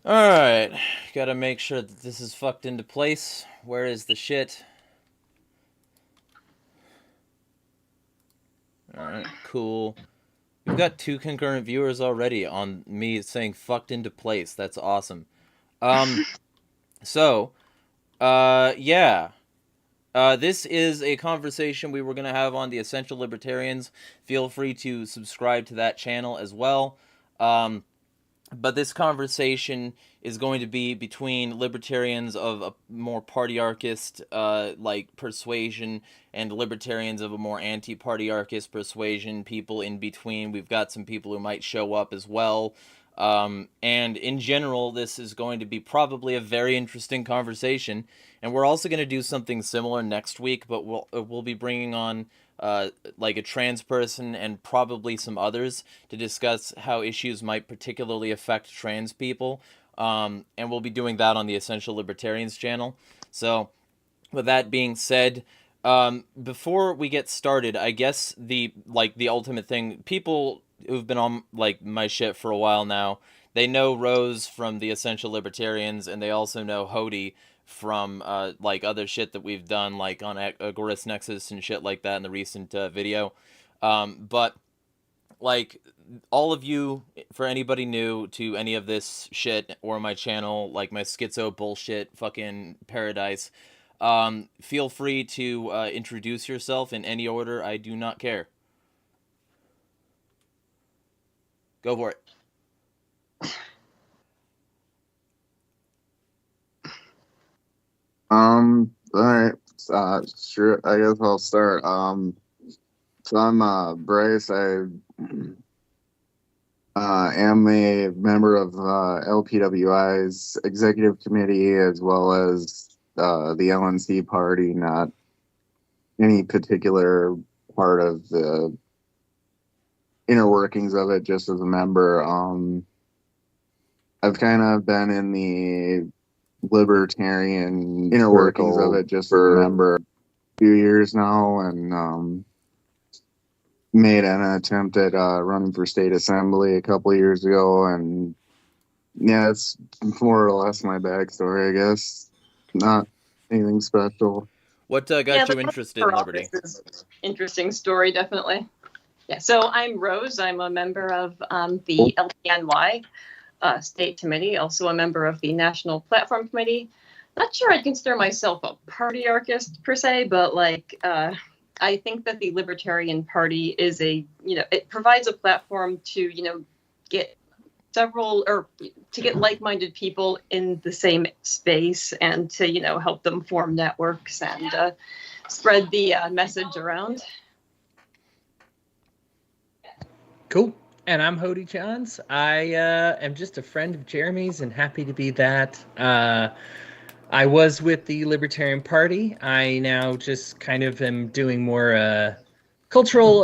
Alright, gotta make sure that this is fucked into place. Where is the shit? Alright, cool. We've got 2 concurrent viewers already on me saying fucked into place. That's awesome. Um, so, yeah. This is a conversation we were going to have on the Essential Libertarians. Feel free to subscribe to that channel as well. But this conversation is going to be between libertarians of a more partyarchist like persuasion and libertarians of a more anti-partyarchist persuasion, people in between. We've got some people who might show up as well. And in general, this is going to be probably a very interesting conversation. And we're also going to do something similar next week, but we'll be bringing on like a trans person and probably some others to discuss how issues might particularly affect trans people. And we'll be doing that on the Essential Libertarians channel. So, with that being said, before we get started, I guess the ultimate thing, people who've been on like my shit for a while now, they know Rose from the Essential Libertarians, and they also know Hody from like other shit that we've done, like on Agorist Nexus and shit like that in the recent video. But like all of you, for anybody new to any of this shit or my channel, like my schizo bullshit fucking paradise, feel free to introduce yourself in any order. I do not care. Go for it. All right. Sure. I guess I'll start. So I'm Bryce. I am a member of LPWI's executive committee as well as the LNC party, not any particular part of the inner workings of it, just as a member. I've kind of been in the libertarian inner workings of it just for a member a few years now, and made an attempt at running for state assembly a couple of years ago, and yeah, it's more or less my backstory, I guess. Not anything special. What got you interested in liberty? Interesting story, definitely. Yeah, so I'm Rose. I'm a member of the LPNY State Committee, also a member of the National Platform Committee. Not sure I'd consider myself a partyarchist per se, but like I think that the Libertarian Party is it provides a platform to, get get like-minded people in the same space and to, help them form networks and spread the message around. Cool. And I'm Hody Johns. I am just a friend of Jeremy's and happy to be that. I was with the Libertarian Party. I now just kind of am doing more cultural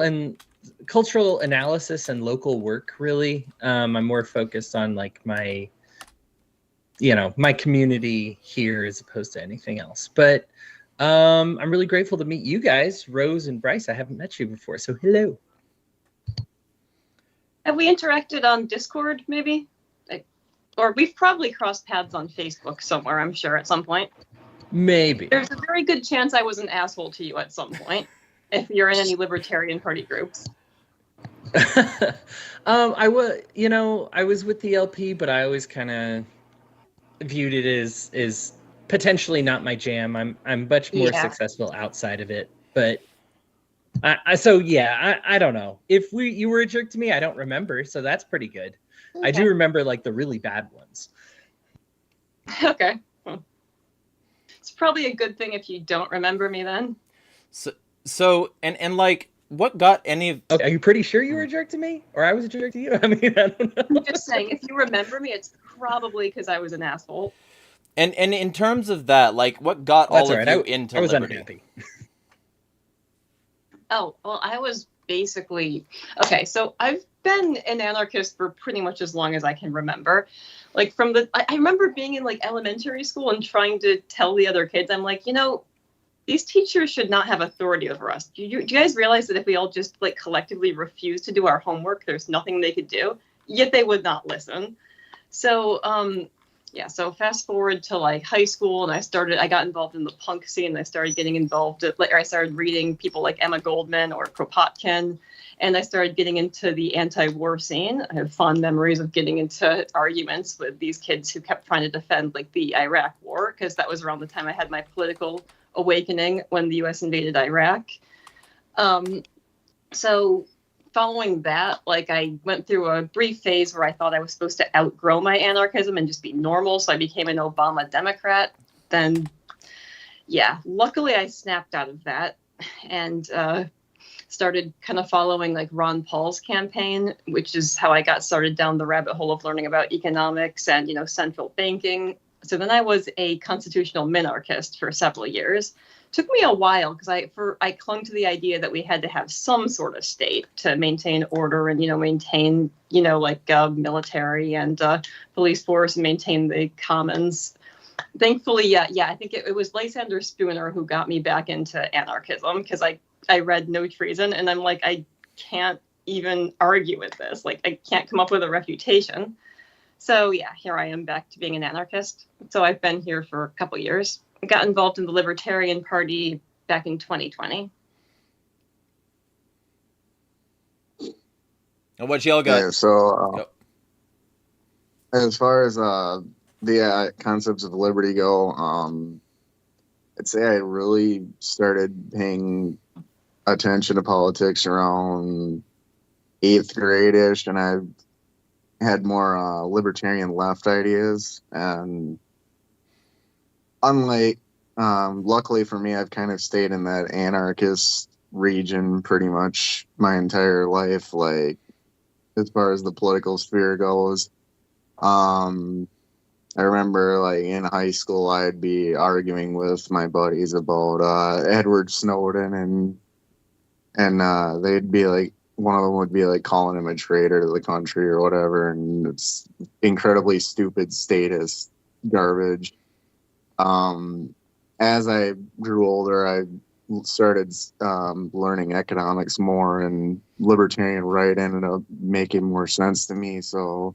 analysis and local work, really. I'm more focused on like my community here as opposed to anything else. But I'm really grateful to meet you guys, Rose and Bryce. I haven't met you before, so hello. Have we interacted on Discord, maybe? Or we've probably crossed paths on Facebook somewhere, I'm sure, at some point. Maybe. There's a very good chance I was an asshole to you at some point, if you're in any Libertarian Party groups. I was with the LP, but I always kind of viewed it as potentially not my jam. I'm much more successful outside of it, but I don't know. If you were a jerk to me, I don't remember, so that's pretty good. Okay. I do remember like the really bad ones. Okay. It's probably a good thing if you don't remember me then. So like, what got any of... Okay, are you pretty sure you were a jerk to me? Or I was a jerk to you? I mean, I don't know. I'm just saying, if you remember me, it's probably because I was an asshole. And in terms of that, like, what got all of you into I was liberty? Unhappy. Oh, well, I was basically... Okay, so I've been an anarchist for pretty much as long as I can remember. Like, I remember being in, like, elementary school and trying to tell the other kids, I'm like, these teachers should not have authority over us. Do you guys realize that if we all just, like, collectively refuse to do our homework, there's nothing they could do? Yet they would not listen. So, Yeah, so fast forward to like high school, and I got involved in the punk scene. I started getting involved, I started reading people like Emma Goldman or Kropotkin, and I started getting into the anti-war scene. I have fond memories of getting into arguments with these kids who kept trying to defend like the Iraq War, because that was around the time I had my political awakening when the U.S. invaded Iraq. So following that, like I went through a brief phase where I thought I was supposed to outgrow my anarchism and just be normal. So I became an Obama Democrat. Then, yeah, luckily I snapped out of that and started kind of following like Ron Paul's campaign, which is how I got started down the rabbit hole of learning about economics and, you know, central banking. So then I was a constitutional minarchist for several years. Took me a while because I clung to the idea that we had to have some sort of state to maintain order and, you know, maintain, you know, like military and police force and maintain the commons. Thankfully, yeah, I think it was Lysander Spooner who got me back into anarchism, because I read No Treason and I'm like, I can't even argue with this. Like, I can't come up with a refutation. So yeah, here I am back to being an anarchist. So I've been here for a couple years. I got involved in the Libertarian Party back in 2020. And what y'all got? Yeah, so as far as the concepts of liberty go, I'd say I really started paying attention to politics around 8th grade-ish, and I had more libertarian left ideas. And unlike, luckily for me, I've kind of stayed in that anarchist region pretty much my entire life, like as far as the political sphere goes. I remember like in high school I'd be arguing with my buddies about Edward Snowden, and they'd be like, one of them would be like calling him a traitor to the country or whatever, and it's incredibly stupid statist garbage. As I grew older, I started learning economics more, and libertarian right ended up making more sense to me, so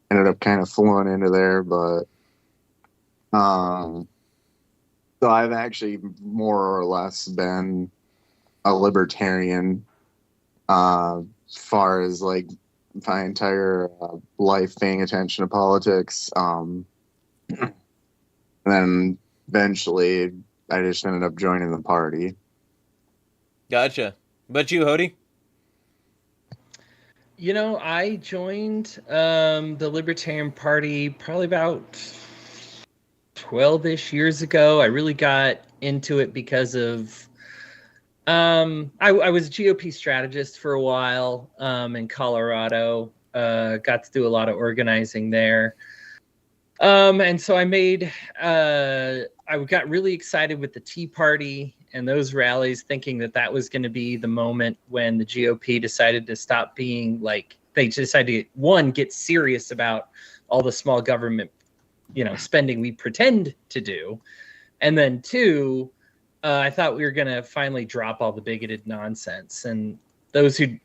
ended up kind of flowing into there. But so I've actually more or less been a libertarian far as like my entire life paying attention to politics. And then eventually I just ended up joining the party. Gotcha. But you, Hody? You know, I joined the Libertarian Party probably about 12-ish years ago. I really got into it because of I was a GOP strategist for a while in Colorado. Got to do a lot of organizing there. And so I got really excited with the Tea Party and those rallies, thinking that was going to be the moment when the GOP decided to stop being like, they decided to, get serious about all the small government, spending we pretend to do. And then 2, I thought we were going to finally drop all the bigoted nonsense. And those who,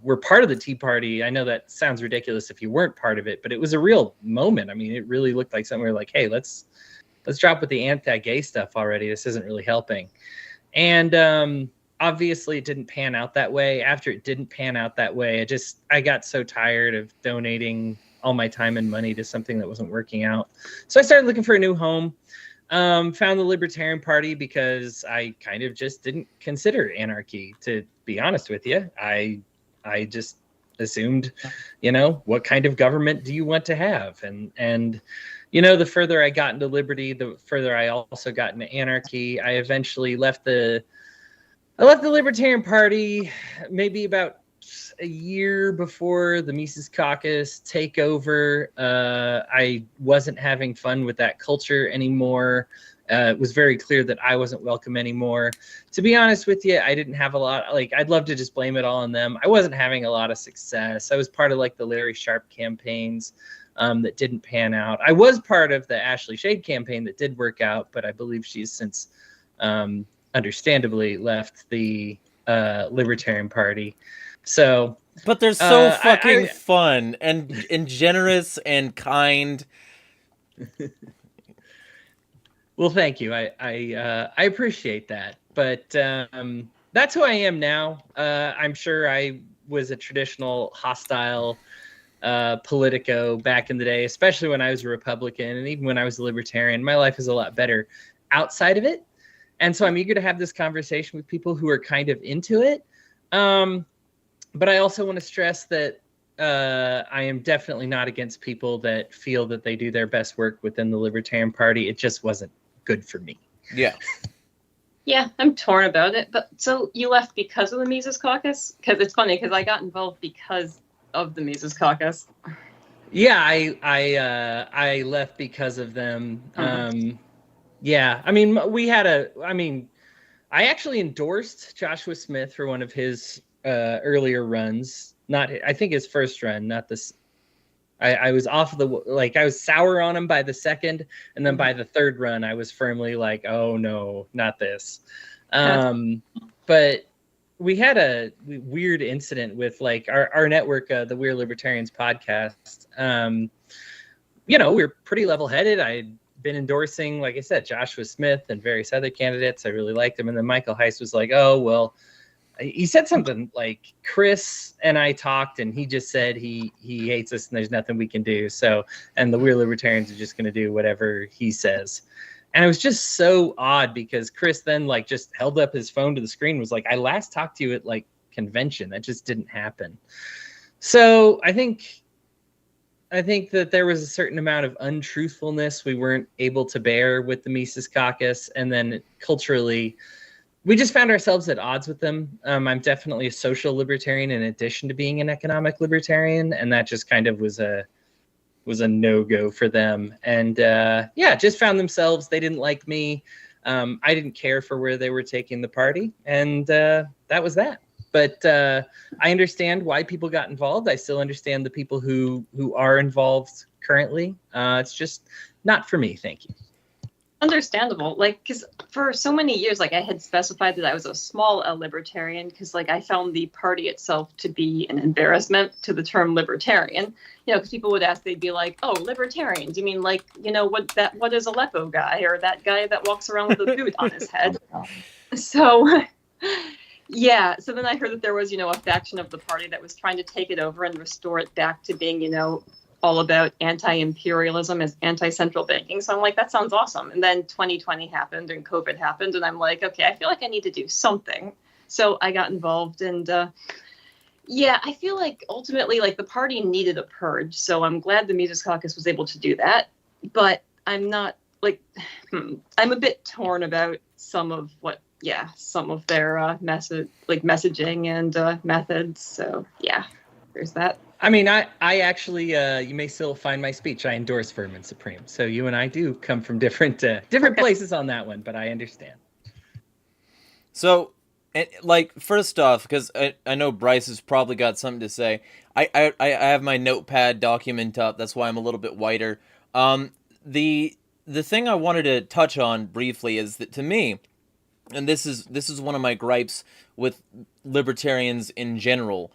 were part of the Tea Party, I know that sounds ridiculous if you weren't part of it, but it was a real moment. I mean, it really looked like something where like, hey, let's drop with the anti-gay stuff already. This isn't really helping. And obviously it didn't pan out that way. After it didn't pan out that way, I got so tired of donating all my time and money to something that wasn't working out. So I started looking for a new home. Found the Libertarian Party because I kind of just didn't consider anarchy, to be honest with you. I just assumed, what kind of government do you want to have? And the further I got into liberty, the further I also got into anarchy. I eventually left the Libertarian Party maybe about a year before the Mises Caucus takeover. I wasn't having fun with that culture anymore. It was very clear that I wasn't welcome anymore. To be honest with you, I didn't have a lot. I'd love to just blame it all on them. I wasn't having a lot of success. I was part of the Larry Sharpe campaigns that didn't pan out. I was part of the Ashley Shade campaign that did work out, but I believe she's since understandably left the Libertarian Party. So, but they're so fucking fun and generous and kind. Well, thank you. I appreciate that. But that's who I am now. I'm sure I was a traditional hostile Politico back in the day, especially when I was a Republican and even when I was a Libertarian. My life is a lot better outside of it. And so I'm eager to have this conversation with people who are kind of into it. But I also want to stress that I am definitely not against people that feel that they do their best work within the Libertarian Party. It just wasn't good for me. Yeah. Yeah, I'm torn about it. But so you left because of the Mises Caucus? Because it's funny, because I got involved because of the Mises Caucus. Yeah, I left because of them. Yeah, I mean, I actually endorsed Joshua Smith for one of his earlier runs. I think his first run, not this. I was off of I was sour on him by the second, and then by the third run, I was firmly like, oh no, not this. But we had a weird incident with like our network, the We're Libertarians podcast. We were pretty level-headed. I'd been endorsing, like I said, Joshua Smith and various other candidates. I really liked him. And then Michael Heiss was like, oh, well, he said something like Chris and I talked, and he just said he hates us and there's nothing we can do. So, and the We're Libertarians are just going to do whatever he says. And it was just so odd because Chris then like just held up his phone to the screen, was like, I last talked to you at like convention. That just didn't happen. So I think that there was a certain amount of untruthfulness we weren't able to bear with the Mises Caucus. And then culturally, we just found ourselves at odds with them. I'm definitely a social libertarian in addition to being an economic libertarian. And that just kind of was a no-go for them. And just found themselves, they didn't like me. I didn't care for where they were taking the party. And that was that. But I understand why people got involved. I still understand the people who are involved currently. It's just not for me. Thank you. Understandable. Like, because for so many years, like I had specified that I was a small L libertarian because like I found the party itself to be an embarrassment to the term libertarian. Because people would ask, they'd be like, "Oh, libertarians? You mean like what is Aleppo guy or that guy that walks around with a boot on his head?" So. Yeah, so then I heard that there was, a faction of the party that was trying to take it over and restore it back to being, all about anti-imperialism as anti-central banking. So I'm like, that sounds awesome. And then 2020 happened and COVID happened. And I'm like, okay, I feel like I need to do something. So I got involved. And I feel like ultimately, like the party needed a purge. So I'm glad the Mises Caucus was able to do that. But I'm not I'm a bit torn about some of their messaging and methods. So yeah, there's that. I mean, I actually, you may still find my speech. I endorse Firm and Supreme. So you and I do come from different places on that one, but I understand. So, first off, because I know Bryce has probably got something to say. I have my notepad document up. That's why I'm a little bit whiter. The thing I wanted to touch on briefly is that to me, and this is one of my gripes with libertarians in general,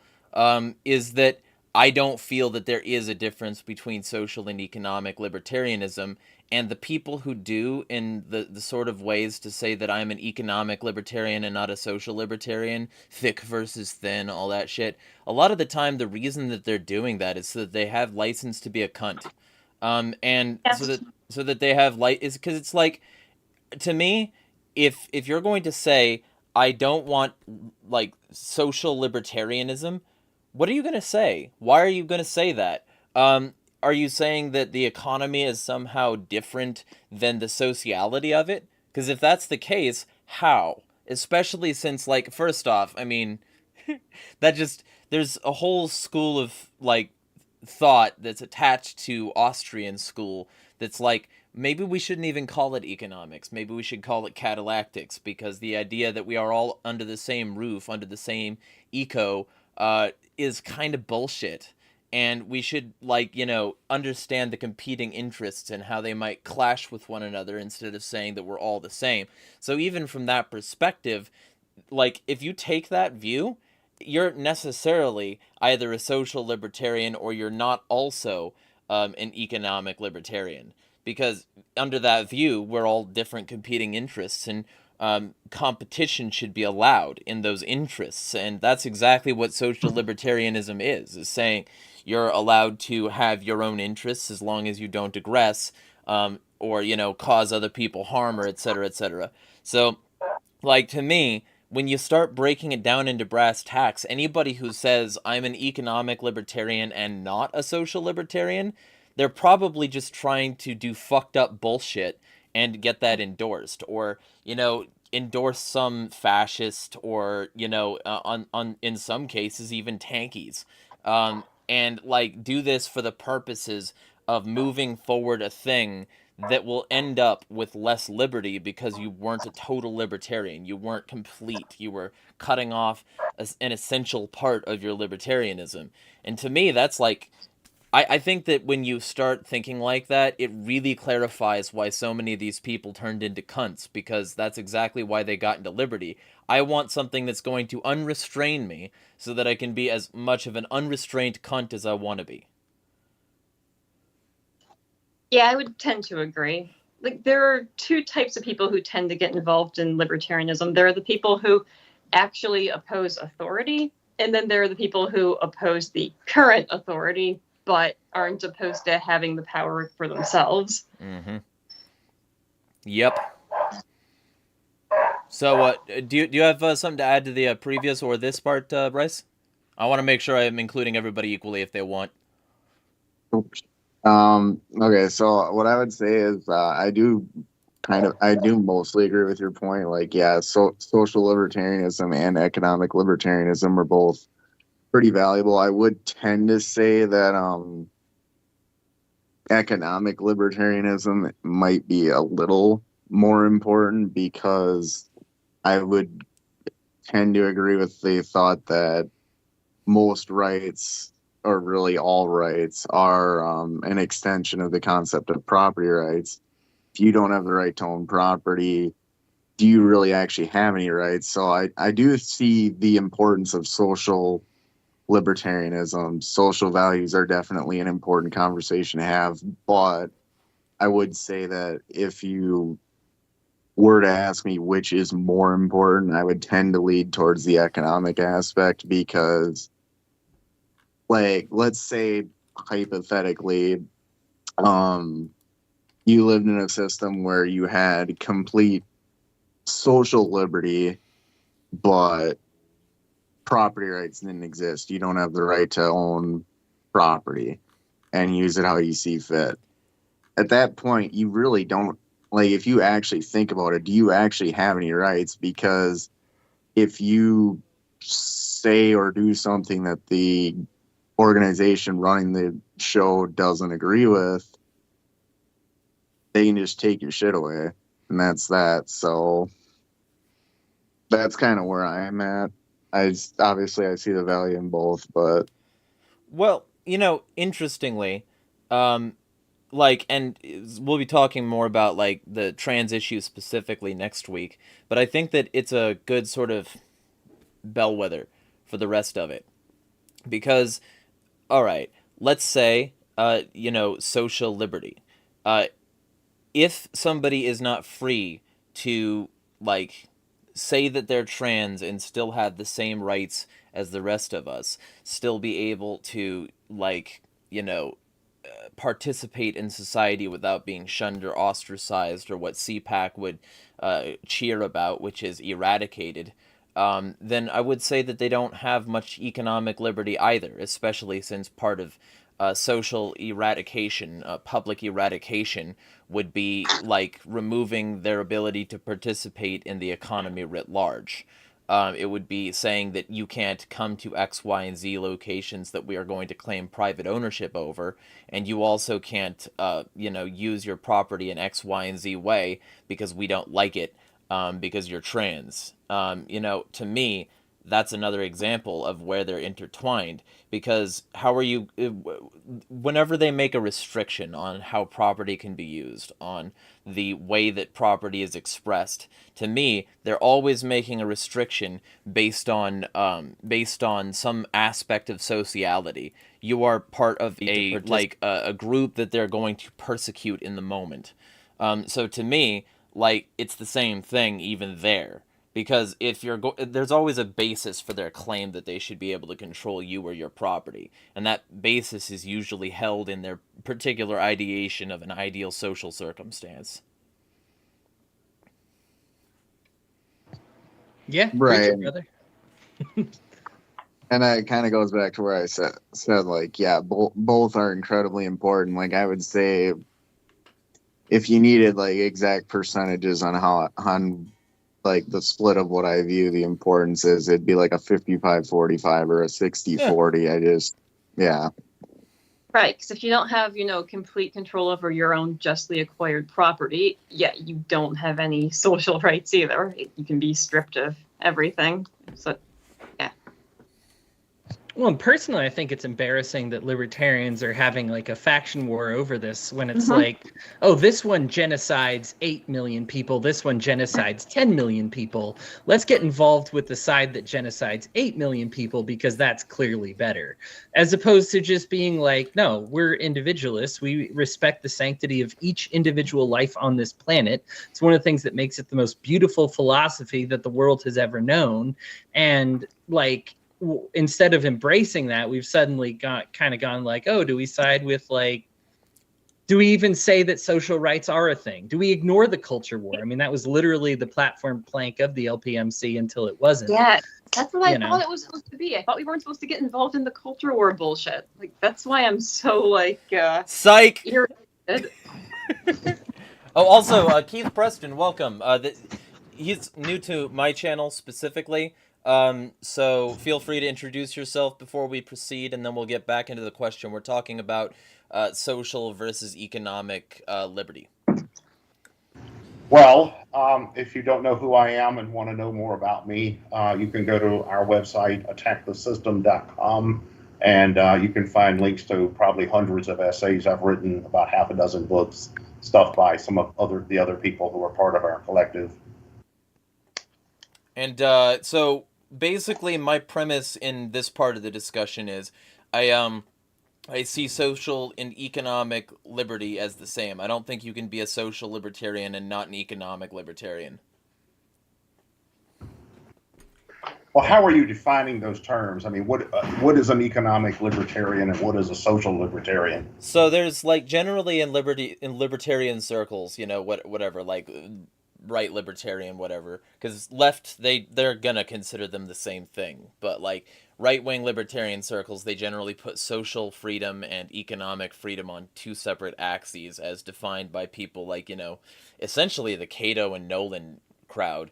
is that I don't feel that there is a difference between social and economic libertarianism, and the people who do in the sort of ways to say that I'm an economic libertarian and not a social libertarian, thick versus thin, all that shit, a lot of the time the reason that they're doing that is so that they have license to be a cunt. And yes. so that they have is because it's like, to me, if you're going to say I don't want like social libertarianism, what are you going to say? Why are you going to say that? Are you saying that the economy is somehow different than the sociality of it? Because if that's the case, how? Especially since, like, first off, I mean, there's a whole school of like thought that's attached to Austrian school that's like, maybe we shouldn't even call it economics. Maybe we should call it catalactics, because the idea that we are all under the same roof, under the same eco, is kind of bullshit. And we should, understand the competing interests and how they might clash with one another instead of saying that we're all the same. So even from that perspective, like, if you take that view, you're necessarily either a social libertarian or you're not also an economic libertarian. because under that view, we're all different competing interests, and competition should be allowed in those interests. And that's exactly what social libertarianism is saying you're allowed to have your own interests as long as you don't digress, or, cause other people harm, or et cetera, et cetera. So, like, to me, when you start breaking it down into brass tacks, anybody who says I'm an economic libertarian and not a social libertarian, they're probably just trying to do fucked up bullshit and get that endorsed, or, endorse some fascist, or, on in some cases even tankies, and like do this for the purposes of moving forward a thing that will end up with less liberty because you weren't a total libertarian. You weren't complete. You were cutting off an essential part of your libertarianism. And to me, that's like, I think that when you start thinking like that, it really clarifies why so many of these people turned into cunts, because that's exactly why they got into liberty. I want something that's going to unrestrain me so that I can be as much of an unrestrained cunt as I want to be. Yeah, I would tend to agree. Like, there are two types of people who tend to get involved in libertarianism. There are the people who actually oppose authority, and then there are the people who oppose the current authority, but aren't opposed to having the power for themselves. Mm-hmm. Yep. So, do you have something to add to the previous or this part, Bryce? I want to make sure I'm including everybody equally if they want. Okay, so what I would say is I do mostly agree with your point. Like, yeah, so social libertarianism and economic libertarianism are both pretty valuable. I would tend to say that economic libertarianism might be a little more important, because I would tend to agree with the thought that most rights, or really all rights, are an extension of the concept of property rights. If you don't have the right to own property, do you really actually have any rights? So I do see the importance of social libertarianism. Social values are definitely an important conversation to have, but I would say that if you were to ask me which is more important, I would tend to lead towards the economic aspect, because, like, let's say hypothetically, you lived in a system where you had complete social liberty, but property rights didn't exist. You don't have the right to own property and use it how you see fit. At that point, you really don't, like, if you actually think about it, do you actually have any rights? Because if you say or do something that the organization running the show doesn't agree with, they can just take your shit away, and that's that. So that's kind of where I'm at. Obviously I see the value in both, but Well, interestingly, like, and we'll be talking more about like the trans issue specifically next week, but I think that it's a good sort of bellwether for the rest of it, because, all right, let's say, social liberty. If somebody is not free to, like, say that they're trans and still have the same rights as the rest of us, still be able to, like, participate in society without being shunned or ostracized, or what CPAC would cheer about, which is eradicated, then I would say that they don't have much economic liberty either, especially since part of social eradication, public eradication, would be like removing their ability to participate in the economy writ large. It would be saying that you can't come to X, Y, and Z locations that we are going to claim private ownership over, and you also can't, use your property in X, Y, and Z way because we don't like it, because you're trans. To me, that's another example of where they're intertwined. Because how are you, whenever they make a restriction on how property can be used, on the way that property is expressed, to me, they're always making a restriction based on some aspect of sociality. You are part of a group that they're going to persecute in the moment. So to me, like, it's the same thing even there. Because if there's always a basis for their claim that they should be able to control you or your property, and that basis is usually held in their particular ideation of an ideal social circumstance. Yeah, Right. preach it, brother. And that kind of goes back to where I said like, yeah, both are incredibly important. Like, I would say, if you needed like exact percentages on like the split of what I view the importance is, it'd be like a 55-45 or a 60-40. Right, because if you don't have, complete control over your own justly acquired property, you don't have any social rights either. You can be stripped of everything. So, yeah. Well, and personally, I think it's embarrassing that libertarians are having like a faction war over this when it's like, oh, this one genocides 8 million people, this one genocides 10 million people. Let's get involved with the side that genocides 8 million people because that's clearly better. As opposed to just being like, no, we're individualists. We respect the sanctity of each individual life on this planet. It's one of the things that makes it the most beautiful philosophy that the world has ever known. And like, instead of embracing that, we've suddenly gone like, oh, do we side with do we even say that social rights are a thing? Do we ignore the culture war? I mean, that was literally the platform plank of the LPMC until it wasn't. Yeah, that's what I thought it was supposed to be. I thought we weren't supposed to get involved in the culture war bullshit. Like, that's why I'm so psych. Irritated. Oh, also, Keith Preston, welcome. He's new to my channel specifically. So feel free to introduce yourself before we proceed, and then we'll get back into the question. We're talking about social versus economic liberty. Well, if you don't know who I am and want to know more about me, you can go to our website, attackthesystem.com, and you can find links to probably hundreds of essays I've written, about half a dozen books, stuff by some of the other people who are part of our collective. And so basically my premise in this part of the discussion is I see social and economic liberty as the same. I don't think you can be a social libertarian and not an economic libertarian. Well, how are you defining those terms? I mean, what is an economic libertarian and what is a social libertarian? So there's like generally in libertarian circles, whatever, like right libertarian, whatever, because left, they're gonna consider them the same thing, but like right-wing libertarian circles, they generally put social freedom and economic freedom on two separate axes as defined by people like, essentially the Cato and Nolan crowd.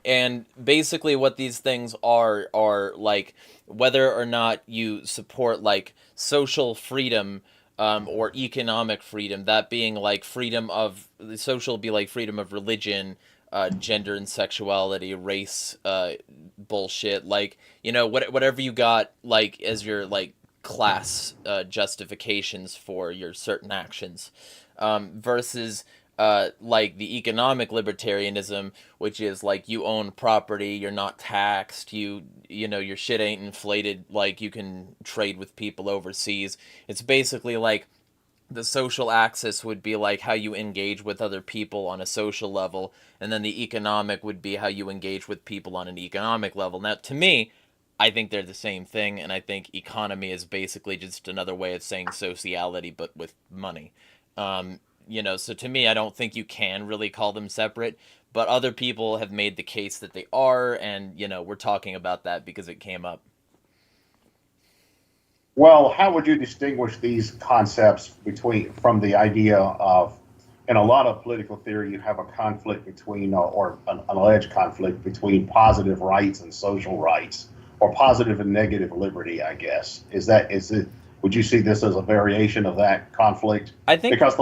And basically what these things are like whether or not you support like social freedom or economic freedom, that being like freedom of the social be like freedom of religion, gender and sexuality, race, bullshit, like, whatever you got like as your like class justifications for your certain actions, versus like the economic libertarianism, which is like you own property, you're not taxed, your shit ain't inflated, like you can trade with people overseas. It's basically like the social axis would be like how you engage with other people on a social level, and then the economic would be how you engage with people on an economic level. Now, to me, I think they're the same thing, and I think economy is basically just another way of saying sociality, but with money. So to me, I don't think you can really call them separate, but other people have made the case that they are, and, we're talking about that because it came up. Well, how would you distinguish these concepts from the idea of, in a lot of political theory, you have a conflict between, or an alleged conflict between positive rights and social rights, or positive and negative liberty, I guess. Would you see this as a variation of that conflict? I think, because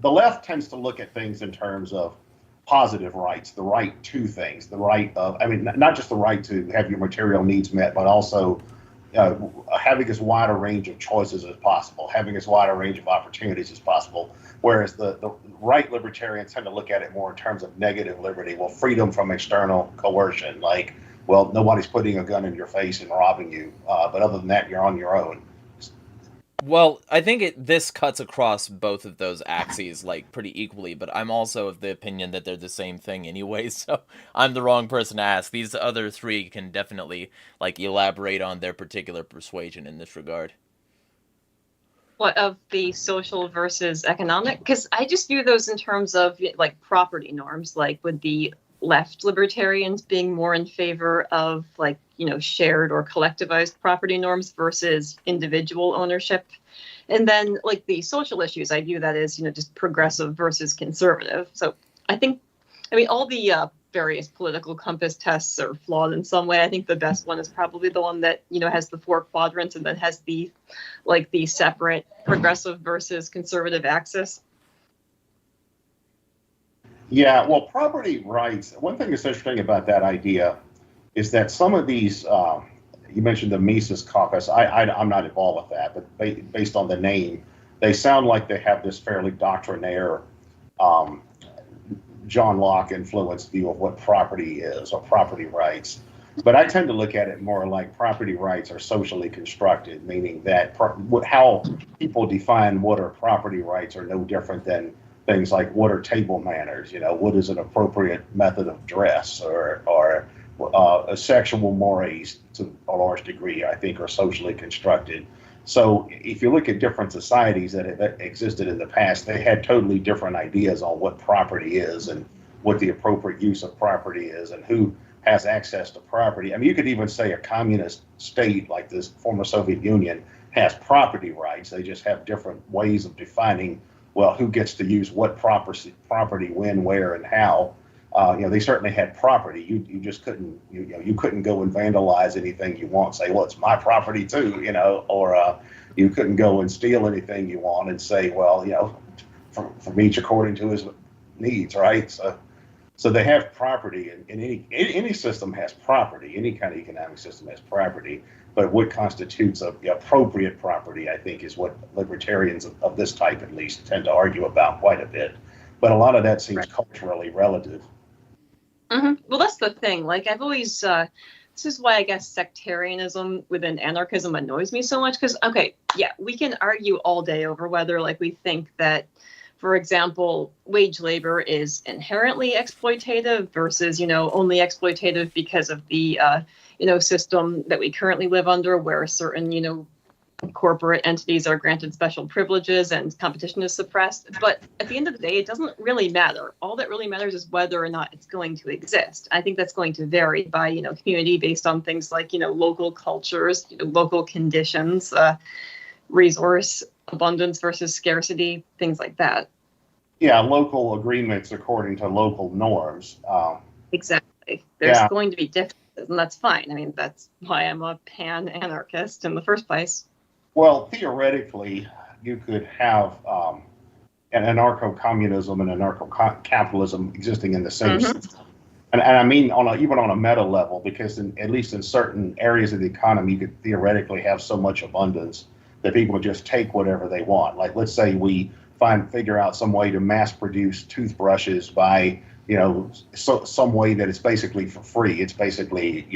the left tends to look at things in terms of positive rights, the right to things, the right of, I mean, not just the right to have your material needs met, but also having as wide a range of choices as possible, having as wide a range of opportunities as possible. Whereas the right libertarians tend to look at it more in terms of negative liberty, well, freedom from external coercion, like, well, nobody's putting a gun in your face and robbing you, but other than that, you're on your own. Well, I think this cuts across both of those axes like pretty equally, but I'm also of the opinion that they're the same thing anyway, so I'm the wrong person to ask. These other three can definitely like elaborate on their particular persuasion in this regard. What of the social versus economic? Because I just view those in terms of like property norms, like with the left libertarians being more in favor of like, shared or collectivized property norms versus individual ownership. And then like the social issues, I view that as, just progressive versus conservative. So I mean, all the various political compass tests are flawed in some way. I think the best one is probably the one that, has the 4 quadrants and then has the separate progressive versus conservative axis. Yeah, well, property rights, one thing that's interesting about that idea is that some of these, you mentioned the Mises caucus, I'm not involved with that, but based on the name, they sound like they have this fairly doctrinaire, John Locke influenced view of what property is or property rights. But I tend to look at it more like property rights are socially constructed, meaning that how people define what are property rights are no different than things like what are table manners, what is an appropriate method of dress, or sexual mores to a large degree, I think, are socially constructed. So if you look at different societies that existed in the past, they had totally different ideas on what property is and what the appropriate use of property is and who has access to property. I mean, you could even say a communist state like this former Soviet Union has property rights. They just have different ways of defining, well, who gets to use what property, when, where, and how. They certainly had property. You just couldn't, you couldn't go and vandalize anything you want. Say, well, it's my property too, or you couldn't go and steal anything you want and say, well, from each according to his needs, right? So they have property, and any system has property. Any kind of economic system has property. But what constitutes the appropriate property, I think, is what libertarians of this type, at least, tend to argue about quite a bit. But a lot of that seems culturally relative. Mm-hmm. Well, that's the thing. Like, I've always, this is why I guess sectarianism within anarchism annoys me so much. Because, okay, yeah, we can argue all day over whether, like, we think that, for example, wage labor is inherently exploitative versus, only exploitative because of the, system that we currently live under, where certain, corporate entities are granted special privileges and competition is suppressed. But at the end of the day, it doesn't really matter. All that really matters is whether or not it's going to exist. I think that's going to vary by, community based on things like, local cultures, local conditions, resource abundance versus scarcity, things like that. Yeah, local agreements according to local norms. Exactly. There's going to be differences, and that's fine. I mean, that's why I'm a pan-anarchist in the first place. Well, theoretically, you could have an anarcho-communism and anarcho-capitalism existing in the same system. And I mean, even on a meta level, because at least in certain areas of the economy, you could theoretically have so much abundance that people just take whatever they want. Like, let's say we figure out some way to mass produce toothbrushes by, some way that it's basically for free. It's basically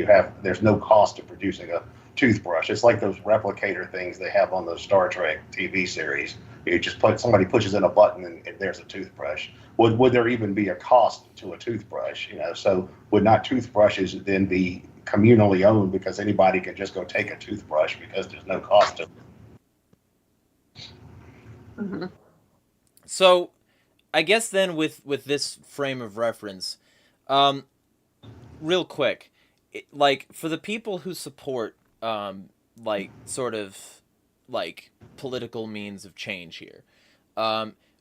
there's no cost to producing a toothbrush. It's like those replicator things they have on those Star Trek TV series. You just somebody pushes in a button and there's a toothbrush. Would there even be a cost to a toothbrush? So would not toothbrushes then be communally owned because anybody can just go take a toothbrush because there's no cost to it? Mm-hmm. So, I guess then with this frame of reference, real quick, for the people who support sort of political means of change here,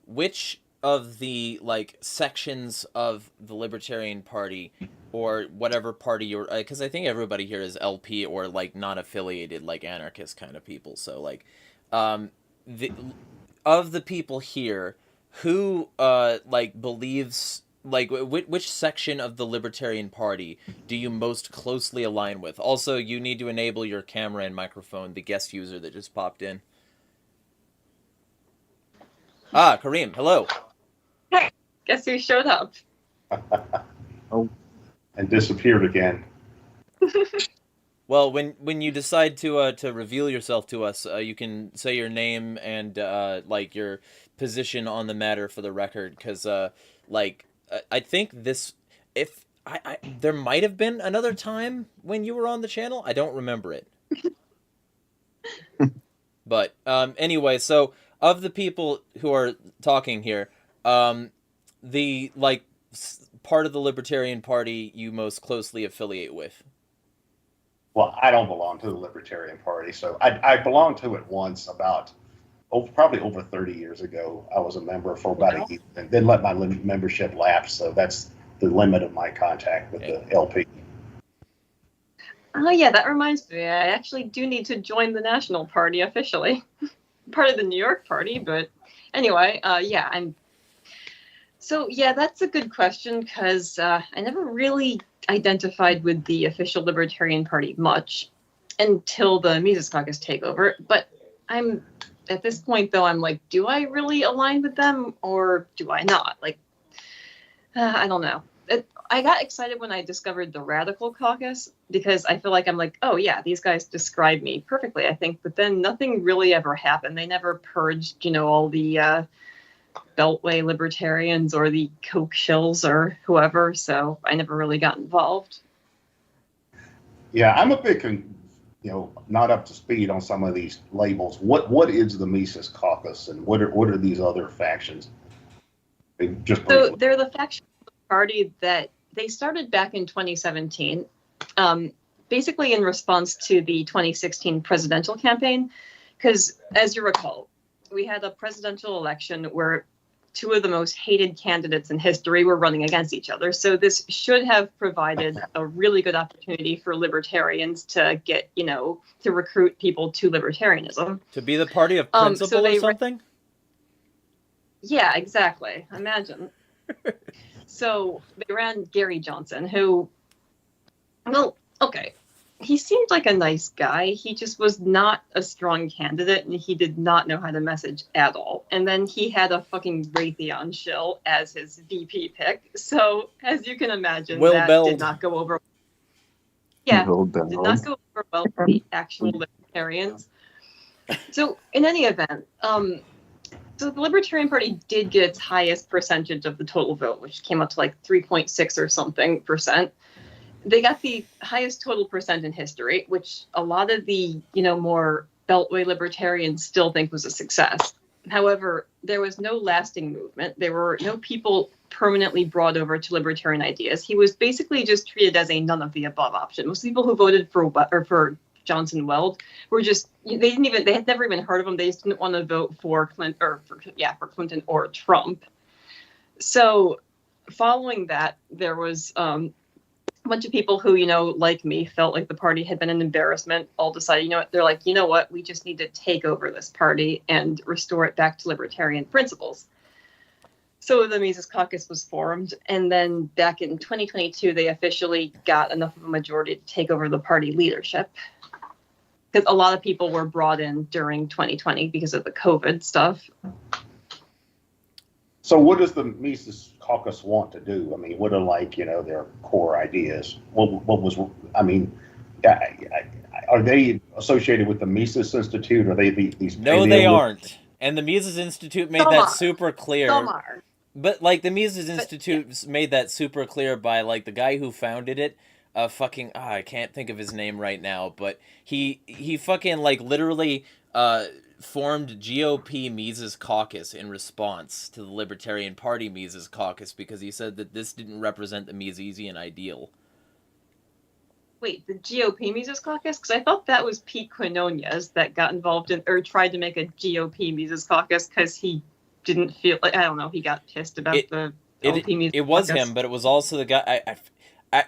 which of the sections of the Libertarian Party or whatever party you're, because I think everybody here is LP or not affiliated anarchist kind of people, so of the people here, who believes like which section of the Libertarian Party do you most closely align with? Also, you need to enable your camera and microphone, the guest user that just popped in. Ah, Kareem, hello. Hey, guess who showed up? And disappeared again. Well, when you decide to reveal yourself to us, you can say your name and like your position on the matter for the record, because like I think this, if I there might have been another time when you were on the channel. I don't remember it. But anyway, so of the people who are talking here, the like part of the Libertarian Party you most closely affiliate with. Well, I don't belong to the Libertarian Party, so I belonged to it once about probably over 30 years ago. I was a member for about a year and then let my membership lapse. So that's the limit of my contact with the LP. Oh yeah, that reminds me. I actually do need to join the National Party officially. Part of the New York Party, but anyway, yeah, I'm. So yeah, that's a good question because I never really identified with the official Libertarian Party much until the Mises Caucus takeover. But I'm at this point though, I'm like, do I really align with them or do I not? Like, I don't know. I got excited when I discovered the Radical Caucus because I feel like I'm like, oh yeah, these guys describe me perfectly, I think. But then nothing really ever happened. They never purged, all the Beltway libertarians or the Coke shills or whoever. So I never really got involved. Yeah, I'm a bit, not up to speed on some of these labels. What is the Mises Caucus and what are these other factions? Just briefly. So they're the faction of the party that they started back in 2017, basically in response to the 2016 presidential campaign. Because as you recall, we had a presidential election where two of the most hated candidates in history were running against each other. So this should have provided a really good opportunity for libertarians to get, to recruit people to libertarianism. To be the party of principle or something? Yeah, exactly. Imagine. So they ran Gary Johnson, who, well, okay, he seemed like a nice guy. He just was not a strong candidate, and he did not know how to message at all. And then he had a fucking Raytheon shill as his VP pick. So, as you can imagine, did not go over. Yeah, did not go over well for the actual libertarians. So, in any event, so the Libertarian Party did get its highest percentage of the total vote, which came up to like 3.6 or something percent. They got the highest total percent in history, which a lot of the, more Beltway libertarians still think was a success. However, there was no lasting movement. There were no people permanently brought over to libertarian ideas. He was basically just treated as a none of the above option. Most people who voted for Johnson Weld were just, they had never even heard of him. They just didn't want to vote for Clinton for Clinton or Trump. So following that, there was a bunch of people who, like me, felt like the party had been an embarrassment, all decided, they're like, what, we just need to take over this party and restore it back to libertarian principles. So the Mises Caucus was formed, and then back in 2022, they officially got enough of a majority to take over the party leadership. Because a lot of people were brought in during 2020 because of the COVID stuff. So what does the Mises Caucus want to do? I mean, what are their core ideas? Are they associated with the Mises Institute? Are they these? No, they aren't. And the Mises Institute made that super clear. Some are. But the Mises Institute made that super clear by the guy who founded it. I can't think of his name right now, but he fucking literally formed GOP Mises Caucus in response to the Libertarian Party Mises Caucus because he said that this didn't represent the Misesian ideal. Wait, the GOP Mises Caucus? Because I thought that was Pete Quinonez that got involved in or tried to make a GOP Mises Caucus because he didn't feel he got pissed about the LP Mises It was Caucus. him, but it was also the guy.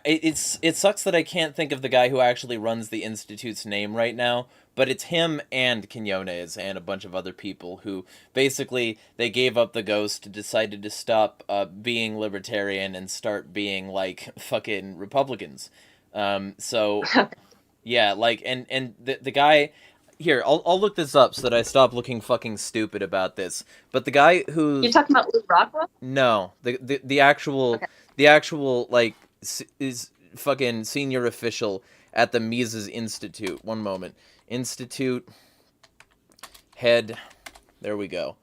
it sucks that I can't think of the guy who actually runs the institute's name right now, but it's him and Quinones and a bunch of other people who basically they gave up the ghost, decided to stop being libertarian and start being like fucking Republicans. So yeah, like and the guy here, I'll look this up so that I stop looking fucking stupid about this. But the guy who's You're talking about Luke Rockwell? no, the actual Okay. the actual like is fucking senior official at the Mises Institute. One moment. Institute head. There we go.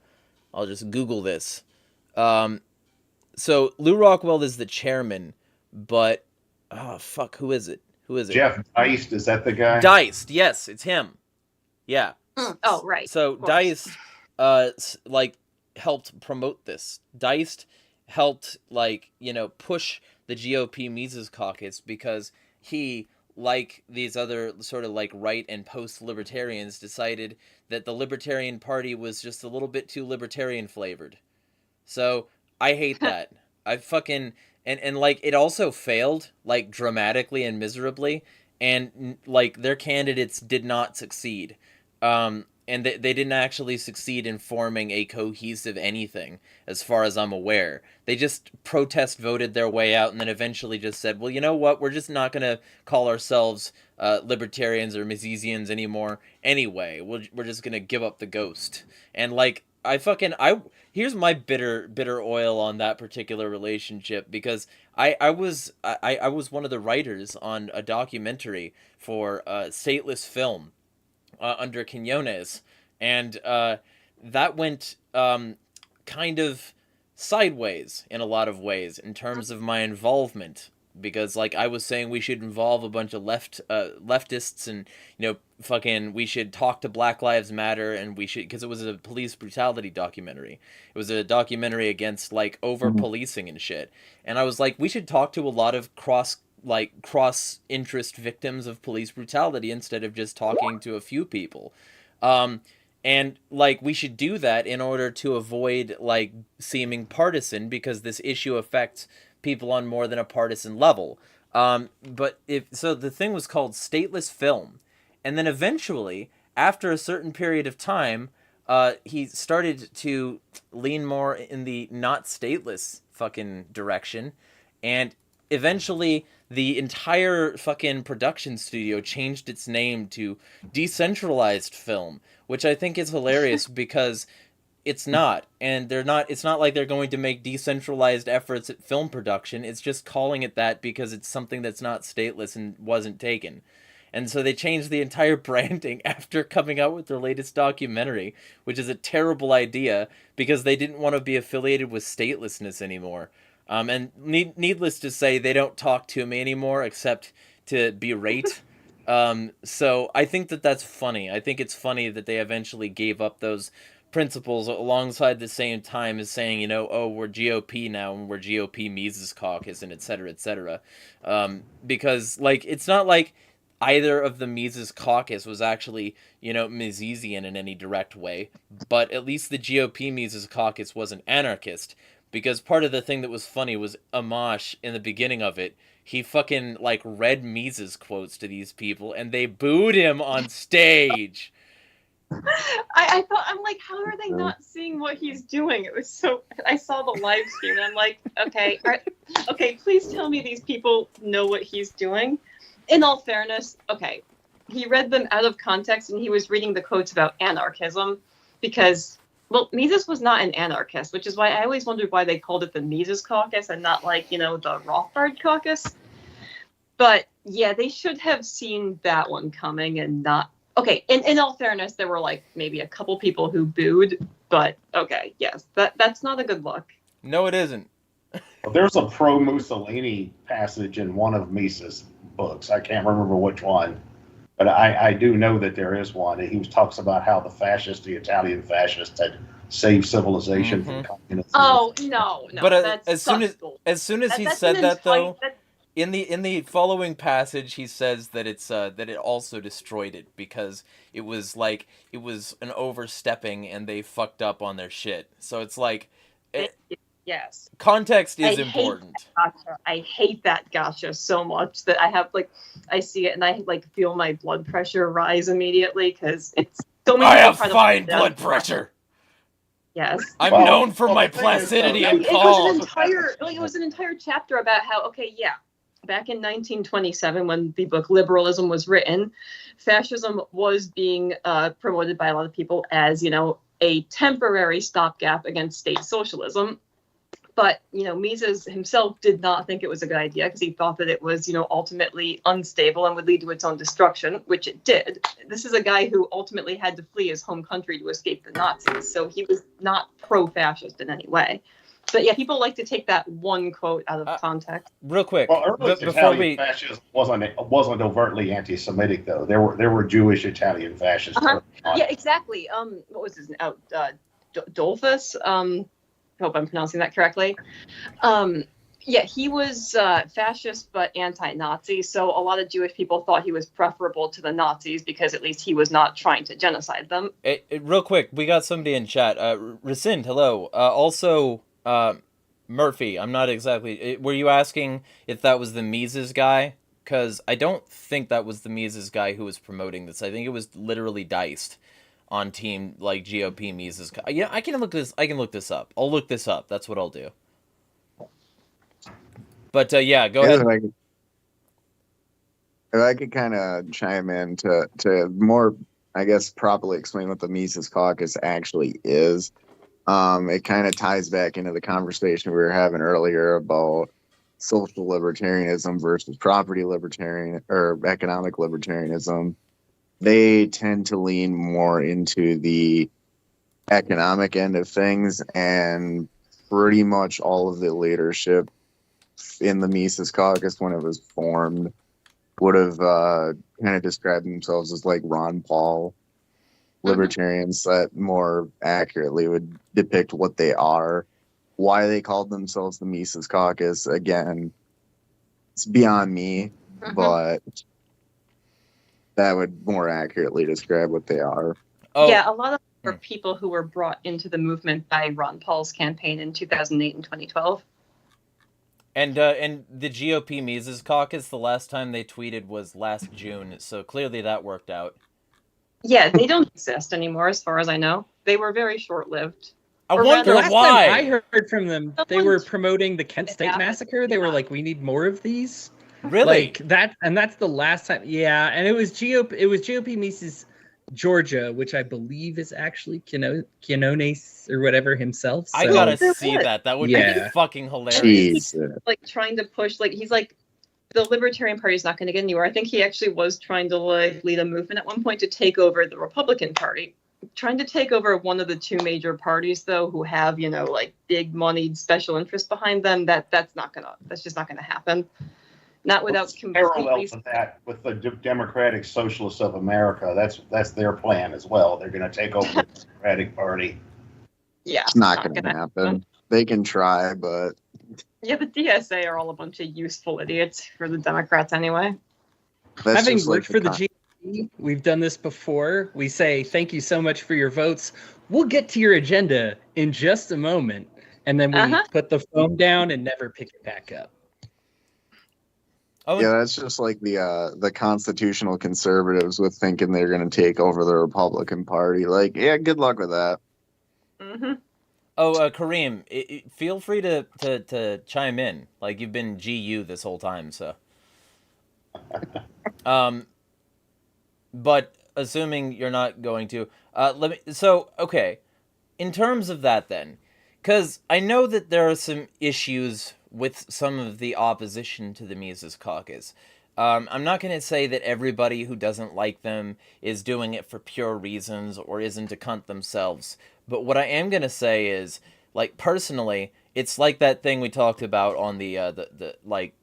I'll just Google this. So Lou Rockwell is the chairman, but oh fuck, who is it? Who is it? Jeff Deist, is that the guy? Deist. Yes, it's him. Yeah. Oh, right. So of course. Deist, like helped promote this. Deist helped, like, you know, push the GOP Mises caucus because he, like these other sort of like right and post-libertarians, decided that the Libertarian Party was just a little bit too libertarian flavored. So I hate that. I fucking and like it also failed like dramatically and miserably, and like their candidates did not succeed. And they didn't actually succeed in forming a cohesive anything, as far as I'm aware. They just protest voted their way out and then eventually just said, well, you know what, we're just not going to call ourselves libertarians or Misesians anymore anyway. We're just going to give up the ghost. And, like, here's my bitter oil on that particular relationship, because I was one of the writers on a documentary for Stateless Film, under Quinones, and that went kind of sideways in a lot of ways in terms of my involvement, because like I was saying we should involve a bunch of leftists, and you know fucking we should talk to Black Lives Matter, and we should, because it was a police brutality documentary. It was a documentary against like over policing and shit, and I was like, we should talk to a lot of cross interest victims of police brutality instead of just talking to a few people. And like we should do that in order to avoid like seeming partisan, because this issue affects people on more than a partisan level. But if so, the thing was called Stateless Film, and then eventually, after a certain period of time, he started to lean more in the not stateless fucking direction, and eventually the entire fucking production studio changed its name to Decentralized Film, which I think is hilarious because it's not. And it's not like they're going to make decentralized efforts at film production. It's just calling it that because it's something that's not stateless and wasn't taken. And so they changed the entire branding after coming out with their latest documentary, which is a terrible idea because they didn't want to be affiliated with statelessness anymore. And needless to say, they don't talk to me anymore except to berate. So I think that's funny. I think it's funny that they eventually gave up those principles alongside the same time as saying, you know, oh, we're GOP now and we're GOP Mises Caucus and et cetera, et cetera. Because, like, it's not like either of the Mises Caucus was actually, you know, Misesian in any direct way, but at least the GOP Mises Caucus wasn't anarchist. Because part of the thing that was funny was Amash, in the beginning of it, he fucking, like, read Mises quotes to these people, and they booed him on stage. I thought, I'm like, how are they not seeing what he's doing? It was so, I saw the live stream, and I'm like, okay, please tell me these people know what he's doing. In all fairness, okay, he read them out of context, and he was reading the quotes about anarchism, because... Well, Mises was not an anarchist, which is why I always wondered why they called it the Mises Caucus and not, like, you know, the Rothbard Caucus. But, yeah, they should have seen that one coming and not... Okay, in all fairness, there were, like, maybe a couple people who booed, but, okay, yes, that's not a good look. No, it isn't. Well, there's a pro-Mussolini passage in one of Mises' books. I can't remember which one. But I do know that there is one. He talks about how the Italian fascists, had saved civilization from communism. Oh, no. But as soon as he said that, though, in the following passage, he says that that it also destroyed it because it was an overstepping and they fucked up on their shit. So it's like, Yep. Yes. Context is I hate important. Gotcha. I hate that gotcha so much that I have I see it and I feel my blood pressure rise immediately because it's so many I people have try to fine put it down. blood pressure. Yes. I'm Well, known for well, my the thing is, though, placidity that- and It was an calm. entire it was an entire chapter about how back in 1927 when the book Liberalism was written, fascism was being promoted by a lot of people as a temporary stopgap against state socialism. But Mises himself did not think it was a good idea because he thought that it was ultimately unstable and would lead to its own destruction, which it did. This is a guy who ultimately had to flee his home country to escape the Nazis, so he was not pro-fascist in any way. But yeah, people like to take that one quote out of context. Real quick, Well, early before Italian fascism wasn't overtly anti-Semitic though. There were Jewish Italian fascists. Uh-huh. early on. Yeah, exactly. What was his name? Dolphus. Hope I'm pronouncing that correctly. Yeah, he was fascist but anti-Nazi. So a lot of Jewish people thought he was preferable to the Nazis because at least he was not trying to genocide them. Real quick, we got somebody in chat. Rescind, hello. Also, Murphy, I'm not exactly... Were you asking if that was the Mises guy? Because I don't think that was the Mises guy who was promoting this. I think it was literally Diced on team, GOP Mises. Yeah, I can look this up. I'll look this up. That's what I'll do. But, yeah, go ahead. If I could kind of chime in to more, I guess, properly explain what the Mises Caucus actually is. It kind of ties back into the conversation we were having earlier about social libertarianism versus property libertarian or economic libertarianism. They tend to lean more into the economic end of things, and pretty much all of the leadership in the Mises Caucus when it was formed would have kind of described themselves as like Ron Paul libertarians that more accurately would depict what they are. Why they called themselves the Mises Caucus, again, it's beyond me, but that would more accurately describe what they are. Oh, yeah, a lot of them were people who were brought into the movement by Ron Paul's campaign in 2008 and 2012. And the GOP Mises Caucus, the last time they tweeted was last June, so clearly that worked out. Yeah, they don't exist anymore, as far as I know. They were very short-lived. I Or wonder rather, Last why. time I heard from them, they Someone were promoting the Kent State happened. Massacre. They were Yeah. like, "We need more of these." Really? Like that, and that's the last time. Yeah, and it was GOP Mises Georgia, which I believe is actually Quinones or whatever himself. So, I gotta They're see good. that. That would Yeah. be fucking hilarious. Jeez. Trying to push, he's the Libertarian Party is not going to get anywhere. I think he actually was trying to lead a movement at one point to take over the Republican Party. Trying to take over one of the two major parties, though, who have big moneyed special interests behind them. That's just not gonna happen. Not without Parallel completely. with that, with the Democratic Socialists of America, that's their plan as well. They're going to take over the Democratic Party. Yeah, It's not going to happen. They can try, but Yeah, the DSA are all a bunch of useful idiots for the Democrats anyway. that's having just worked like for the GOP, we've done this before. We say thank you so much for your votes. We'll get to your agenda in just a moment, and then we put the phone down and never pick it back up. Oh, yeah, that's just like the constitutional conservatives with thinking they're going to take over the Republican Party. Like, yeah, good luck with that. Mm-hmm. Kareem, feel free to chime in. You've been GU this whole time, so. But assuming you're not going to, okay. In terms of that, then, because I know that there are some issues with some of the opposition to the Mises Caucus. I'm not going to say that everybody who doesn't like them is doing it for pure reasons or isn't a cunt themselves. But what I am going to say is, personally, it's like that thing we talked about on the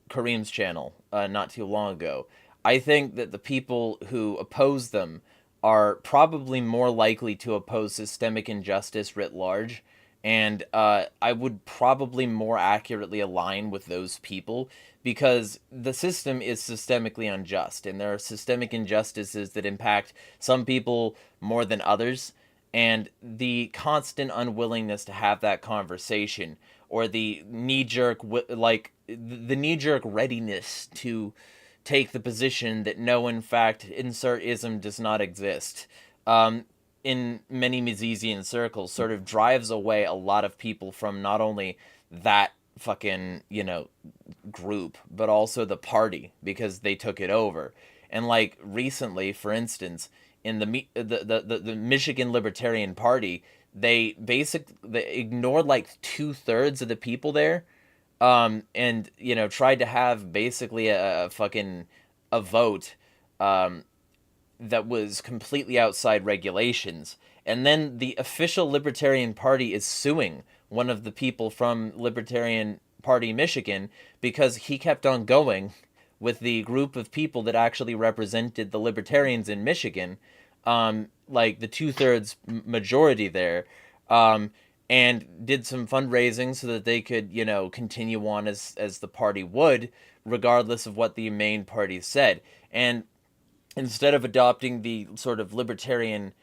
Kareem's channel not too long ago. I think that the people who oppose them are probably more likely to oppose systemic injustice writ large. And I would probably more accurately align with those people because the system is systemically unjust and there are systemic injustices that impact some people more than others. and the constant unwillingness to have that conversation, or the knee-jerk the knee-jerk readiness to take the position that no, in fact, insert ism does not exist, in many Misesian circles, sort of drives away a lot of people from not only that fucking, group, but also the party, because they took it over. And like recently, for instance, in the Michigan Libertarian Party, they ignored like 2/3 of the people there, and tried to have basically a fucking a vote, that was completely outside regulations. And then the official Libertarian Party is suing one of the people from Libertarian Party Michigan because he kept on going with the group of people that actually represented the Libertarians in Michigan, like the 2/3 majority there, and did some fundraising so that they could, continue on as the party would, regardless of what the main party said. And instead of adopting the sort of libertarian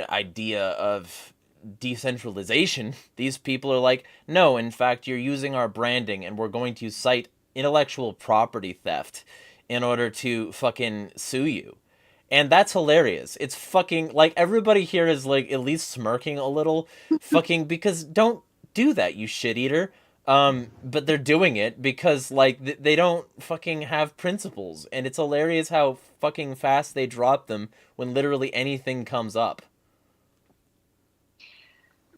idea of decentralization, these people are like, no, in fact, you're using our branding and we're going to cite intellectual property theft in order to fucking sue you. And that's hilarious. It's fucking, like, everybody here is, like, at least smirking a little, fucking, because don't do that, you shit eater. But they're doing it because, like, they don't fucking have principles. And it's hilarious how fucking fast they drop them when literally anything comes up.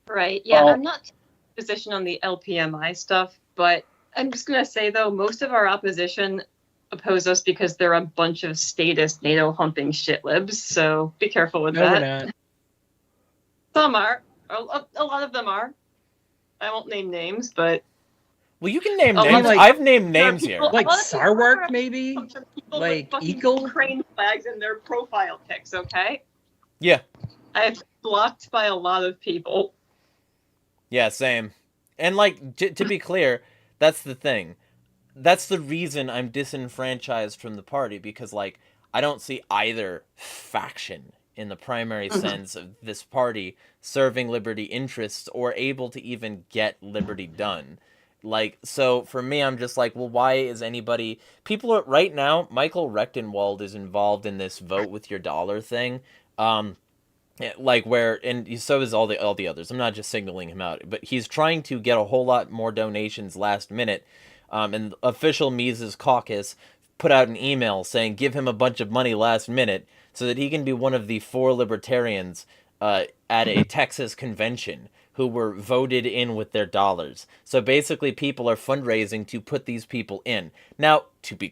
Right. Yeah, Well- I'm not taking a position on the LPMI stuff, but I'm just going to say, though, most of our opposition oppose us because they're a bunch of statist, NATO-humping shitlibs, so be careful with No, that. we're not. Some are. A lot of them are. I won't name names, but... Well, you can name A lot names. of- I've named there are names here. people- Like a lot of people Sarwark, are- maybe? bunch of people Like with fucking Eagle? Ukraine flags in their profile pics, okay? Yeah. I've been blocked by a lot of people. Yeah, same. And, like, to be clear, that's the thing. That's the reason I'm disenfranchised from the party, because, like, I don't see either faction in the primary sense of this party serving liberty interests or able to even get liberty done. Like, so for me, I'm just like, well, why is anybody... People are... Right now, Michael Rechtenwald is involved in this vote with your dollar thing. Like, where... And so is all the others. I'm not just signaling him out. But he's trying to get a whole lot more donations last minute. And official Mises caucus put out an email saying give him a bunch of money last minute so that he can be one of the 4 libertarians at a Texas convention who were voted in with their dollars. So basically people are fundraising to put these people in. Now, to be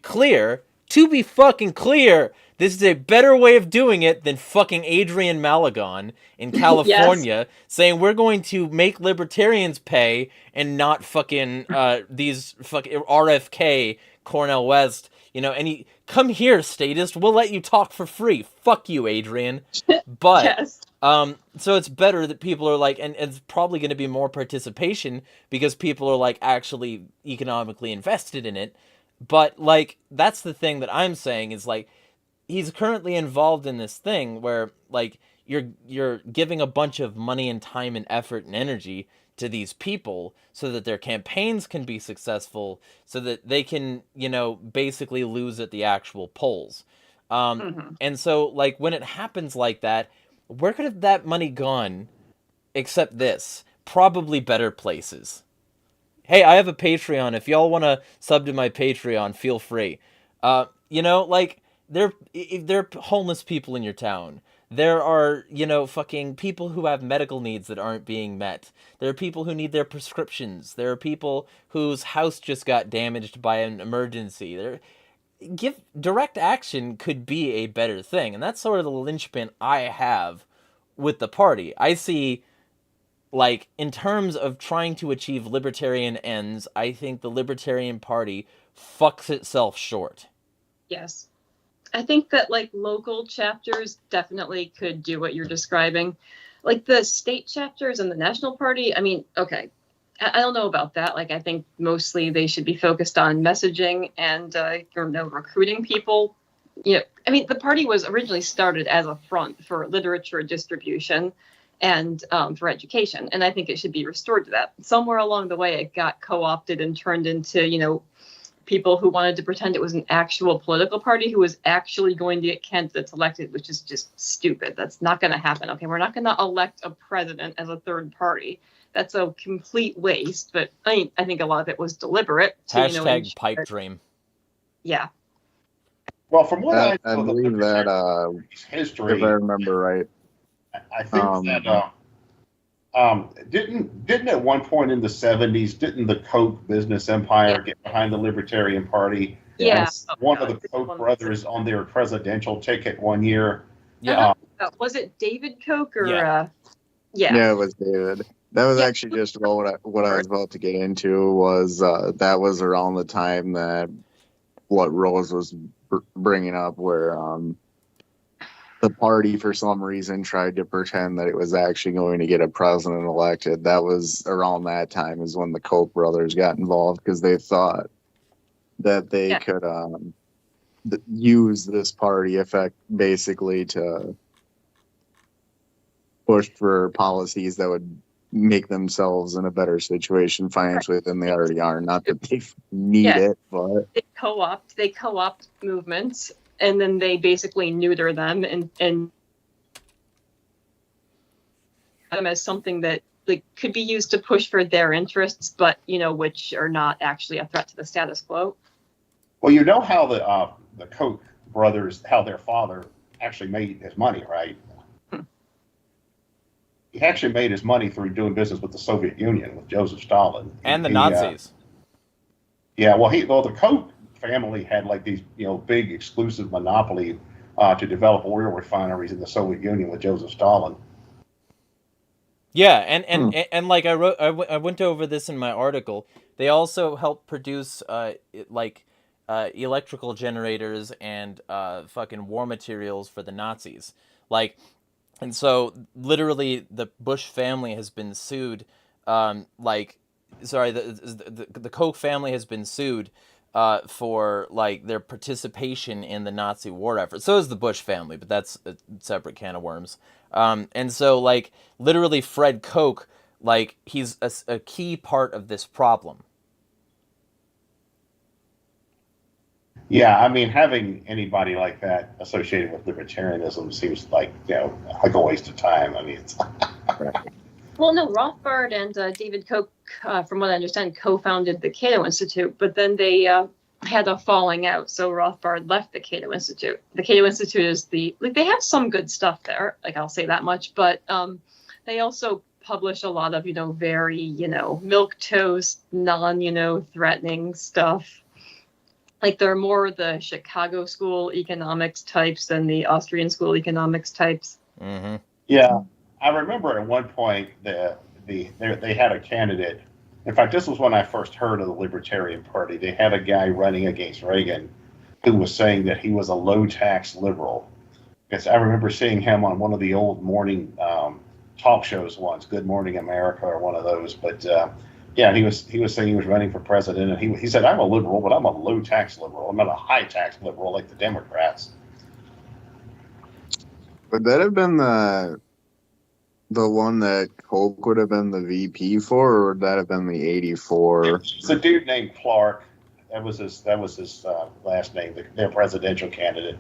fucking clear, this is a better way of doing it than fucking Adrian Malagon in California saying we're going to make libertarians pay and not fucking these fucking RFK, Cornel West, come here, statist, we'll let you talk for free. Fuck you, Adrian. But Yes. so it's better that people are like, and it's probably going to be more participation because people are like actually economically invested in it. But like, that's the thing that I'm saying is like, he's currently involved in this thing where like you're giving a bunch of money and time and effort and energy to these people so that their campaigns can be successful, so that they can, basically lose at the actual polls. And so like when it happens like that, where could have that money gone except this? Probably better places. Hey, I have a Patreon. If y'all want to sub to my Patreon, feel free. Like, there are homeless people in your town. There are, fucking people who have medical needs that aren't being met. There are people who need their prescriptions. There are people whose house just got damaged by an emergency. Direct action could be a better thing. And that's sort of the linchpin I have with the party. I see... Like, in terms of trying to achieve libertarian ends, I think the Libertarian Party fucks itself short. Yes. I think that, like, local chapters definitely could do what you're describing. Like, the state chapters and the National Party, I mean, okay, I don't know about that. Like, I think mostly they should be focused on messaging and, recruiting people. I mean, the party was originally started as a front for literature distribution. and for education. And I think it should be restored to that. Somewhere along the way, it got co-opted and turned into, people who wanted to pretend it was an actual political party who was actually going to get candidates elected, which is just stupid. That's not going to happen. Okay, we're not going to elect a president as a third party. That's a complete waste. But I think a lot of it was deliberate. Hashtag pipe dream. Yeah. Well, from what I know, believe that history, if I remember right, I think that didn't at one point in the 70s, didn't the Koch business empire get behind the Libertarian Party? Yeah. One of the Koch brothers on their presidential ticket one year. Yeah. Was it David Koch or? Yeah. Yeah, it was David. That was actually just about what I was about to get into. Was that was around the time that what Rose was bringing up, where the party for some reason tried to pretend that it was actually going to get a president elected. That was around that time is when the Koch brothers got involved, because they thought that they could use this party effect basically to push for policies that would make themselves in a better situation financially than they already are. Not that they need it, but they co-opt movements, and then they basically neuter them and them as something that could be used to push for their interests, but which are not actually a threat to the status quo. Well, you know how the Koch brothers, how their father actually made his money, right? He actually made his money through doing business with the Soviet Union, with Joseph Stalin. And the Nazis. Well, the Koch family had these, big exclusive monopoly to develop oil refineries in the Soviet Union with Joseph Stalin. Yeah, and like I went over this in my article. They also helped produce electrical generators and fucking war materials for the Nazis. And so literally the Bush family has been sued. The Koch family has been sued for their participation in the Nazi war effort. So is the Bush family, but that's a separate can of worms. And so literally Fred Koch, he's a key part of this problem. Yeah, I mean, having anybody like that associated with libertarianism seems like a waste of time. I mean, it's Well, no, Rothbard and David Koch, from what I understand, co-founded the Cato Institute, but then they had a falling out, so Rothbard left the Cato Institute. The Cato Institute is they have some good stuff there, I'll say that much, but they also publish a lot of, very, milquetoast, threatening stuff. They're more the Chicago school economics types than the Austrian school economics types. Mm-hmm. Yeah, I remember at one point they had a candidate. In fact, this was when I first heard of the Libertarian Party. They had a guy running against Reagan who was saying that he was a low-tax liberal. Because I remember seeing him on one of the old morning talk shows once, Good Morning America or one of those. But he was saying he was running for president, and he said, I'm a liberal, but I'm a low-tax liberal. I'm not a high-tax liberal like the Democrats. Would that have been the one that Koch would have been the VP for, or would that have been the 84? It's a dude named Clark. That was his last name, their presidential candidate.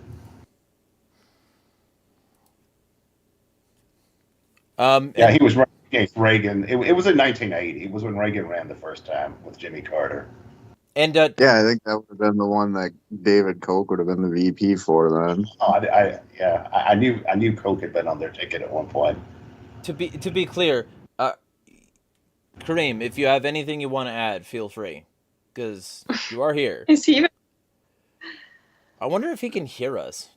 He was running against Reagan. It was in 1980. It was when Reagan ran the first time with Jimmy Carter. And I think that would have been the one that David Koch would have been the VP for then. I knew Koch had been on their ticket at one point. To be clear, Kareem, if you have anything you want to add, feel free, because you are here. Is he? I wonder if he can hear us.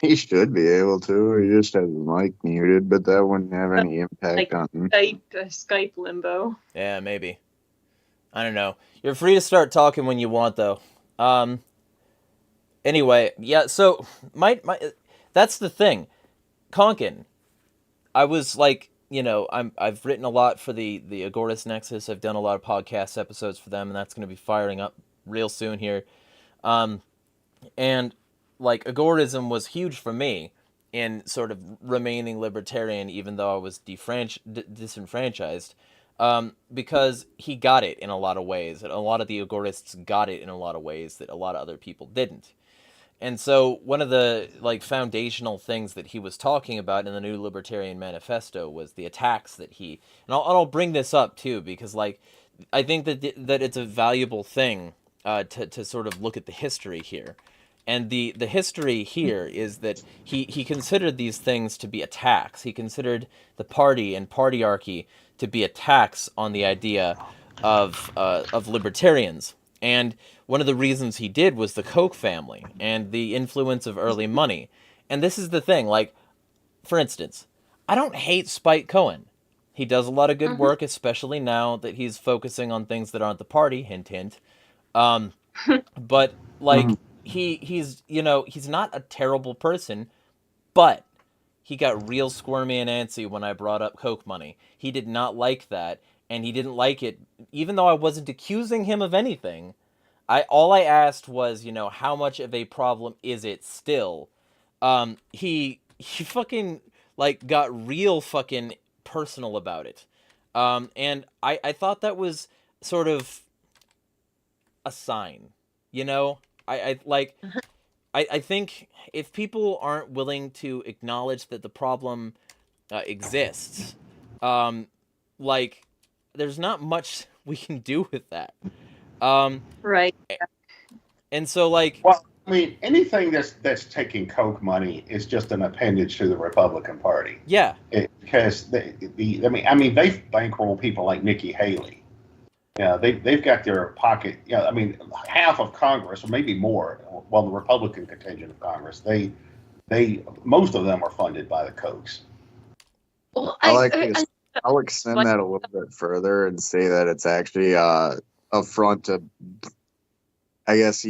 He should be able to. He just has his mic muted, but that wouldn't have any impact on Skype limbo. Yeah, maybe. I don't know. You're free to start talking when you want, though. Anyway, yeah. So that's the thing. Konkin, I was I've written a lot for the Agorist Nexus. I've done a lot of podcast episodes for them, and that's going to be firing up real soon here. And agorism was huge for me, in sort of remaining libertarian, even though I was disenfranchised, because he got it in a lot of ways, and a lot of the agorists got it in a lot of ways that a lot of other people didn't. And so one of the like foundational things that he was talking about in the New Libertarian Manifesto was the attacks that he, and I'll bring this up too, because like I think that it's a valuable thing to sort of look at the history here. And the history here is that he considered these things to be attacks. He considered the party and partyarchy to be attacks on the idea of libertarians. And one of the reasons he did was the Koch family and the influence of early money. And this is the thing, like, for instance, I don't hate Spike Cohen. He does a lot of good work, especially now that he's focusing on things that aren't the party, hint hint. But like he's he's not a terrible person, but he got real squirmy and antsy when I brought up Coke money. He did not like that, and he didn't like it, even though I wasn't accusing him of anything. All I asked was, how much of a problem is it still? He fucking like got real fucking personal about it. And I thought that was sort of a sign, I like I think if people aren't willing to acknowledge that the problem exists, like there's not much we can do with that. Right. And so like, Well, I mean, anything that's taking Coke money is just an appendage to the Republican Party. yeah, Because I mean, they've bankrolled people like Nikki Haley. Yeah, they've got their pocket. I mean, half of Congress, or maybe more. Well, the Republican contingent of Congress, they most of them are funded by the Kochs. Well, I'll extend that a little bit further and say that it's actually a front to, I guess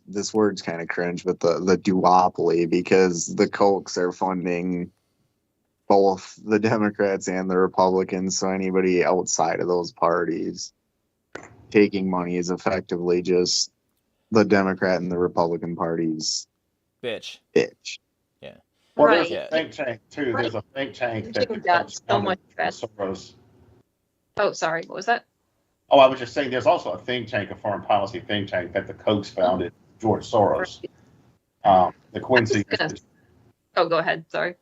this word's kind of cringe, but the duopoly, because the Kochs are funding both the Democrats and the Republicans, so anybody outside of those parties taking money is effectively just the Democrat and the Republican parties bitch. Yeah. Well, Right. there's a think tank too. There's a think tank that Jim got becomes so much Soros. Oh, sorry. What was that? Oh, I was just saying, there's also a think tank, a foreign policy think tank that the Kochs founded, George Soros. The Quincy. Oh, go ahead. Sorry.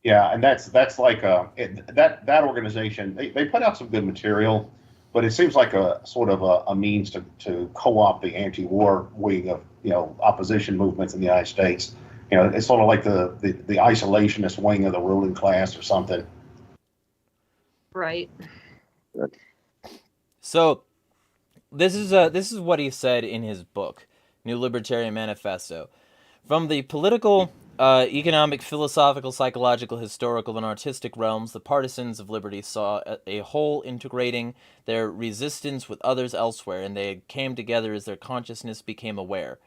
Yeah, and that's like that organization. They put out some good material, but it seems like a sort of a means to co-opt the anti-war wing of opposition movements in the United States. It's sort of like the isolationist wing of the ruling class or something. Right. So this is what he said in his book, New Libertarian Manifesto. From the political, economic, philosophical, psychological, historical, and artistic realms, the partisans of liberty saw a whole integrating their resistance with others elsewhere, and they came together as their consciousness became aware.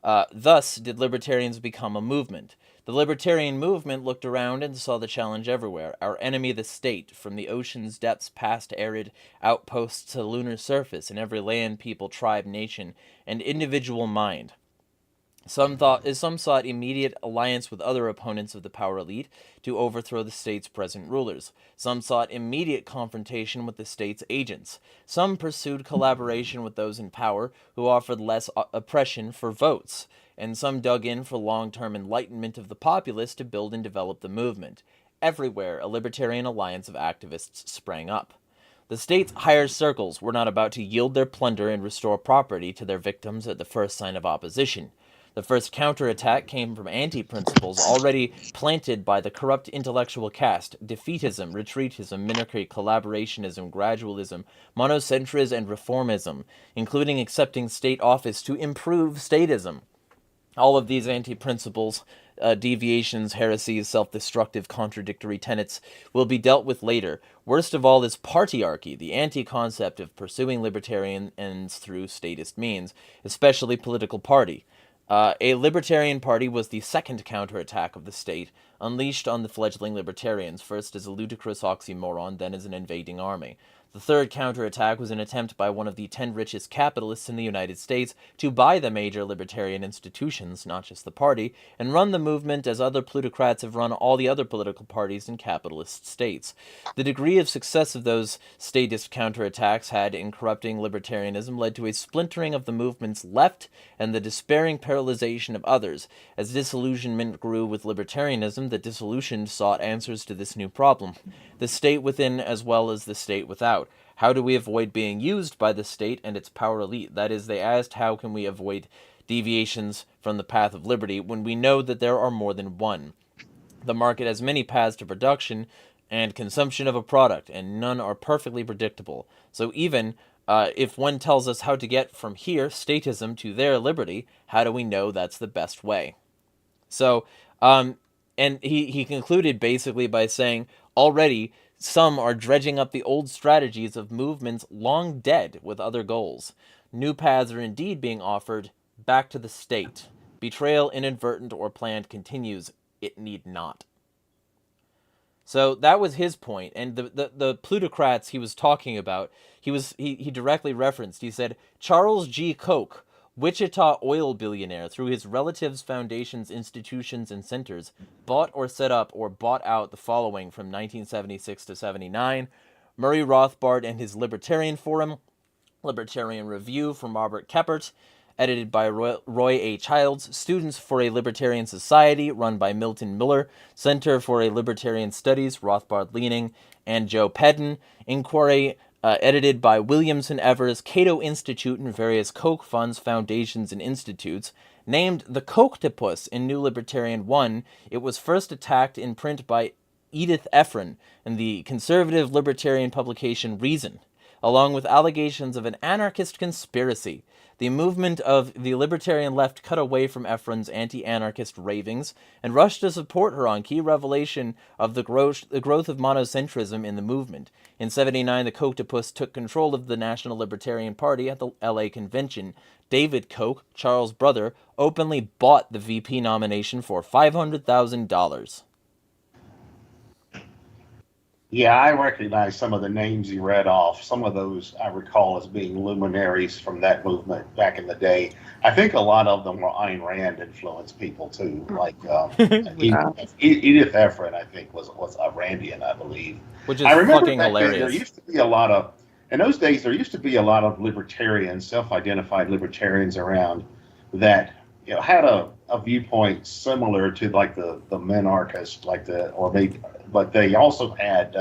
Thus did libertarians become a movement. The libertarian movement looked around and saw the challenge everywhere. Our enemy, the state, from the ocean's depths past arid outposts to the lunar surface, in every land, people, tribe, nation, and individual mind. Some sought immediate alliance with other opponents of the power elite to overthrow the state's present rulers. Some sought immediate confrontation with the state's agents. Some pursued collaboration with those in power who offered less oppression for votes. And some dug in for long-term enlightenment of the populace to build and develop the movement. Everywhere, a libertarian alliance of activists sprang up. The state's higher circles were not about to yield their plunder and restore property to their victims at the first sign of opposition. The first counterattack came from anti-principles already planted by the corrupt intellectual caste: defeatism, retreatism, mimicry, collaborationism, gradualism, monocentrism, and reformism, including accepting state office to improve statism. All of these anti-principles, deviations, heresies, self-destructive, contradictory tenets will be dealt with later. Worst of all is partyarchy, the anti-concept of pursuing libertarian ends through statist means, especially political party. A libertarian party was the second counterattack of the state, unleashed on the fledgling libertarians, first as a ludicrous oxymoron, then as an invading army. The third counterattack was an attempt by one of the 10 richest capitalists in the United States to buy the major libertarian institutions, not just the party, and run the movement as other plutocrats have run all the other political parties in capitalist states. The degree of success of those statist counterattacks had in corrupting libertarianism led to a splintering of the movement's left and the despairing paralyzation of others. As disillusionment grew with libertarianism, the disillusioned sought answers to this new problem. The state within as well as the state without. How do we avoid being used by the state and its power elite? That is, they asked, how can we avoid deviations from the path of liberty when we know that there are more than one? The market has many paths to production and consumption of a product, and none are perfectly predictable. So even if one tells us how to get from here, statism, to their liberty, how do we know that's the best way? So, and he concluded basically by saying, already some are dredging up the old strategies of movements long dead with other goals. New paths are indeed being offered back to the state. Betrayal, inadvertent or planned, continues. It need not. So that was his point, and the plutocrats he was talking about, he directly referenced. He said, Charles G. Koch, Wichita oil billionaire, through his relatives, foundations, institutions, and centers, bought or set up or bought out the following from 1976 to 79: Murray Rothbard and his Libertarian Forum, Libertarian Review from Robert Keppert, edited by Roy A. Childs, Students for a Libertarian Society, run by Milton Miller, Center for a Libertarian Studies, Rothbard Leaning, and Joe Pedden, Inquiry, edited by Williamson Evers, Cato Institute, and various Koch funds, foundations, and institutes. Named the Kochtopus in New Libertarian 1, it was first attacked in print by Edith Ephron in the conservative libertarian publication Reason, along with allegations of an anarchist conspiracy. The movement of the libertarian left cut away from Ephron's anti-anarchist ravings and rushed to support her on key revelation of the growth of monocentrism in the movement. In 79, the Kochtopus took control of the National Libertarian Party at the LA convention. David Koch, Charles' brother, openly bought the VP nomination for $500,000. Yeah, I recognize some of the names you read off. Some of those I recall as being luminaries from that movement back in the day. I think a lot of them were Ayn Rand influenced people too. Like Edith Ephron, I think was a Randian, I believe. Which is I remember fucking back hilarious. then, there used to be a lot of, in those days, there used to be a lot of libertarians, self-identified libertarians around that had a viewpoint similar to like the minarchist, but they also had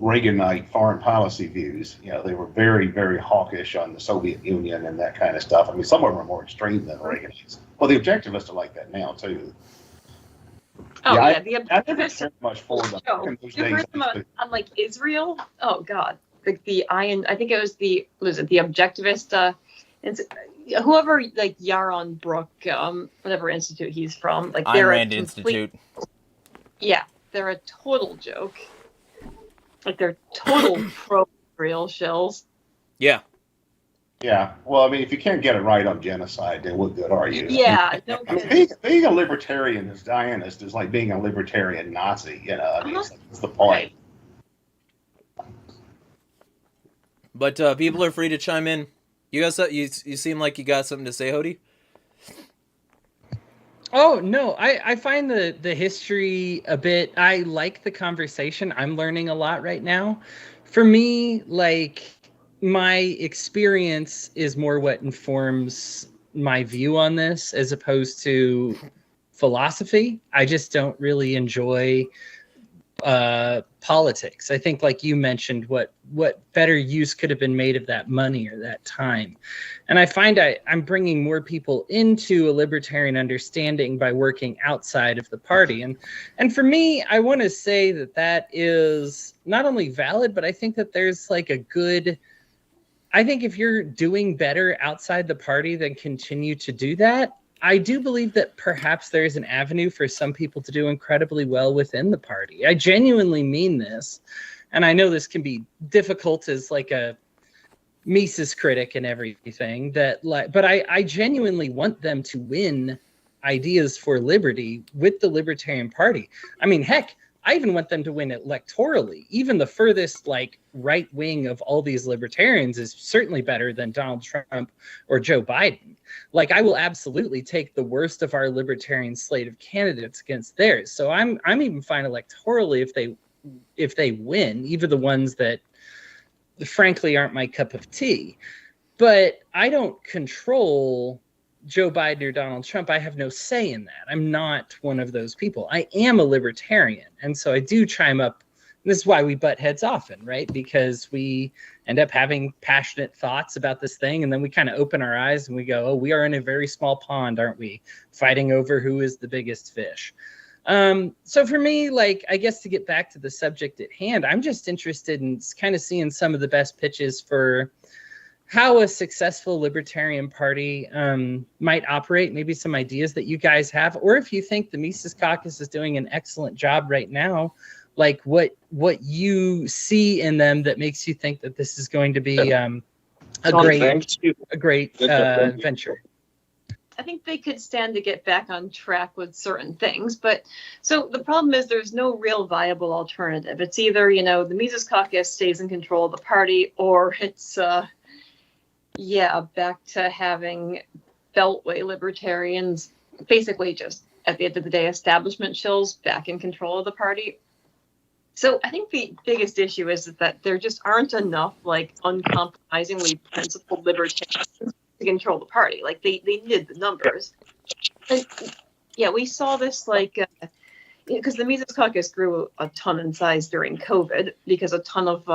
Reaganite foreign policy views. They were very, very hawkish on the Soviet Union and that kind of stuff. I mean, some of them are more extreme than the Reaganites. Well, the objectivists are like that now too. Oh Yeah, yeah, the I never objectivists. cared much for them. Oh, In those you days, heard them on like Israel? Oh God, the iron. I think it was the objectivist. It's whoever, like Yaron Brook, whatever institute he's from. Like Ayn they're Rand a Institute. Yeah, they're a total joke. Like they're total pro-Israel shills. Yeah. Yeah. Well, I mean, if you can't get it right on genocide, then what good are you? Yeah, no I mean, kidding. being a libertarian as Zionist is like being a libertarian Nazi. I mean, it's the point. But people are free to chime in. You guys, you seem like you got something to say, Hody? Oh, no, I find the history a bit, I like the conversation. I'm learning a lot right now. For me, like, my experience is more what informs my view on this as opposed to philosophy. I just don't really enjoy politics. I think, like you mentioned, what better use could have been made of that money or that time. And I find I'm bringing more people into a libertarian understanding by working outside of the party. And for me, I want to say that is not only valid, but I think that there's like I think if you're doing better outside the party, then continue to do that. I do believe that perhaps there's an avenue for some people to do incredibly well within the party. I genuinely mean this. And I know this can be difficult as like a Mises critic and everything, but I genuinely want them to win ideas for liberty with the Libertarian Party. I mean, heck, I even want them to win electorally. Even the furthest like right wing of all these libertarians is certainly better than Donald Trump or Joe Biden. Like I will absolutely take the worst of our libertarian slate of candidates against theirs. So I'm even fine electorally if they win, even the ones that frankly aren't my cup of tea. But I don't control Joe Biden or Donald Trump. I have no say in that. I'm not one of those people. I am a libertarian. And so I do chime up. This is why we butt heads often, right? Because we end up having passionate thoughts about this thing. And then we kind of open our eyes and we go, oh, we are in a very small pond, aren't we? Fighting over who is the biggest fish. So for me, like, I guess to get back to the subject at hand, I'm just interested in kind of seeing some of the best pitches for how a successful libertarian party might operate, maybe some ideas that you guys have, or if you think the Mises Caucus is doing an excellent job right now, like what you see in them that makes you think that this is going to be a great venture. I think they could stand to get back on track with certain things, but so the problem is there's no real viable alternative. It's either, you know, the Mises Caucus stays in control of the party, or it's back to having Beltway libertarians, basically just at the end of the day, establishment shills back in control of the party. So I think the biggest issue is that there just aren't enough like uncompromisingly principled libertarians to control the party. Like they needed the numbers. And yeah, we saw this like because the Mises Caucus grew a ton in size during COVID because a ton of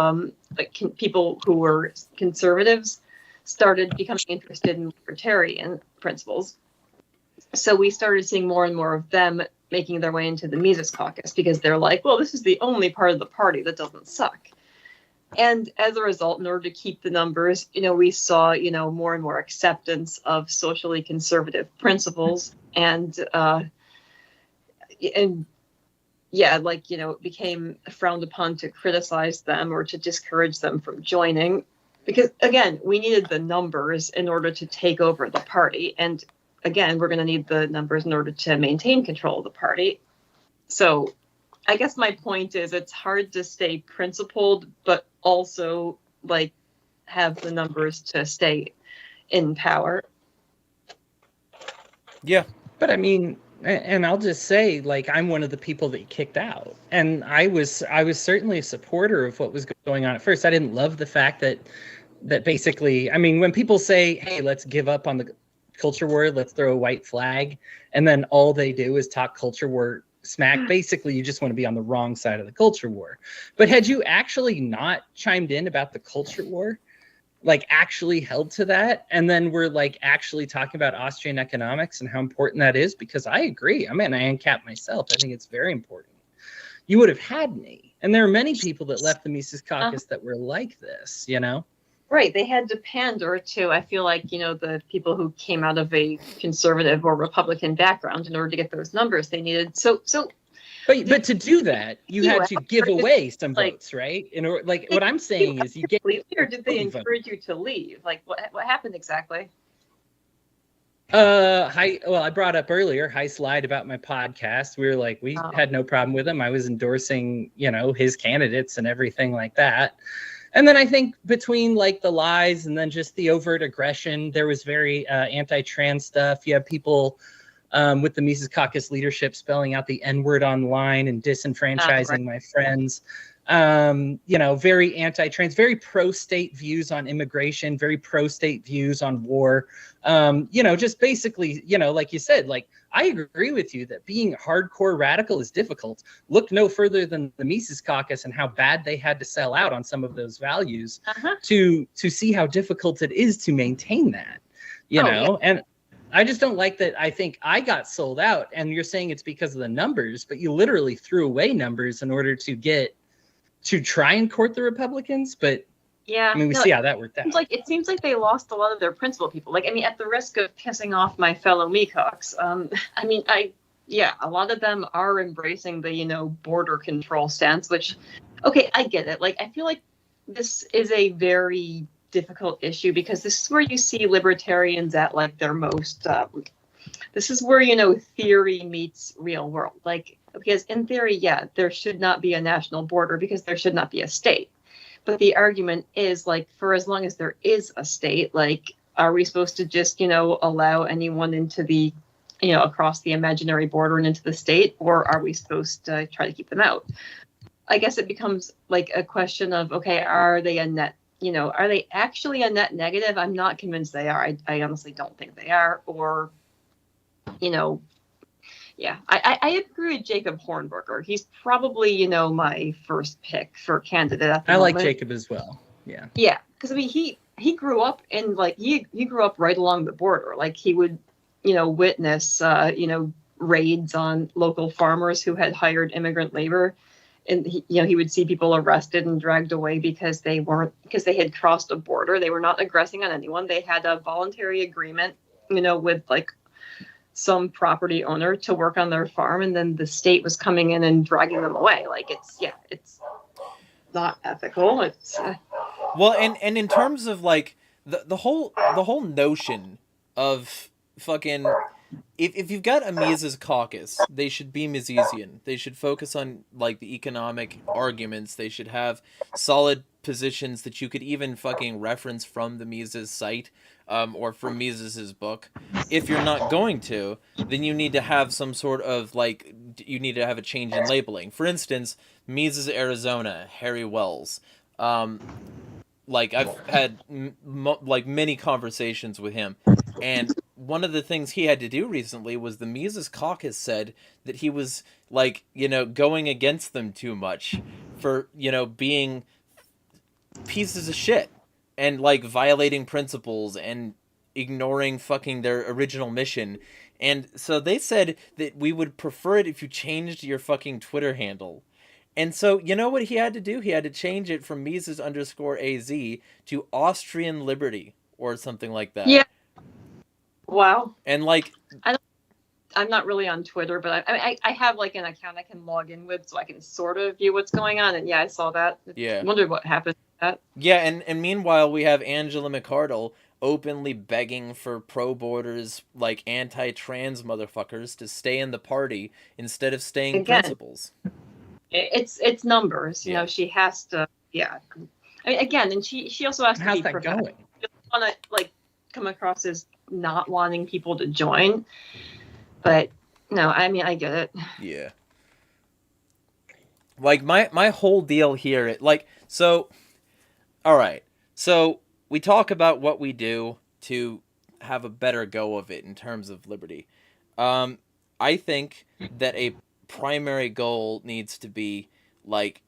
people who were conservatives started becoming interested in libertarian principles. So we started seeing more and more of them making their way into the Mises Caucus because they're like, well, this is the only part of the party that doesn't suck. And as a result, in order to keep the numbers, you know, we saw, you know, more and more acceptance of socially conservative principles and like, you know, it became frowned upon to criticize them or to discourage them from joining. Because, again, we needed the numbers in order to take over the party. And, again, we're going to need the numbers in order to maintain control of the party. So I guess my point is it's hard to stay principled, but also, like, have the numbers to stay in power. Yeah. But, I mean, and I'll just say, like, I'm one of the people that kicked out. And I was certainly a supporter of what was going on at first. I didn't love the fact that basically, I mean, when people say, hey, let's give up on the culture war, let's throw a white flag, and then all they do is talk culture war smack, basically you just want to be on the wrong side of the culture war. But had you actually not chimed in about the culture war, like actually held to that, and then we're like actually talking about Austrian economics and how important that is, because I agree. I mean, I ANCAP myself. I think it's very important. You would have had me. And there are many people that left the Mises Caucus that were like this, you know? Right. They had to pander to, I feel like, you know, the people who came out of a conservative or Republican background in order to get those numbers they needed. But to do that, you had to give away some votes, right? And like what I'm saying is you get. Or did they encourage you to leave? Like what happened exactly? I brought up earlier, Heiss lied about my podcast. We were like, we had no problem with him. I was endorsing, you know, his candidates and everything like that. And then I think between like the lies and then just the overt aggression, there was very anti-trans stuff. You have people with the Mises Caucus leadership spelling out the N-word online and disenfranchising my friends. You know, very anti-trans, very pro-state views on immigration, very pro-state views on war. You know, just basically, you know, like you said, like, I agree with you that being hardcore radical is difficult. Look no further than the Mises Caucus and how bad they had to sell out on some of those values to see how difficult it is to maintain that, you know? Yeah. And I just don't like that. I think I got sold out, and you're saying it's because of the numbers, but you literally threw away numbers in order to try and court the Republicans. But yeah, I mean, we see how that worked out. It seems like they lost a lot of their principal people. Like, I mean, at the risk of pissing off my fellow Mecox, I mean, a lot of them are embracing the, you know, border control stance, which, okay, I get it. Like, I feel like this is a very difficult issue because this is where you see libertarians at like their most, this is where, you know, theory meets real world. Like, Because in theory, yeah, there should not be a national border because there should not be a state. But the argument is like, for as long as there is a state, like, are we supposed to just, allow anyone into the, across the imaginary border and into the state, or are we supposed to try to keep them out? I guess it becomes like a question of, okay, are they are they actually a net negative? I'm not convinced they are. I honestly don't think they are. Or, yeah, I agree with Jacob Hornberger. He's probably, my first pick for candidate at the moment. Like Jacob as well. Yeah. Yeah, because I mean, he grew up in he grew up right along the border. Like he would, witness, raids on local farmers who had hired immigrant labor, and he would see people arrested and dragged away because they had crossed a border. They were not aggressing on anyone. They had a voluntary agreement, with like some property owner to work on their farm, and then the state was coming in and dragging them away. Like it's not ethical. It's well, and in terms of like the whole notion of fucking, if you've got a Mises caucus, they should be Misesian. They should focus on like the economic arguments. They should have solid positions that you could even fucking reference from the Mises site, or from Mises's book. If you're not going to, then you need to have some sort of like, you need to have a change in labeling. For instance, Mises Arizona, Harry Wells. Like I've had like many conversations with him, and one of the things he had to do recently was the Mises caucus said that he was like, going against them too much for, being pieces of shit and like violating principles and ignoring fucking their original mission. And so they said that we would prefer it if you changed your fucking Twitter handle. And so, you know what he had to do? He had to change it from Mises_AZ to Austrian Liberty or something like that. Yeah. Wow. And like, I'm not really on Twitter, but I have like an account I can log in with, so I can sort of view what's going on. And yeah, I saw that. Yeah. I wondered what happened to that. Yeah, and meanwhile we have Angela McArdle openly begging for pro-borders, like anti-trans motherfuckers to stay in the party instead of staying principles. It's numbers, Yeah. She has to. Yeah. I mean, again, and she also has to How's be that professional. going? She doesn't want to like come across as not wanting people to join, but no, I mean, I get it. Yeah. Like my whole deal here, so, all right. So we talk about what we do to have a better go of it in terms of liberty. I think that a primary goal needs to be like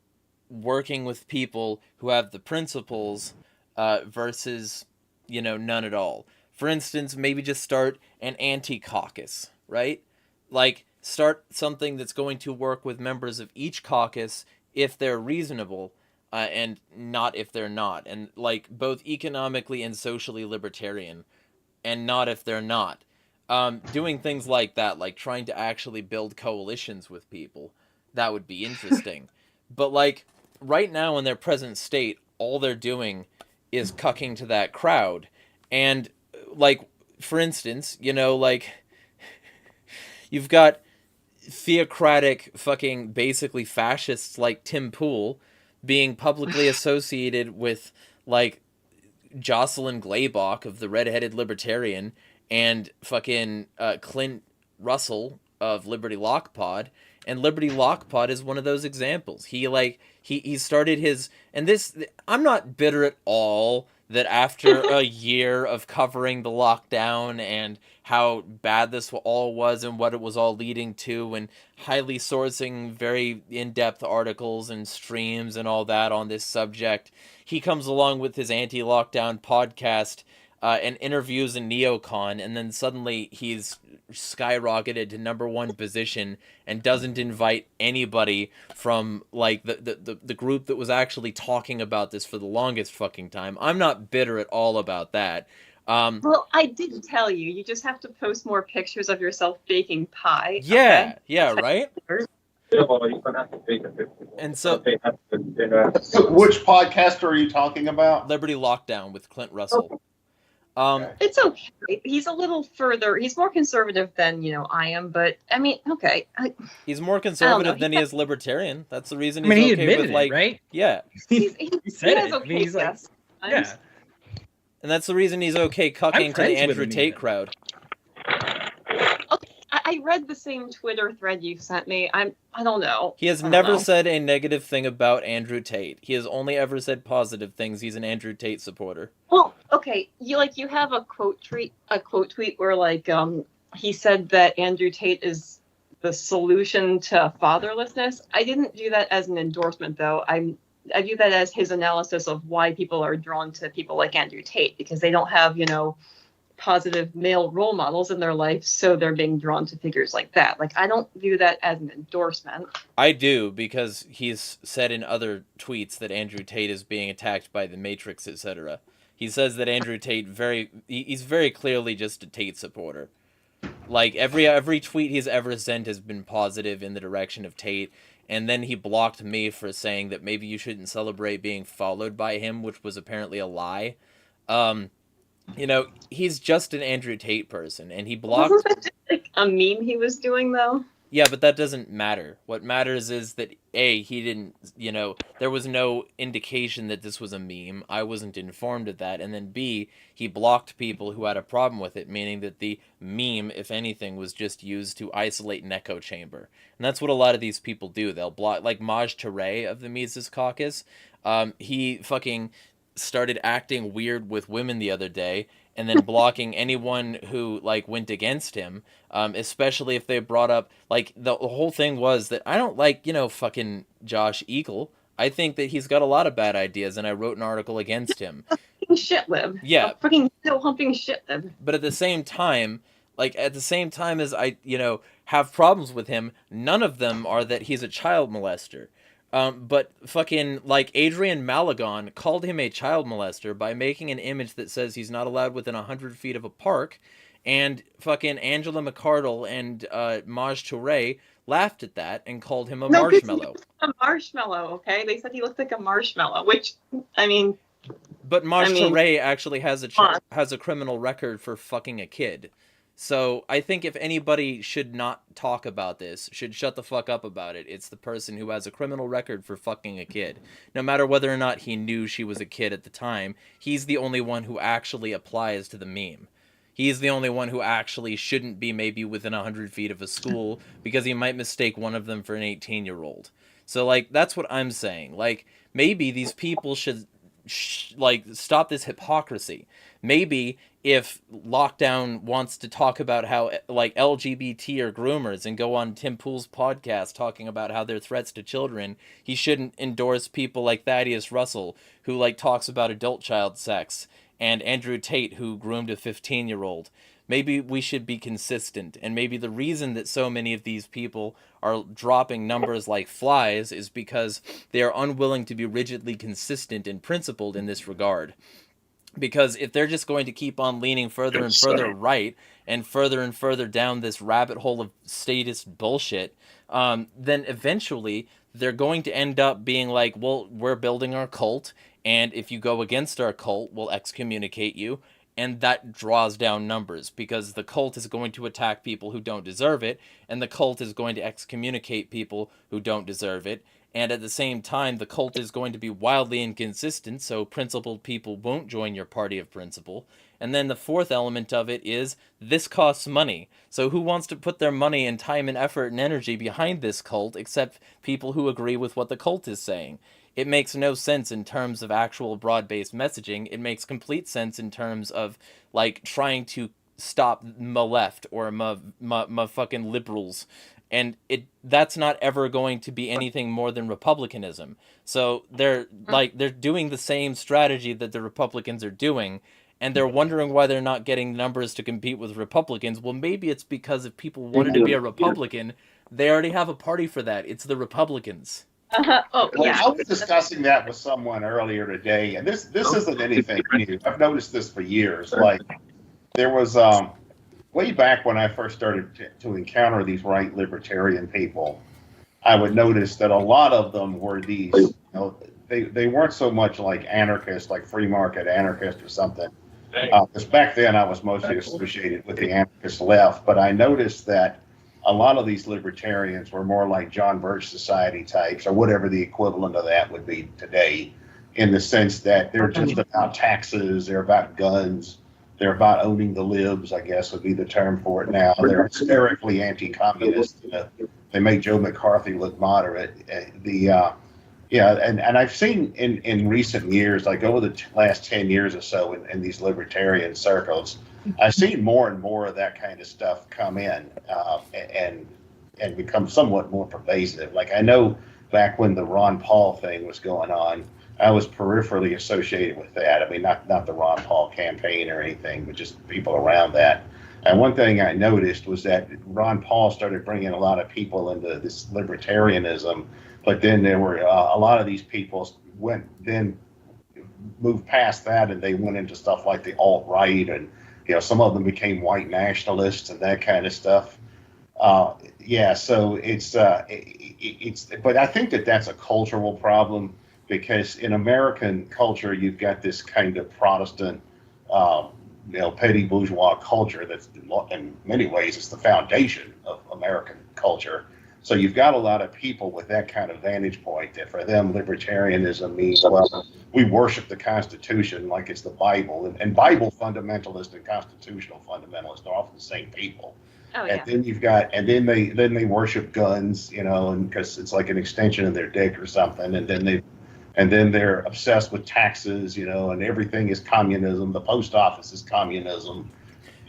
working with people who have the principles, versus, none at all. For instance, maybe just start an anti-caucus, right? Like, start something that's going to work with members of each caucus if they're reasonable, and not if they're not. And, like, both economically and socially libertarian, and not if they're not. Doing things like that, like trying to actually build coalitions with people, that would be interesting. But, like, right now in their present state, all they're doing is cucking to that crowd. And, like, for instance, like, you've got theocratic fucking basically fascists like Tim Pool being publicly associated with, like, Jocelyn Glaybach of the Red-Headed Libertarian and fucking Clint Russell of Liberty Lock Pod. And Liberty Lock Pod is one of those examples. He started his, and this, I'm not bitter at all that after a year of covering the lockdown and how bad this all was and what it was all leading to, and highly sourcing very in-depth articles and streams and all that on this subject, he comes along with his anti-lockdown podcast, and interviews a neocon, and then suddenly he's skyrocketed to #1 position and doesn't invite anybody from, like, the group that was actually talking about this for the longest fucking time. I'm not bitter at all about that. Well, I did tell you. You just have to post more pictures of yourself baking pie. Yeah, okay? yeah, right? And so, So which podcast are you talking about? Liberty Lockdown with Clint Russell. It's okay. He's a little further. He's more conservative than I am. But I mean, okay. He's more conservative than he is libertarian. That's the reason he's he okay admitted with, like, it, right? Yeah. He said has it. okay He's like, guess. yeah. And that's the reason he's okay cucking to the Andrew Tate crowd. I read the same Twitter thread you sent me. I don't know. He has never said a negative thing about Andrew Tate. He has only ever said positive things. He's an Andrew Tate supporter. Well, okay, you have a quote tweet where he said that Andrew Tate is the solution to fatherlessness. I didn't view that as an endorsement, though. I view that as his analysis of why people are drawn to people like Andrew Tate, because they don't have positive male role models in their life, so they're being drawn to figures like that. Like, I don't view that as an endorsement. I do, because he's said in other tweets that Andrew Tate is being attacked by the Matrix, etc. He says that Andrew Tate he's very clearly just a Tate supporter. Like, every tweet he's ever sent has been positive in the direction of Tate, and then he blocked me for saying that maybe you shouldn't celebrate being followed by him, which was apparently a lie. He's just an Andrew Tate person, and he blocked... Wasn't that just like a meme he was doing, though? Yeah, but that doesn't matter. What matters is that, A, he didn't, there was no indication that this was a meme. I wasn't informed of that. And then B, he blocked people who had a problem with it, meaning that the meme, if anything, was just used to isolate an echo chamber. And that's what a lot of these people do. They'll block, like Maj Touré of the Mises Caucus. He fucking started acting weird with women the other day, and then blocking anyone who, like, went against him, especially if they brought up, like, the whole thing was that I don't like, fucking Josh Eagle. I think that he's got a lot of bad ideas, and I wrote an article against him. Shitlib. Yeah. A freaking hill-humping shitlib. But at the same time as I, have problems with him, none of them are that he's a child molester. But fucking, like, Adrian Malagon called him a child molester by making an image that says he's not allowed within 100 feet of a park, and fucking Angela McArdle and Maj Touré laughed at that and called him a marshmallow. A marshmallow, okay? They said he looked like a marshmallow, which, I mean... But Maj Touré actually has a criminal record for fucking a kid. So I think if anybody should not talk about this, should shut the fuck up about it, it's the person who has a criminal record for fucking a kid. No matter whether or not he knew she was a kid at the time, he's the only one who actually applies to the meme. He's the only one who actually shouldn't be maybe within 100 feet of a school, because he might mistake one of them for an 18-year-old. So, like, that's what I'm saying. Like, maybe these people should, stop this hypocrisy. Maybe if Lockdown wants to talk about how, like, LGBT are groomers and go on Tim Pool's podcast talking about how they're threats to children, he shouldn't endorse people like Thaddeus Russell, who, like, talks about adult child sex, and Andrew Tate, who groomed a 15-year-old. Maybe we should be consistent, and maybe the reason that so many of these people are dropping numbers like flies is because they are unwilling to be rigidly consistent and principled in this regard. Because if they're just going to keep on leaning further and further right and further down this rabbit hole of statist bullshit, then eventually they're going to end up being like, well, we're building our cult, and if you go against our cult, we'll excommunicate you. And that draws down numbers, because the cult is going to attack people who don't deserve it, and the cult is going to excommunicate people who don't deserve it. And at the same time, the cult is going to be wildly inconsistent, so principled people won't join your party of principle. And then the fourth element of it is, this costs money. So who wants to put their money and time and effort and energy behind this cult except people who agree with what the cult is saying? It makes no sense in terms of actual broad-based messaging. It makes complete sense in terms of, like, trying to stop ma left or ma fucking liberals. And that's not ever going to be anything more than republicanism. So they're doing the same strategy that the Republicans are doing, and they're wondering why they're not getting numbers to compete with Republicans. Well, maybe it's because if people wanted to be a Republican, they already have a party for that. It's the Republicans. Oh, yeah. I was discussing that with someone earlier today, and this isn't anything new. I've noticed this for years. Like, there was way back when I first started to encounter these right libertarian people, I would notice that a lot of them were these, they weren't so much like anarchists, like free market anarchists or something, Because back then I was mostly associated with the anarchist left, but I noticed that a lot of these libertarians were more like John Birch Society types, or whatever the equivalent of that would be today, in the sense that they're just about taxes, they're about guns, they're about owning the libs, I guess would be the term for it now. They're hysterically anti-communist. They make Joe McCarthy look moderate. Yeah, and I've seen in recent years, like over the last 10 years or so in these libertarian circles, I've seen more and more of that kind of stuff come in and become somewhat more pervasive. Like I know back when the Ron Paul thing was going on, I was peripherally associated with that. I mean, not the Ron Paul campaign or anything, but just people around that. And one thing I noticed was that Ron Paul started bringing a lot of people into this libertarianism, but then there were a lot of these people moved past that and they went into stuff like the alt-right, and some of them became white nationalists and that kind of stuff. Yeah, so it's but I think that's a cultural problem, because in American culture you've got this kind of Protestant petty bourgeois culture that's in many ways it's the foundation of American culture. So you've got a lot of people with that kind of vantage point that for them libertarianism means, well, we worship the Constitution like it's the Bible, and Bible fundamentalists and constitutional fundamentalists are often the same people. Oh, And yeah. then you've got, and then they worship guns, and because it's like an extension of their dick or something, and then they're obsessed with taxes, and everything is communism. The post office is communism.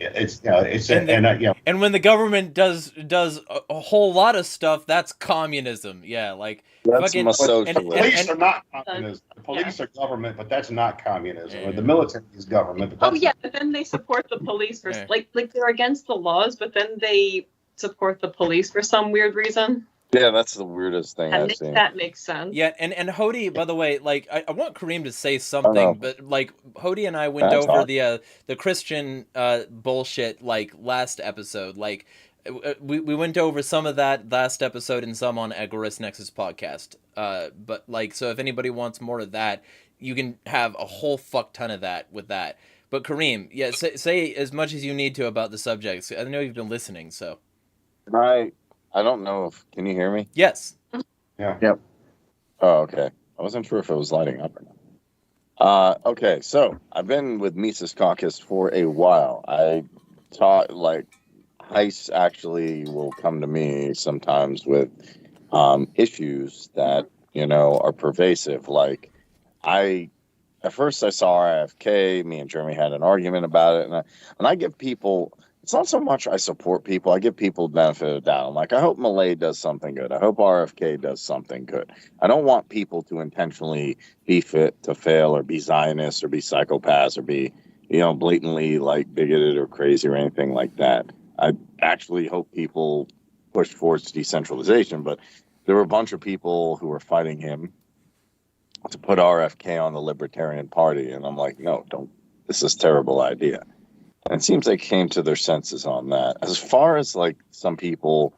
And when the government does a whole lot of stuff, that's communism. Yeah, like That's fucking. my The socialist. police are not communism. The police are government, but that's not communism. Yeah. Or the military is government, but Oh that's yeah, but then they support the police for Yeah. like they're against the laws, but then they support the police for some weird reason. Yeah, that's the weirdest thing And I've seen. that makes sense. Yeah, and Hody, by the way, like I want Kareem to say know. something, but like Hody and I went That's over hot. the Christian bullshit like last episode. Like we went over some of that last episode and some on Agorist Nexus podcast. But like, so if anybody wants more of that, you can have a whole fuck ton of that with that. But Kareem, yeah, say as much as you need to about the subjects. I know you've been listening, so I don't know if, can you hear me? yes. yeah. Oh, okay. I wasn't sure if it was lighting up or not. Okay, so I've been with Mises Caucus for a while. I taught, like, Heiss actually will come to me sometimes with issues that, are pervasive. Like, at first I saw RFK, me and Jeremy had an argument about it, and I give people, it's not so much I support people, I give people the benefit of the doubt. I'm like, I hope Malay does something good. I hope RFK does something good. I don't want people to intentionally be fit to fail or be Zionists or be psychopaths or be, blatantly like bigoted or crazy or anything like that. I actually hope people push towards decentralization, but there were a bunch of people who were fighting him to put RFK on the Libertarian Party. And I'm like, no, don't, this is a terrible idea. And it seems they came to their senses on that. As far as like some people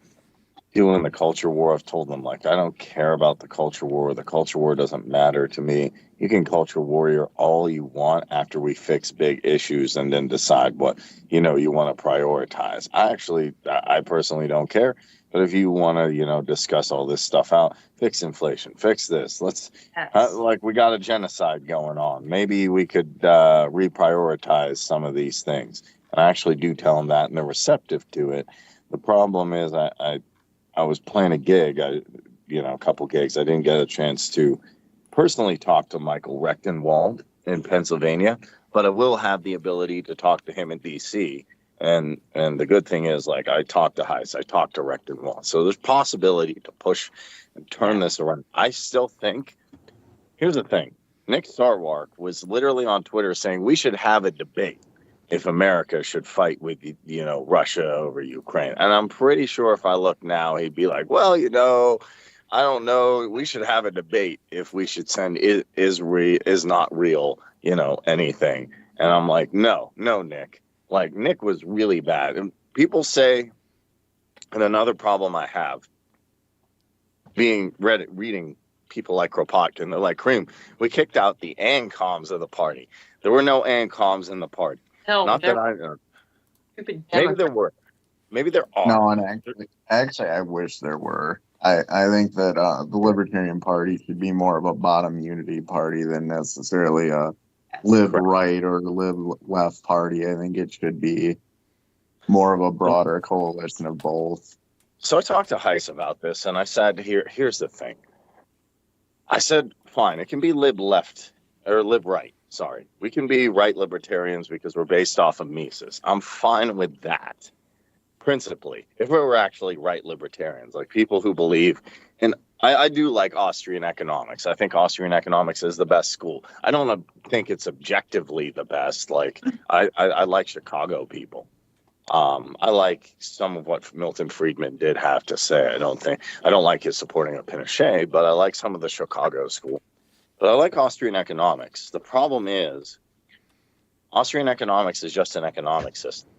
doing the culture war, I've told them, like, I don't care about the culture war. The culture war doesn't matter to me. You can culture warrior all you want after we fix big issues and then decide what, you want to prioritize. I personally don't care. But if you want to, discuss all this stuff out, fix inflation, fix this. Let's, we got a genocide going on. Maybe we could reprioritize some of these things. And I actually do tell them that, and they're receptive to it. The problem is I was playing a gig, a couple gigs. I didn't get a chance to personally talk to Michael Rechtenwald in Pennsylvania, but I will have the ability to talk to him in D.C., And the good thing is, like, I talked to Heiss, I talked to Rechtenwald. So there's possibility to push and turn this around. I still think, here's the thing. Nick Sarwark was literally on Twitter saying we should have a debate if America should fight with, Russia over Ukraine. And I'm pretty sure if I look now, he'd be like, well, I don't know. We should have a debate if we should send is not real, anything. And I'm like, no, Nick. Like, Nick was really bad. And people say, and another problem I have, reading people like Kropotkin. They're like, Cream, we kicked out the ANCOMs of the party. There were no ANCOMs in the party. No, Not that they're I know. stupid Maybe Democrats. there were. Maybe there are. No, and actually, I wish there were. I think that the Libertarian Party should be more of a bottom unity party than necessarily a live correct. right or live left party. I think it should be more of a broader coalition of both. So I talked to Heiss about this, and I said, here's the thing. I said, fine, it can be lib left or lib right. Sorry, we can be right libertarians because we're based off of Mises. I'm fine with that. Principally, if we were actually right libertarians, like people who believe in, I do like Austrian economics. I think Austrian economics is the best school. I don't think it's objectively the best. Like I like Chicago people. I like some of what Milton Friedman did have to say. I don't like his supporting of Pinochet, but I like some of the Chicago school. But I like Austrian economics. The problem is Austrian economics is just an economic system.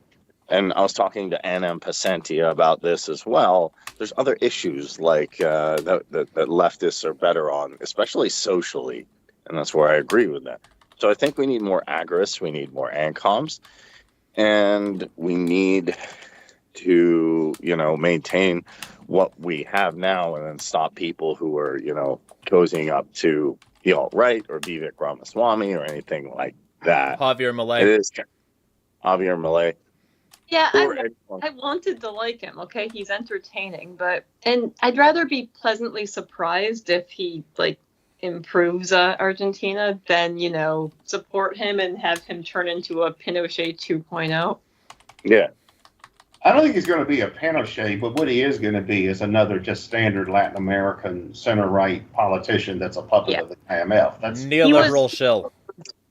And I was talking to Anna Pacentia about this as well. There's other issues like that leftists are better on, especially socially. And that's where I agree with that. So I think we need more agorists. We need more ANCOMs. And we need to, maintain what we have now and then stop people who are, cozying up to the alt-right or Vivek Ramaswamy or anything like that. Javier Milei. It is Javier Milei. Yeah, I wanted to like him. Okay, he's entertaining, and I'd rather be pleasantly surprised if he improves Argentina than support him and have him turn into a Pinochet 2.0. Yeah, I don't think he's going to be a Pinochet, but what he is going to be is another just standard Latin American center-right politician that's a puppet of the IMF. That's neoliberal shill.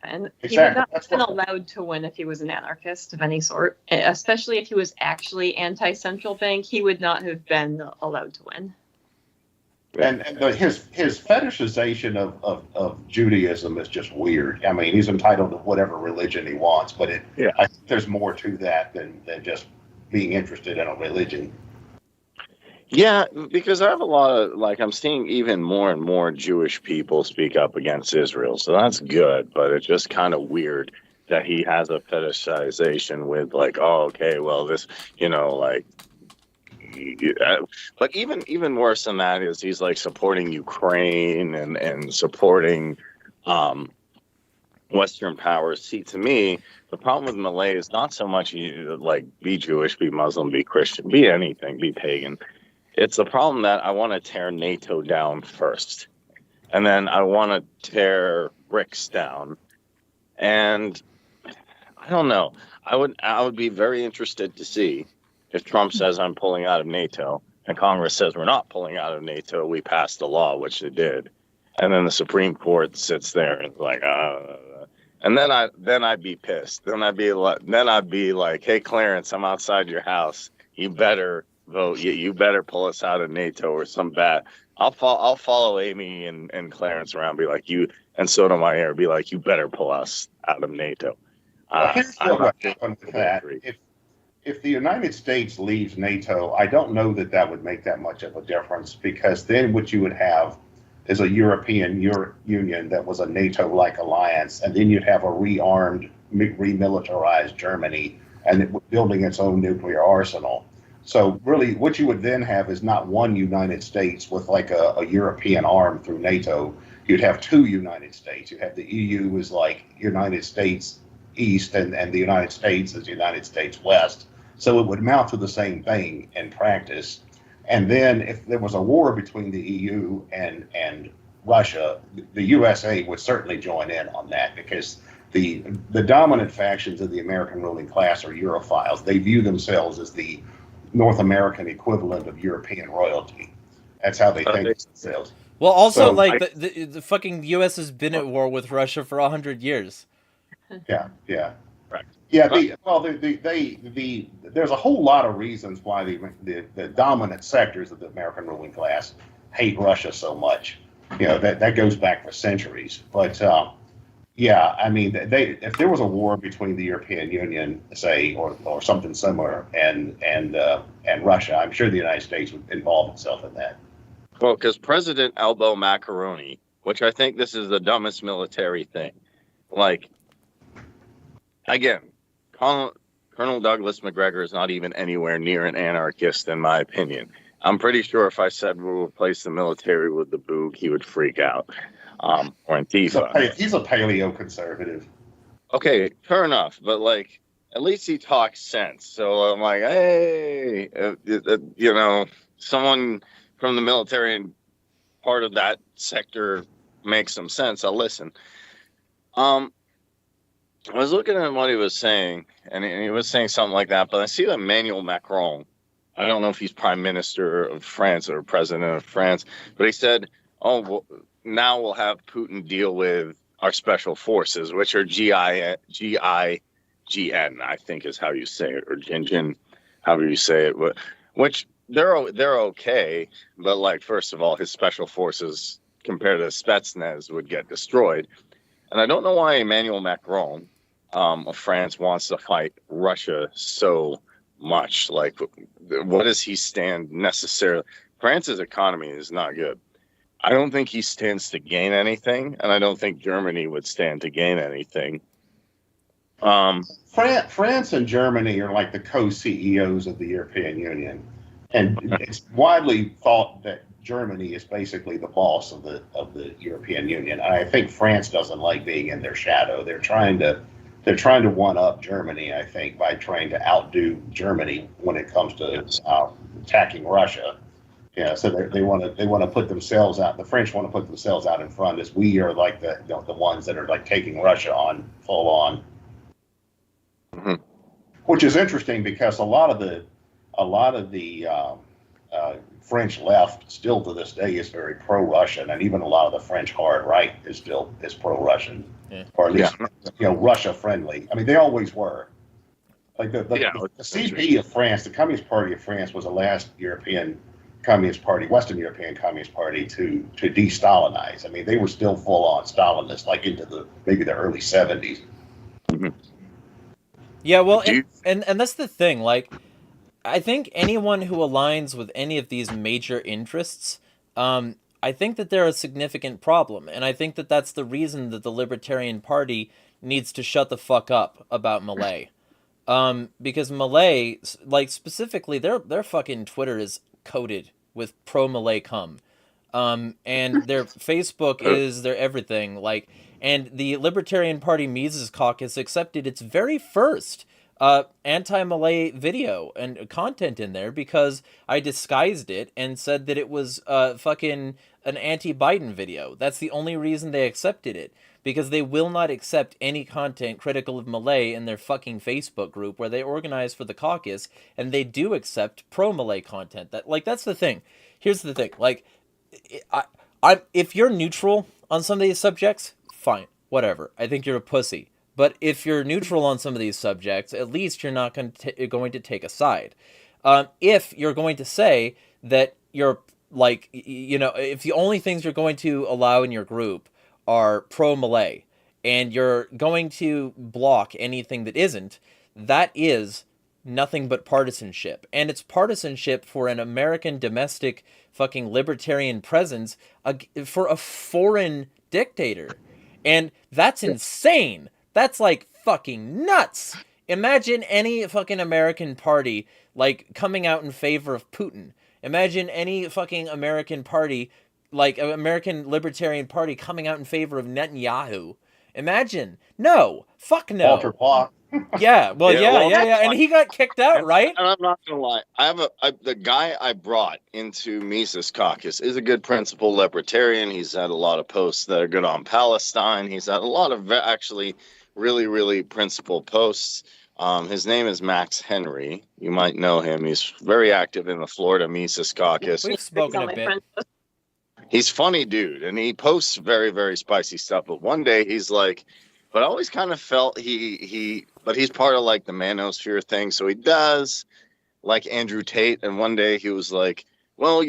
And exactly. he would not have been allowed to win if he was an anarchist of any sort, especially if he was actually anti-central bank. He would not have been allowed to win. And his fetishization of Judaism is just weird. I mean, he's entitled to whatever religion he wants, but I think there's more to that than just being interested in a religion. Yeah, because I have a lot of, I'm seeing even more and more Jewish people speak up against Israel. So that's good, but it's just kind of weird that he has a fetishization with this, but even worse than that is he's supporting Ukraine and supporting Western powers. See, to me, the problem with Milei is not so much be Jewish, be Muslim, be Christian, be anything, be pagan. It's the problem that I want to tear NATO down first, and then I want to tear BRICS down, and I don't know. I would be very interested to see if Trump says I'm pulling out of NATO, and Congress says we're not pulling out of NATO. We passed a law, which they did, and then the Supreme Court sits there and and then I'd be pissed. Then I'd be like, hey Clarence, I'm outside your house. You better vote. You better pull us out of NATO or some bad. I'll follow Amy and Clarence around. Be like you, and Sotomayor. Be like, you better pull us out of NATO. Here's what happened with that. If the United States leaves NATO, I don't know that would make that much of a difference, because then what you would have is a European Union that was a NATO-like alliance, and then you'd have a rearmed, remilitarized Germany and building its own nuclear arsenal. So really, what you would then have is not one United States with a European arm through NATO. You'd have two United States. You'd have the EU as United States East and the United States as United States West. So it would amount to the same thing in practice. And then if there was a war between the EU and Russia, the USA would certainly join in on that, because the dominant factions of the American ruling class are Europhiles. They view themselves as the North American equivalent of European royalty. That's how they think of themselves. Well, also, the fucking U.S. has been at war with Russia for 100 years. Yeah. Right. Yeah. There's a whole lot of reasons why the dominant sectors of the American ruling class hate Russia so much. That goes back for centuries. But I mean, if there was a war between the European Union, say, or something similar, and Russia, I'm sure the United States would involve itself in that. Well, because President Elbow Macaroni, which I think this is the dumbest military thing. Like, again, Colonel Douglas McGregor is not even anywhere near an anarchist, in my opinion. I'm pretty sure if I said we'll replace the military with the Boog, he would freak out. Or Antifa. He's a paleo conservative. Okay, fair enough. But, like, at least he talks sense. So I'm like, hey, you know, someone from the military and part of that sector makes some sense. I'll listen. I was looking at what he was saying, and he was saying something like that, but I see that Emmanuel Macron, I don't know if he's prime minister of France or president of France, but he said, oh, well, now we'll have Putin deal with our special forces, which are GIGN, I think is how you say it, or Gingin, however you say it, which they're okay, but like, first of all, his special forces compared to Spetsnaz would get destroyed. And I don't know why Emmanuel Macron of France wants to fight Russia so much. Like, what does he stand necessarily? France's economy is not good. I don't think he stands to gain anything, and I don't think Germany would stand to gain anything. France and Germany are like the co-CEOs of the European Union, and it's widely thought that Germany is basically the boss of the European Union. And I think France doesn't like being in their shadow. They're trying to one up Germany, I think, by trying to outdo Germany when it comes to attacking Russia. Yeah, so they want to put themselves out. The French want to put themselves out in front, as we are like the ones that are like taking Russia on full on. Mm-hmm. Which is interesting because a lot of the French left still to this day is very pro-Russian, and even a lot of the French hard right is pro-Russian, or at least Russia friendly. I mean, they always were. Like the CP of France, the Communist Party of France, was the last European Communist Party, Western European Communist Party to de-Stalinize. I mean, they were still full-on Stalinists, like into maybe the early 70s. Mm-hmm. Yeah, well, and that's the thing. Like, I think anyone who aligns with any of these major interests, I think that they're a significant problem, and I think that that's the reason that the Libertarian Party needs to shut the fuck up about Malay. Because Malay, like, specifically, their fucking Twitter is coated with pro-Malay cum. And their Facebook is their everything. Like, and the Libertarian Party Mises Caucus accepted its very first anti-Malay video and content in there because I disguised it and said that it was fucking an anti-Biden video. That's the only reason they accepted it, because they will not accept any content critical of Malay in their fucking Facebook group where they organize for the caucus, and they do accept pro-Malay content. That's the thing. Here's the thing. Like, if you're neutral on some of these subjects, fine, whatever. I think you're a pussy. But if you're neutral on some of these subjects, at least you're not going to take a side. If you're going to say that you're, like, if the only things you're going to allow in your group are pro-Malay, and you're going to block anything that isn't, that is nothing but partisanship. And it's partisanship for an American domestic fucking libertarian presence for a foreign dictator. And that's insane. That's like fucking nuts. Imagine any fucking American party like coming out in favor of Putin. Imagine any fucking American party, like an American Libertarian Party, coming out in favor of Netanyahu. Imagine. No. Fuck no. Walter Block. Yeah. Well, yeah. And he got kicked out, right? And I'm not gonna lie. The guy I brought into Mises Caucus is a good principled libertarian. He's had a lot of posts that are good on Palestine. He's had a lot of actually really, really principled posts. His name is Max Henry. You might know him. He's very active in the Florida Mises Caucus. We've spoken a bit. He's funny dude, and he posts very, very spicy stuff. But one day he's like, but I always kind of felt but he's part of like the manosphere thing. So he does like Andrew Tate. And one day he was like, well,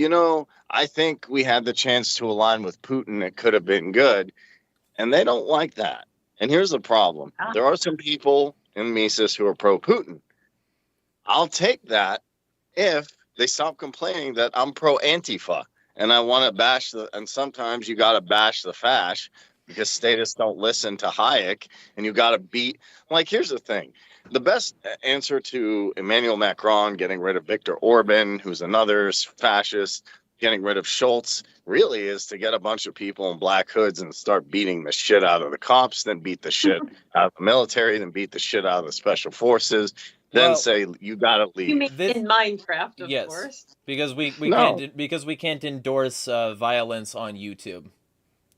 I think we had the chance to align with Putin. It could have been good. And they don't like that. And here's the problem. There are some people in Mises who are pro-Putin. I'll take that if they stop complaining that I'm pro-Antifa. and I want to bash and sometimes you got to bash the fash because statists don't listen to Hayek, and you got to beat. Like, here's the thing: the best answer to Emmanuel Macron getting rid of Viktor Orban, who's another fascist, getting rid of Schultz, really is to get a bunch of people in black hoods and start beating the shit out of the cops, then beat the shit out of the military, then beat the shit out of the special forces, then Well, say you gotta leave. You mean in Minecraft, of yes, course. because we No. can't endorse violence on YouTube.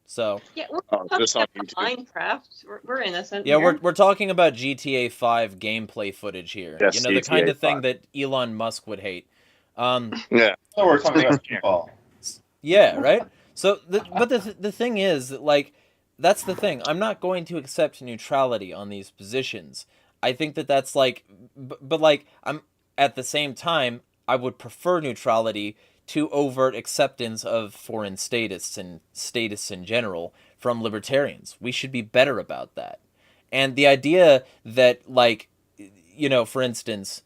So Yeah, we're Oh, talking just on about YouTube. Minecraft. We're innocent. yeah, here. we're talking about GTA 5 gameplay footage here. Yes, You know, the kind GTA of thing 5. that Elon Musk would hate. Yeah. So we're talking about football. Yeah, right? So, but the thing is, that, like, that's the thing. I'm not going to accept neutrality on these positions. I think that that's, like, but like, I'm, at the same time, I would prefer neutrality to overt acceptance of foreign statists and statists in general from libertarians. We should be better about that. And the idea that, like, you know, for instance,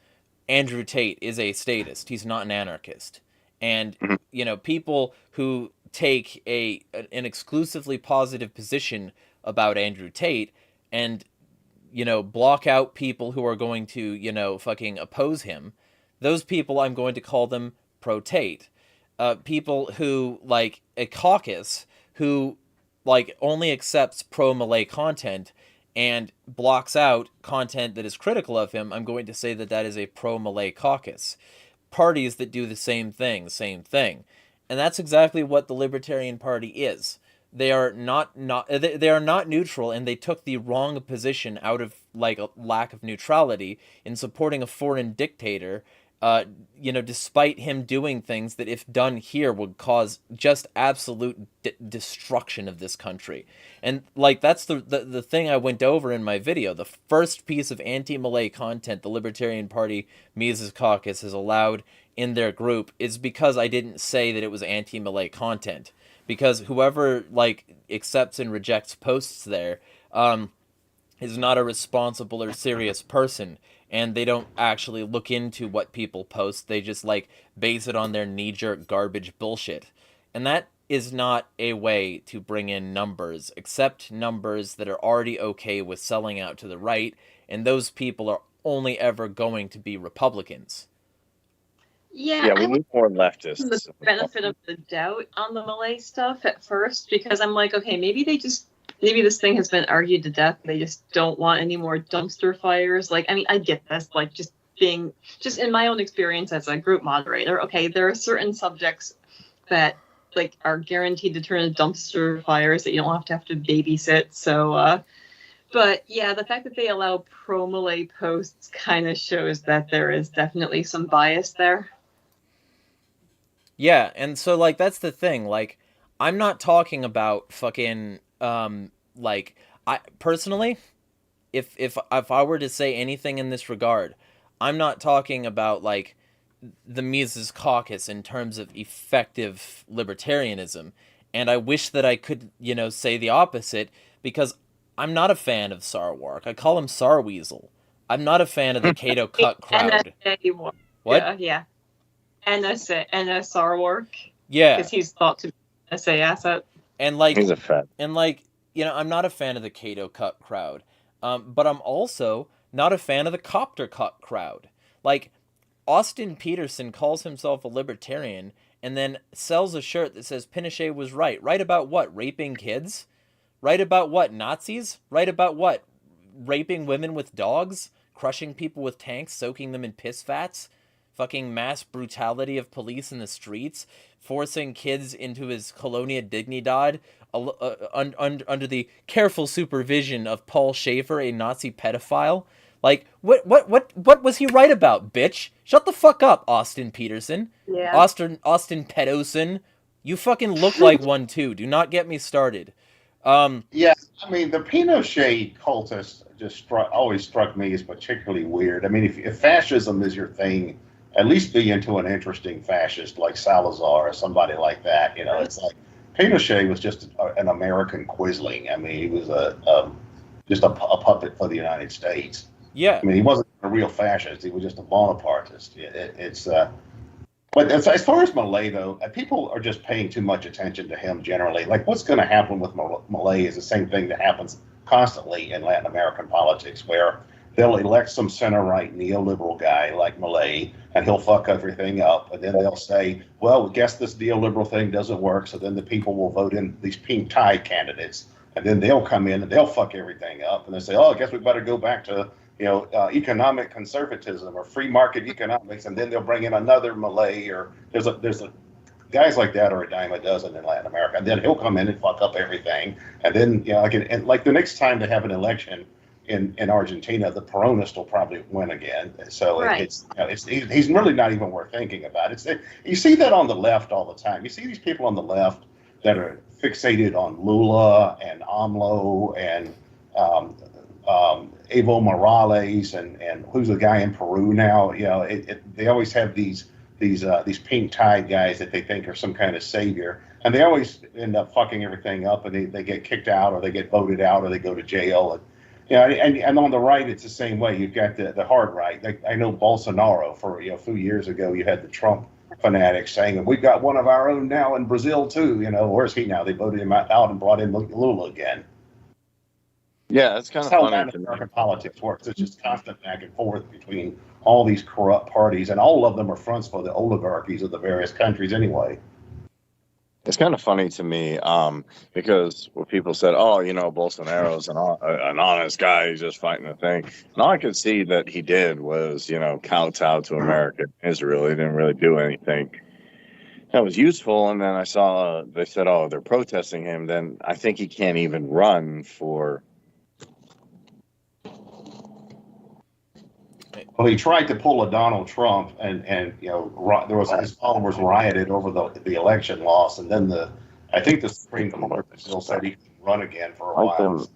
Andrew Tate is a statist. He's not an anarchist. And, Mhm. you know, people who take an exclusively positive position about Andrew Tate and, you know, block out people who are going to, you know, fucking oppose him, those people, I'm going to call them pro-Tate. People who, like, a caucus who, like, only accepts pro-Malay content and blocks out content that is critical of him, I'm going to say that that is a pro-Malay caucus. Parties that do the same thing. And that's exactly what the Libertarian Party is. They are not they are not neutral, and they took the wrong position out of, like, a lack of neutrality in supporting a foreign dictator, you know, despite him doing things that, if done here, would cause just absolute destruction of this country. And, like, that's the thing I went over in my video. The first piece of anti-Malay content the Libertarian Party Mises Caucus has allowed in their group is because I didn't say that it was anti-Malay content. Because whoever, like, accepts and rejects posts there is not a responsible or serious person, and they don't actually look into what people post. They just, like, base it on their knee-jerk garbage bullshit. And that is not a way to bring in numbers, except numbers that are already okay with selling out to the right, and those people are only ever going to be Republicans. Yeah, we I need more leftists. the benefit of the doubt on the Malay stuff at first, because I'm like, okay, maybe this thing has been argued to death. They just don't want any more dumpster fires. Like, I mean, I get this, like, just in my own experience as a group moderator, okay, there are certain subjects that, like, are guaranteed to turn into dumpster fires that you don't have to babysit. So, but yeah, the fact that they allow pro-Malay posts kind of shows that there is definitely some bias there. Yeah, and so, like, that's the thing. Like, I'm not talking about fucking like, I personally, if I were to say anything in this regard, I'm not talking about, like, the Mises Caucus in terms of effective libertarianism. And I wish that I could, you know, say the opposite, because I'm not a fan of Sarwark. I call him Sarweasel. I'm not a fan of the Cato Cut crowd. NSA, What? Yeah. NSR work. Yeah. Because he's thought to be an NSA asset. And, like, He's a fed. and, like, you know, I'm not a fan of the Cato Cut crowd. But I'm also not a fan of the Copter Cut crowd. Like, Austin Peterson calls himself a libertarian and then sells a shirt that says Pinochet was right. Right about what? Raping kids? Right about what? Nazis? Right about what? Raping women with dogs? Crushing people with tanks? Soaking them in piss vats? Fucking mass brutality of police in the streets? Forcing kids into his Colonia Dignidad under the careful supervision of Paul Schaefer, a Nazi pedophile? Like, what was he right about, bitch? Shut the fuck up, Austin Peterson. Yeah. Austin Pedoson. You fucking look like one too. Do not get me started. Yeah, I mean, the Pinochet cultist just always struck me as particularly weird. I mean, if fascism is your thing, at least be into an interesting fascist like Salazar or somebody like that. You know, it's like Pinochet was just an American quisling. I mean, he was just a puppet for the United States. Yeah. I mean, he wasn't a real fascist. He was just a Bonapartist. But as far as Malay, though, people are just paying too much attention to him generally. Like, what's going to happen with Malay is the same thing that happens constantly in Latin American politics, where they'll elect some center-right neoliberal guy like Malay, and he'll fuck everything up. And then they'll say, well, we guess this neoliberal thing doesn't work, so then the people will vote in these pink tie candidates. And then they'll come in and they'll fuck everything up. And they say, oh, I guess we better go back to economic conservatism or free market economics, and then they'll bring in another Malay, or there's a guys like that are a dime a dozen in Latin America, and then he'll come in and fuck up everything, and then like the next time they have an election in Argentina, the Peronist will probably win again. So Right. He's really not even worth thinking about. You see that on the left all the time. You see these people on the left that are fixated on Lula and AMLO and Evo Morales and who's the guy in Peru now. They always have these pink tie guys that they think are some kind of savior, and they always end up fucking everything up, and they get kicked out, or they get voted out, or they go to jail. And on the right, it's the same way. You've got the hard right. I know Bolsonaro for a few years ago. You had the Trump fanatics saying, "We've got one of our own now in Brazil too." Where's he now? They voted him out and brought in Lula again. Yeah, it's kind of That's how funny. Latin American politics works. It's just constant back and forth between all these corrupt parties, and all of them are fronts for the oligarchies of the various countries anyway. It's kind of funny to me because when people said, oh, Bolsonaro's an honest guy, he's just fighting a thing. And all I could see that he did was, kowtow to America and Israel. He didn't really do anything that was useful. And then I saw they said, oh, they're protesting him. Then I think he can't even run for... Well, he tried to pull a Donald Trump, and there was his followers rioted over the election loss, and then I think the Supreme Court still said he could run again for a while.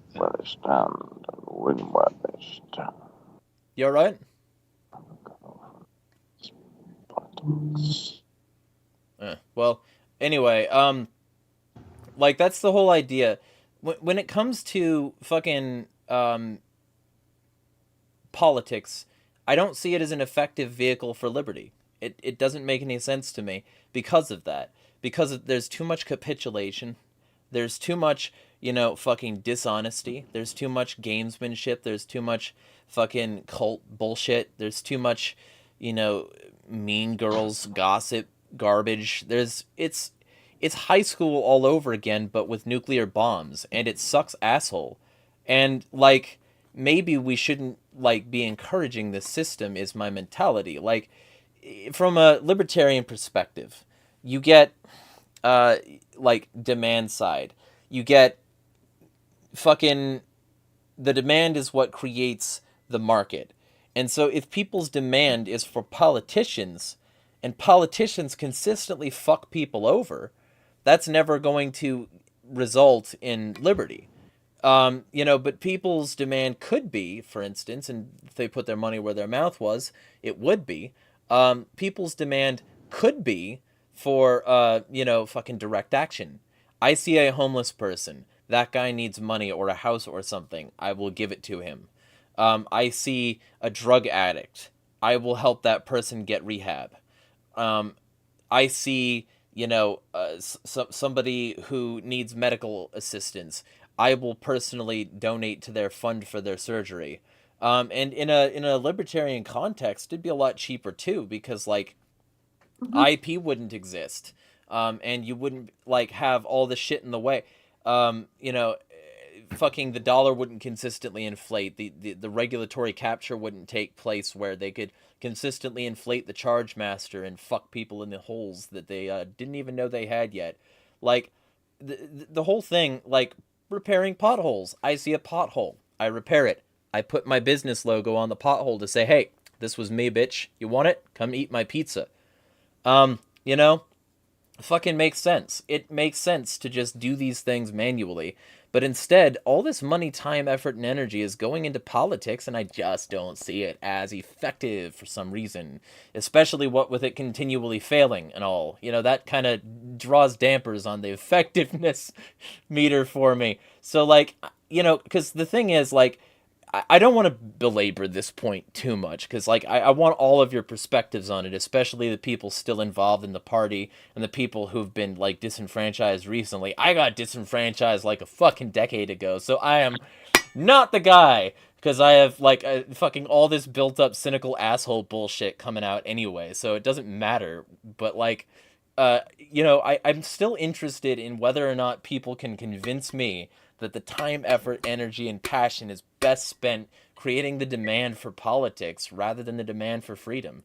You all right? Well, anyway, like that's the whole idea. When it comes to fucking politics, I don't see it as an effective vehicle for liberty. It doesn't make any sense to me because of that. Because there's too much capitulation. There's too much, fucking dishonesty. There's too much gamesmanship. There's too much fucking cult bullshit. There's too much, mean girls, gossip, garbage. It's high school all over again, but with nuclear bombs, and it sucks asshole. And like, maybe we shouldn't be encouraging this system is my mentality. Like, from a libertarian perspective, you get demand side. You get fucking the demand is what creates the market. And so if people's demand is for politicians, and politicians consistently fuck people over, that's never going to result in liberty. But people's demand could be, for instance, and if they put their money where their mouth was, it would be, people's demand could be for, fucking direct action. I see a homeless person. That guy needs money or a house or something. I will give it to him. I see a drug addict. I will help that person get rehab. I see, somebody who needs medical assistance. I will personally donate to their fund for their surgery. And in a libertarian context, it'd be a lot cheaper too, because IP wouldn't exist. And you wouldn't have all the shit in the way. Fucking the dollar wouldn't consistently inflate. The regulatory capture wouldn't take place where they could consistently inflate the charge master and fuck people in the holes that they didn't even know they had yet. The whole thing, repairing potholes. I see a pothole. I repair it. I put my business logo on the pothole to say, hey, this was me, bitch. You want it? Come eat my pizza. Fucking makes sense. It makes sense to just do these things manually. But instead, all this money, time, effort, and energy is going into politics, and I just don't see it as effective for some reason. Especially what with it continually failing and all. That kind of draws dampers on the effectiveness meter for me. So, because the thing is, I don't want to belabor this point too much because, like, I want all of your perspectives on it, especially the people still involved in the party and the people who've been, like, disenfranchised recently. I got disenfranchised like a fucking decade ago, so I am not the guy because I have, like, fucking all this built up cynical asshole bullshit coming out anyway, so it doesn't matter. But, like, I'm still interested in whether or not people can convince me that the time, effort, energy, and passion is best spent creating the demand for politics rather than the demand for freedom.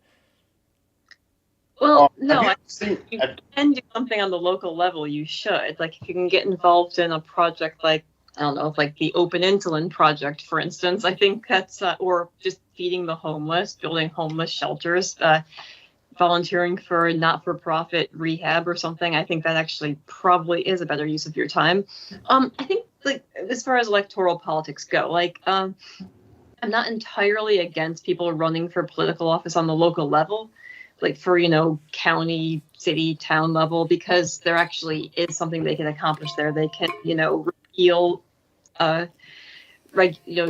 Well, no, have I you seen- you can do something on the local level, you should. Like, if you can get involved in a project like, I don't know, like the Open Insulin Project, for instance, I think that's, or just feeding the homeless, building homeless shelters, volunteering for not-for-profit rehab or something, I think that actually probably is a better use of your time. I think, like, as far as electoral politics go, like, I'm not entirely against people running for political office on the local level, like for, county, city, town level, because there actually is something they can accomplish there. They can, repeal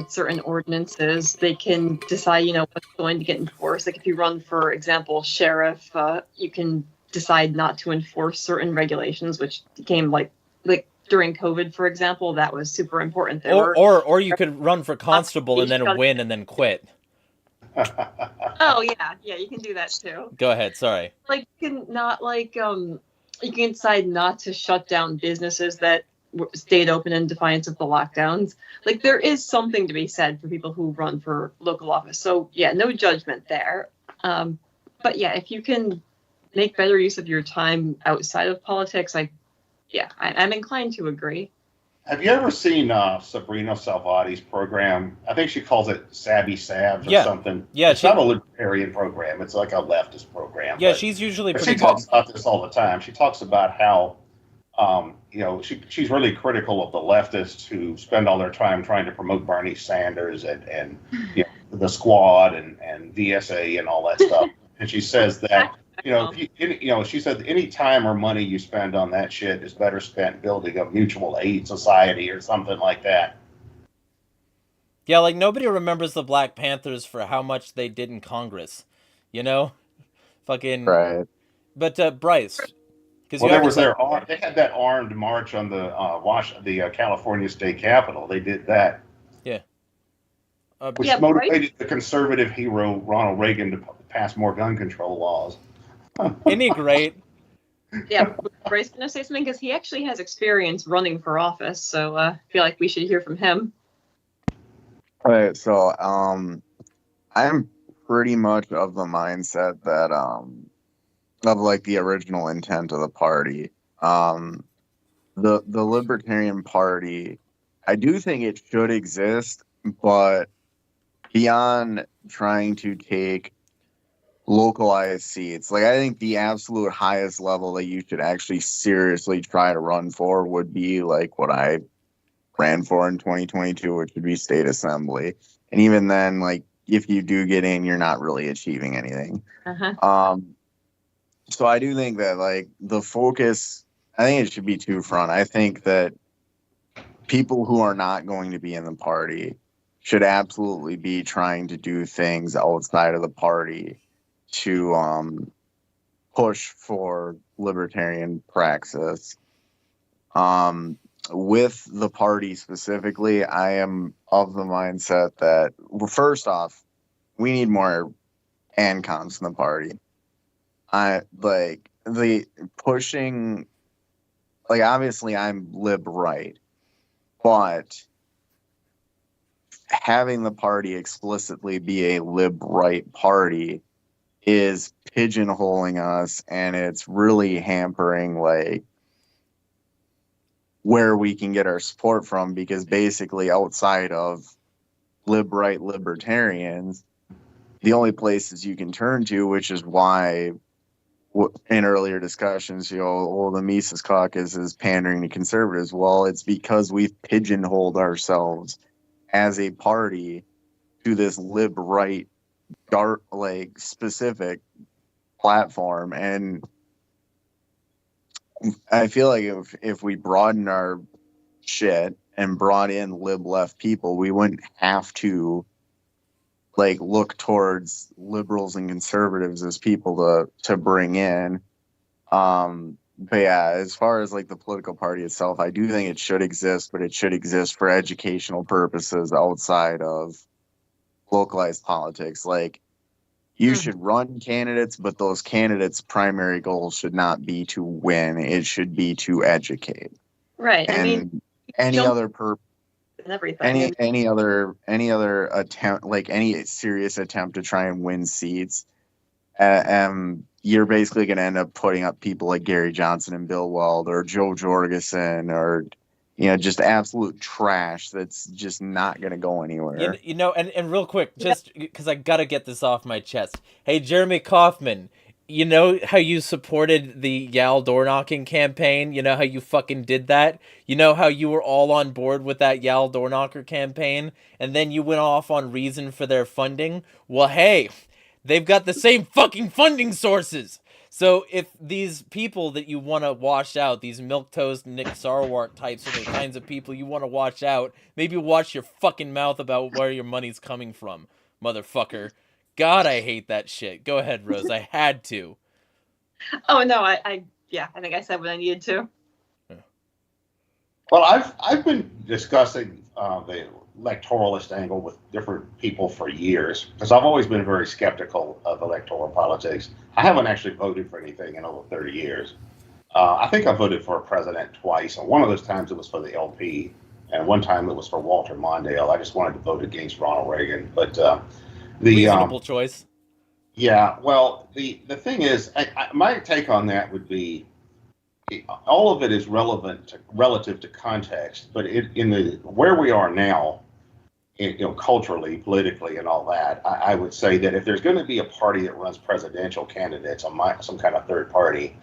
certain ordinances. They can decide, what's going to get enforced. Like if you run, for example, sheriff, you can decide not to enforce certain regulations, which became like during COVID, for example, that was super important. Or you could run for constable and then win and then quit. Oh yeah, you can do that too. Go ahead, sorry. Like you can decide not to shut down businesses that stayed open in defiance of the lockdowns. Like there is something to be said for people who run for local office. So yeah, no judgment there. But yeah, if you can make better use of your time outside of politics, I'm inclined to agree. Have you ever seen Sabrina Salvati's program? I think she calls it Savvy Sabs or something. Yeah, it's not a libertarian program. It's like a leftist program. Yeah, she's usually pretty good. She talks about this all the time. She talks about how, she's really critical of the leftists who spend all their time trying to promote Bernie Sanders and the Squad and VSA and all that stuff. And she says that, she said any time or money you spend on that shit is better spent building a mutual aid society or something like that. Yeah, like nobody remembers the Black Panthers for how much they did in Congress, fucking Right. But Bryce, because they had that armed march on the California State Capitol. They did that. Yeah. Which motivated the conservative hero Ronald Reagan to pass more gun control laws. Isn't he great? Yeah, Bryce gonna say something because he actually has experience running for office, so I feel like we should hear from him. All right, so I'm pretty much of the mindset that of like the original intent of the party. The Libertarian Party, I do think it should exist, but beyond trying to take localized seats, like I think the absolute highest level that you should actually seriously try to run for would be like what I ran for in 2022, which would be state assembly. And even then, like if you do get in, you're not really achieving anything. So I do think that like the focus, I think it should be two front. I think that people who are not going to be in the party should absolutely be trying to do things outside of the party to push for libertarian praxis. With the party specifically, I am of the mindset that, well, first off, we need more ANCOMs in the party. I like the pushing, like obviously I'm lib right, but having the party explicitly be a lib right party is pigeonholing us, and it's really hampering like where we can get our support from, because basically outside of lib right libertarians, the only places you can turn to, which is why in earlier discussions, the Mises Caucus is pandering to conservatives. Well, it's because we've pigeonholed ourselves as a party to this lib right dark, like specific platform. And I feel like if we broaden our shit and brought in lib-left people, we wouldn't have to like look towards liberals and conservatives as people to bring in. But yeah, as far as like the political party itself, I do think it should exist, but it should exist for educational purposes outside of localized politics. Like, you should run candidates, but those candidates' primary goal should not be to win. It should be to educate. Right. And I mean, any jump other and everything. any other attempt, like any serious attempt to try and win seats, you're basically going to end up putting up people like Gary Johnson and Bill Weld or Joe Jorgensen or, just absolute trash that's just not going to go anywhere. You know, and real quick, just because I got to get this off my chest. Hey, Jeremy Kaufman, you know how you supported the Yal door knocking campaign? You know how you fucking did that? You know how you were all on board with that Yal door knocker campaign? And then you went off on reason for their funding? Well, hey, they've got the same fucking funding sources. So if these people that you want to wash out, these milquetoast Nick Sarwark types are the kinds of people you want to wash out, maybe watch your fucking mouth about where your money's coming from, motherfucker. God, I hate that shit. Go ahead, Rose. I had to. Oh no, I think I said what I needed to. Well, I've been discussing the electoralist angle with different people for years because I've always been very skeptical of electoral politics. I haven't actually voted for anything in over 30 years. I think I voted for a president twice, and one of those times it was for the LP, and one time it was for Walter Mondale. I just wanted to vote against Ronald Reagan, but the reasonable choice. Yeah, well, the thing is, my take on that would be, all of it is relative to context, but where we are now, culturally, politically, and all that, I would say that if there's going to be a party that runs presidential candidates on some kind of third party,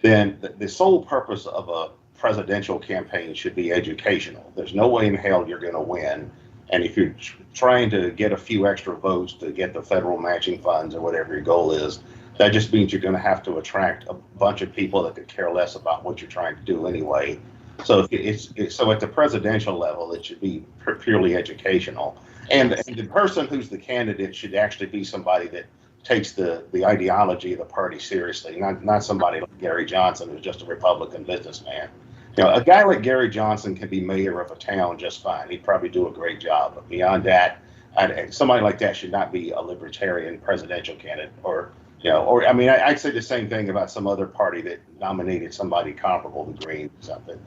then the sole purpose of a presidential campaign should be educational. There's no way in hell you're going to win, and if you're trying to get a few extra votes to get the federal matching funds or whatever your goal is, that just means you're going to have to attract a bunch of people that could care less about what you're trying to do anyway. So so at the presidential level, it should be purely educational, and the person who's the candidate should actually be somebody that takes the ideology of the party seriously, not somebody like Gary Johnson who's just a Republican businessman. A guy like Gary Johnson can be mayor of a town just fine. He'd probably do a great job, but beyond that, somebody like that should not be a libertarian presidential candidate, I'd say the same thing about some other party that nominated somebody comparable to Green or something.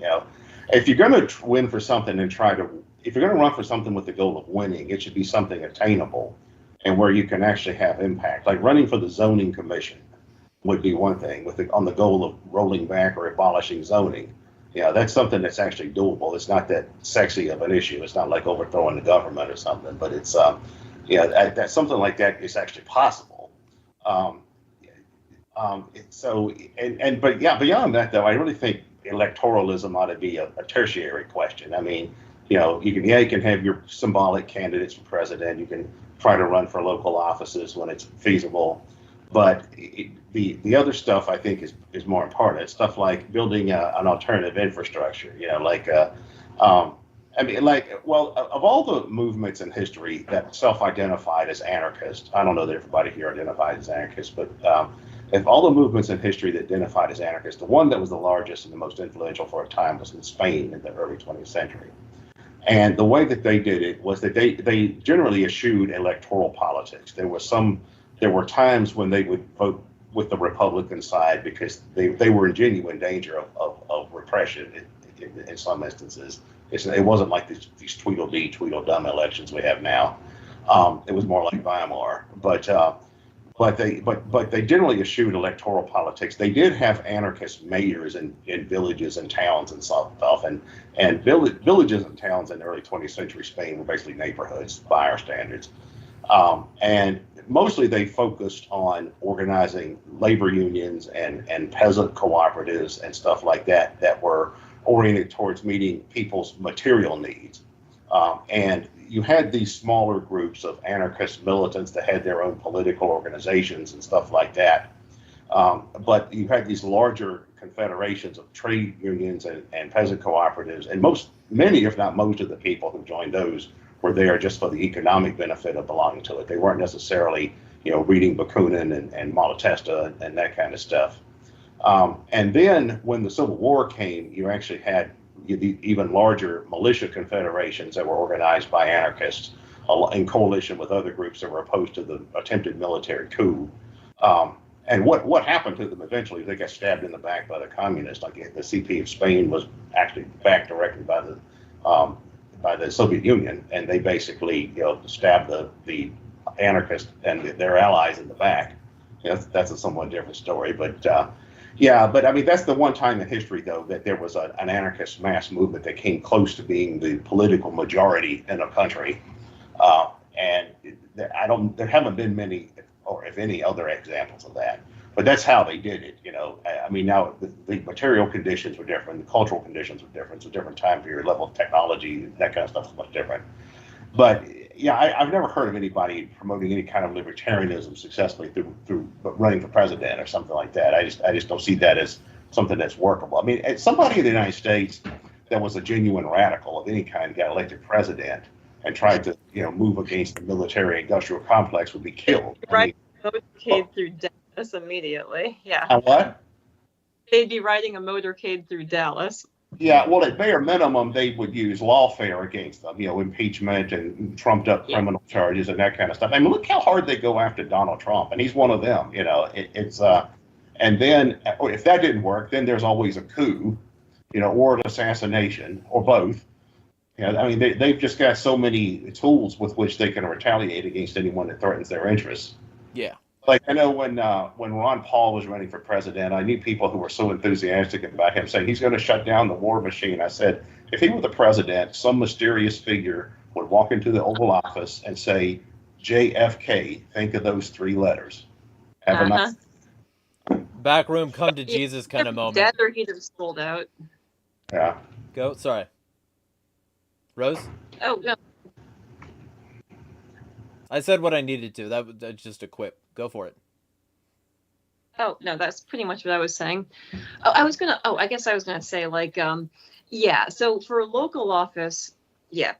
If you're going to win for something if you're going to run for something with the goal of winning, it should be something attainable and where you can actually have impact. Like running for the zoning commission would be one thing on the goal of rolling back or abolishing zoning. That's something that's actually doable. It's not that sexy of an issue. It's not like overthrowing the government or something, but it's that something like that is actually possible. But beyond that though, I really think electoralism ought to be a tertiary question. I mean, you can have your symbolic candidates for president. You can try to run for local offices when it's feasible, but the other stuff I think is more important. It's stuff like building an alternative infrastructure. Of all the movements in history that self-identified as anarchist, I don't know that everybody here identified as anarchist, but if all the movements in history that identified as anarchist, the one that was the largest and the most influential for a time was in Spain in the early 20th century. And the way that they did it was that they generally eschewed electoral politics. There were times when they would vote with the Republican side because they were in genuine danger of repression in some instances. It wasn't like these Tweedledee, Tweedledum elections we have now. It was more like Weimar, but they generally eschewed electoral politics. They did have anarchist mayors in villages and towns and stuff, and villages and towns in early 20th century Spain were basically neighborhoods by our standards, and mostly they focused on organizing labor unions and peasant cooperatives and stuff like that were oriented towards meeting people's material needs. And you had these smaller groups of anarchist militants that had their own political organizations and stuff like that. But you had these larger confederations of trade unions and peasant cooperatives, and most many, if not most of the people who joined those were there just for the economic benefit of belonging to it. They weren't necessarily, reading Bakunin and Malatesta and that kind of stuff. And then when the Civil War came, you actually had even larger militia confederations that were organized by anarchists in coalition with other groups that were opposed to the attempted military coup. And what happened to them eventually? They got stabbed in the back by the communists. Like the CP of Spain was actually backed directly by the Soviet Union, and they basically stabbed the anarchists and their allies in the back. That's a somewhat different story, but I mean that's the one time in history though that there was an anarchist mass movement that came close to being the political majority in a country, and there haven't been many, or if any, other examples of that. But that's how they did it. I mean, now the material conditions were different, the cultural conditions were different, it's a different time period, level of technology, that kind of stuff is much different. But yeah, I've never heard of anybody promoting any kind of libertarianism successfully through running for president or something like that. I just don't see that as something that's workable. I mean, somebody in the United States that was a genuine radical of any kind got elected president and tried to move against the military-industrial complex would be killed. Right, motorcade through Dallas immediately. Yeah. What? They'd be riding a motorcade through Dallas. Yeah, well, at bare minimum, they would use lawfare against them, impeachment and trumped up criminal charges and that kind of stuff. I mean, look how hard they go after Donald Trump, and he's one of them. And then if that didn't work, then there's always a coup, or an assassination, or both. I mean, they've just got so many tools with which they can retaliate against anyone that threatens their interests. Yeah. Like I know when Ron Paul was running for president, I knew people who were so enthusiastic about him saying he's going to shut down the war machine. I said, if he were the president, some mysterious figure would walk into the Oval Office and say, JFK, think of those 3 letters. Have a nice back room, come to Jesus kind of moment. Dead or he'd have sold out. Yeah. Go. Sorry. Rose? Oh, no. I said what I needed to. That's just a quip. Go for it. Oh, no, that's pretty much what I was saying. I guess I was going to say, so for local office,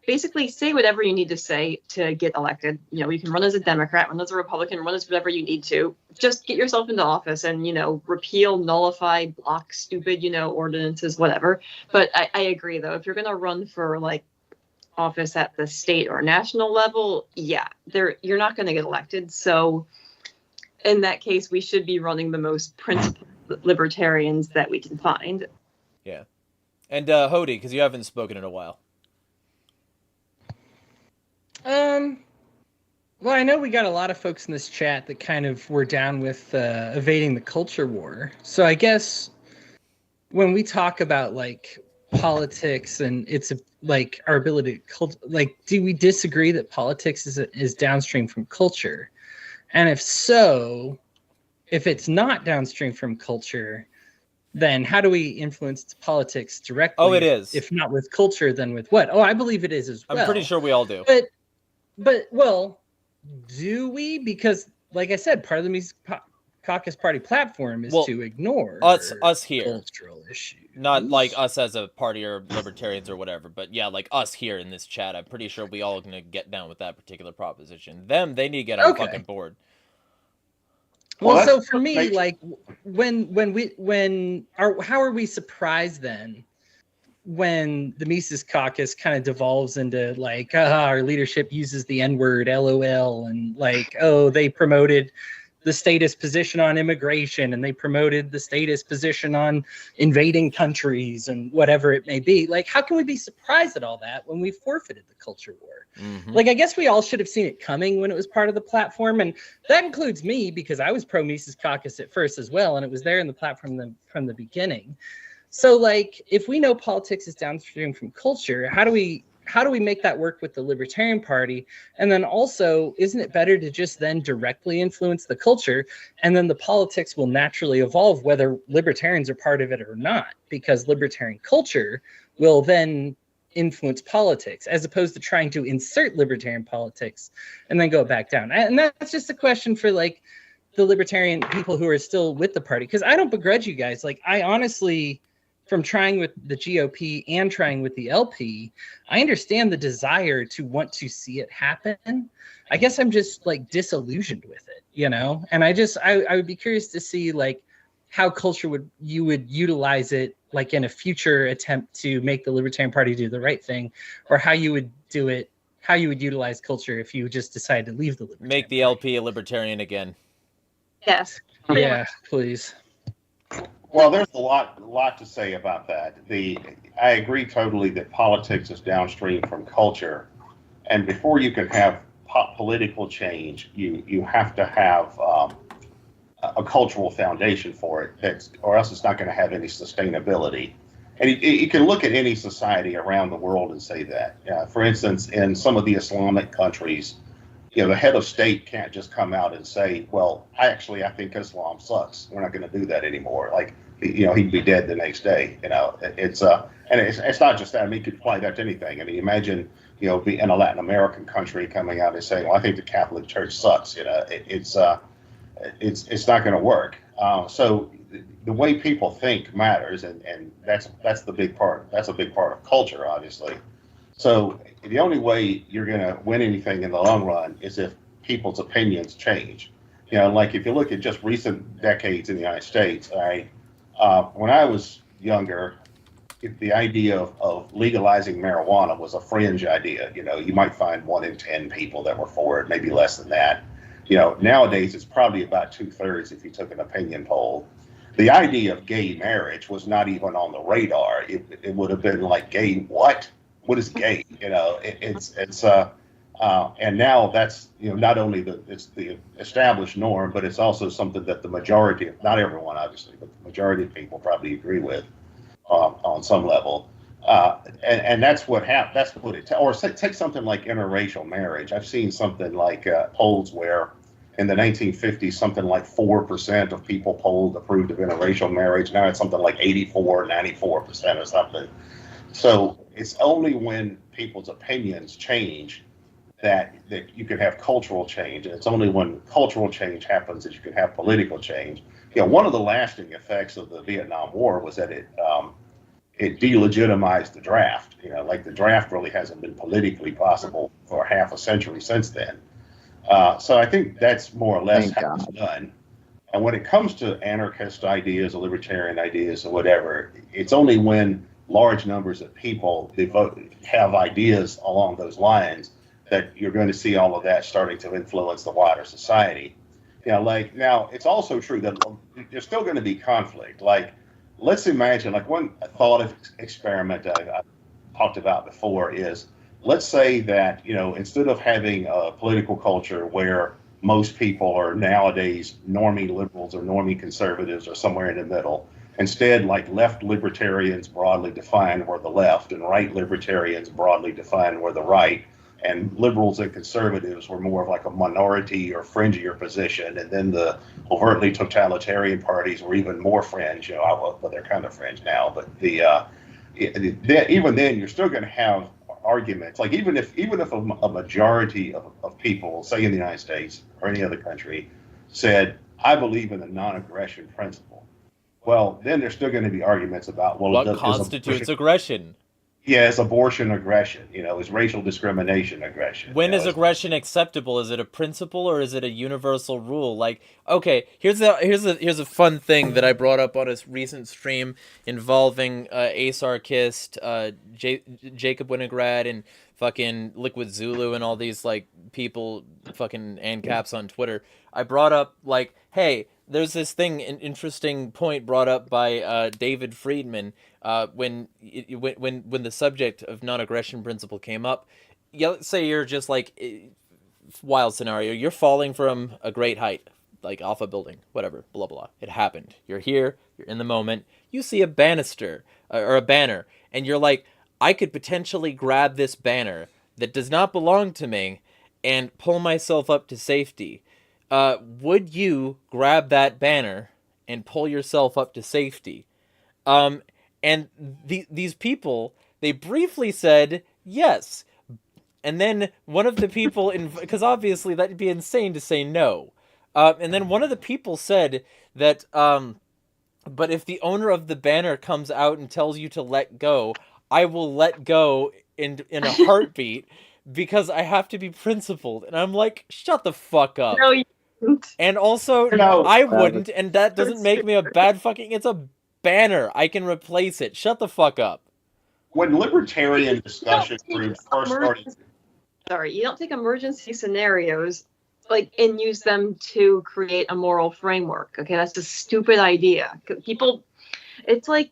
basically say whatever you need to say to get elected. You can run as a Democrat, run as a Republican, run as whatever you need to. Just get yourself into office and, repeal, nullify, block stupid, ordinances, whatever. But I agree, though, if you're going to run for, office at the state or national level, you're not going to get elected. So in that case, we should be running the most principled libertarians that we can find. Yeah. And Hody, because you haven't spoken in a while. Well, I know we got a lot of folks in this chat that kind of were down with evading the culture war. So I guess when we talk about politics and it's our ability to do we disagree that politics is downstream from culture? And if so, if it's not downstream from culture, then how do we influence politics directly? Oh, it is. If not with culture, then with what? Oh, I believe it is as well. I'm pretty sure we all do. But do we? Because, like I said, part of the Mises Caucus Party platform is to ignore us here, cultural issues. Not us as a party or libertarians or whatever, but us here in this chat. I'm pretty sure we all are going to get down with that particular proposition. They need to get on fucking board. Well, so for me, how are we surprised then when the Mises Caucus kind of devolves into our leadership uses the N-word, LOL, and they promoted the statist position on immigration and they promoted the statist position on invading countries and whatever it may be. How can we be surprised at all that when we forfeited the culture war? Mm-hmm. I guess we all should have seen it coming when it was part of the platform. And that includes me because I was pro Mises Caucus at first as well. And it was there in the platform from the beginning. So if we know politics is downstream from culture, how do we make that work with the Libertarian Party? And then also, isn't it better to just then directly influence the culture and then the politics will naturally evolve whether libertarians are part of it or not? Because libertarian culture will then influence politics as opposed to trying to insert libertarian politics and then go back down. And that's just a question for the libertarian people who are still with the party. Because I don't begrudge you guys. I honestly from trying with the GOP and trying with the LP, I understand the desire to want to see it happen. I guess I'm just like disillusioned with it, you know? And I would be curious to see like how culture would utilize it like in a future attempt to make the Libertarian Party do the right thing, or how you would do it, how you would utilize culture if you just decided to leave the Libertarian Make the Party. LP a libertarian again. Yes. pretty Yeah, much. please. Well, there's a lot to say about that. I agree totally that politics is downstream from culture, and before you can have political change, you have to have a cultural foundation for it. Or else it's not going to have any sustainability. And you can look at any society around the world and say that. For instance, in some of the Islamic countries, the head of state can't just come out and say, well, I think Islam sucks. We're not going to do that anymore. Like, he'd be dead the next day. It's not just that. I mean, you could apply that to anything. I mean, imagine, be in a Latin American country coming out and saying, well, I think the Catholic Church sucks. It's not going to work. So the way people think matters, and that's the big part. That's a big part of culture, obviously. So the only way you're going to win anything in the long run is if people's opinions change. Like if you look at just recent decades in the United States, when I was younger, the idea of legalizing marijuana was a fringe idea. You might find 1 in 10 people that were for it, maybe less than that. Nowadays it's probably about 2/3 if you took an opinion poll. The idea of gay marriage was not even on the radar. It would have been like, gay what? What is gay? And now that's not only it's the established norm, but it's also something that the majority of, not everyone obviously, but the majority of people probably agree with on some level. And that's what happened. That's what it. Or take something like interracial marriage. I've seen something like polls where in the 1950s, something like 4% of people polled approved of interracial marriage. Now it's something like 84, 94% or something. So it's only when people's opinions change that you can have cultural change. And it's only when cultural change happens that you can have political change. One of the lasting effects of the Vietnam War was that it delegitimized the draft. Like the draft really hasn't been politically possible for half a century since then. So I think that's more or less how it's done. And when it comes to anarchist ideas or libertarian ideas or whatever, it's only when large numbers of people have ideas along those lines that you're going to see all of that starting to influence the wider society. Like now, it's also true that there's still going to be conflict. Like, let's imagine, like one thought experiment I've talked about before is, let's say that, instead of having a political culture where most people are nowadays normie liberals or normie conservatives or somewhere in the middle, instead, like left libertarians broadly defined were the left and right libertarians broadly defined were the right, and liberals and conservatives were more of like a minority or fringier position, and then the overtly totalitarian parties were even more fringe. Well, they're kind of fringe now, but even then you're still going to have arguments. Like even if a majority of people, say in the United States or any other country, said, I believe in the non-aggression principle, well, then there's still going to be arguments about, well, what constitutes aggression? Yeah, is abortion aggression? Is racial discrimination aggression? When is aggression acceptable? Is it a principle or is it a universal rule? Like, okay, here's a fun thing that I brought up on a recent stream involving Asarchist, Jacob Winograd, and fucking Liquid Zulu and all these like people, fucking ANCAPs on Twitter. I brought up like, hey, there's this thing, an interesting point brought up by David Friedman when the subject of non-aggression principle came up. Yeah, let's say you're just like, wild scenario, you're falling from a great height, like off a building, whatever, blah blah. It happened. You're here. You're in the moment. You see a banister or a banner, and you're like, I could potentially grab this banner that does not belong to me and pull myself up to safety. Would you grab that banner and pull yourself up to safety? And these people, they briefly said yes. And then one of the people, because obviously that'd be insane to say no. And then one of the people said that But if the owner of the banner comes out and tells you to let go, I will let go in a heartbeat because I have to be principled. And I'm like, shut the fuck up. No, you didn't. And also, No, I wouldn't, and that doesn't So make me a stupid. bad fucking. It's a banner. I can replace it. Shut the fuck up. when libertarian discussion You don't groups take first started, you don't take emergency scenarios like and use them to create a moral framework. Okay, that's a stupid idea. People, it's like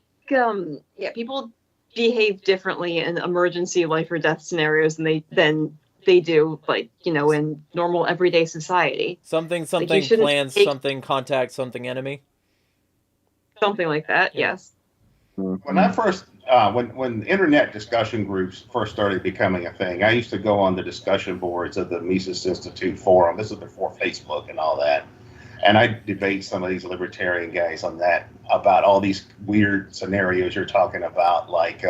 people behave differently in emergency life or death scenarios than they do like in normal everyday society. Something shouldn't plans, take- something contact, something enemy. Something like that. Yeah. Yes. when I first when internet discussion groups first started becoming a thing, I used to go on the discussion boards of the Mises Institute forum. This was before Facebook and all that, and I debate some of these libertarian guys on that about all these weird scenarios you're talking about, like,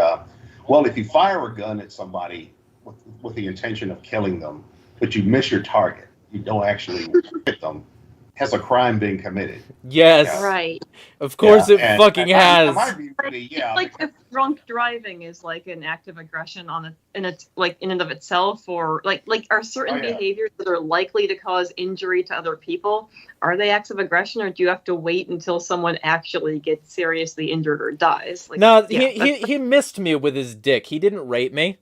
well, if you fire a gun at somebody with the intention of killing them, but you miss your target, you don't actually hit them, has a crime been committed? Yes. Yeah. Right. Of course Yeah, it and- fucking and has. my view really, yeah, It's like because- if drunk driving is like an act of aggression in and of itself, or like are certain Oh, yeah. behaviors that are likely to cause injury to other people, are they acts of aggression, or do you have to wait until someone actually gets seriously injured or dies? Like, No, yeah, he missed me with his dick. He didn't rape me.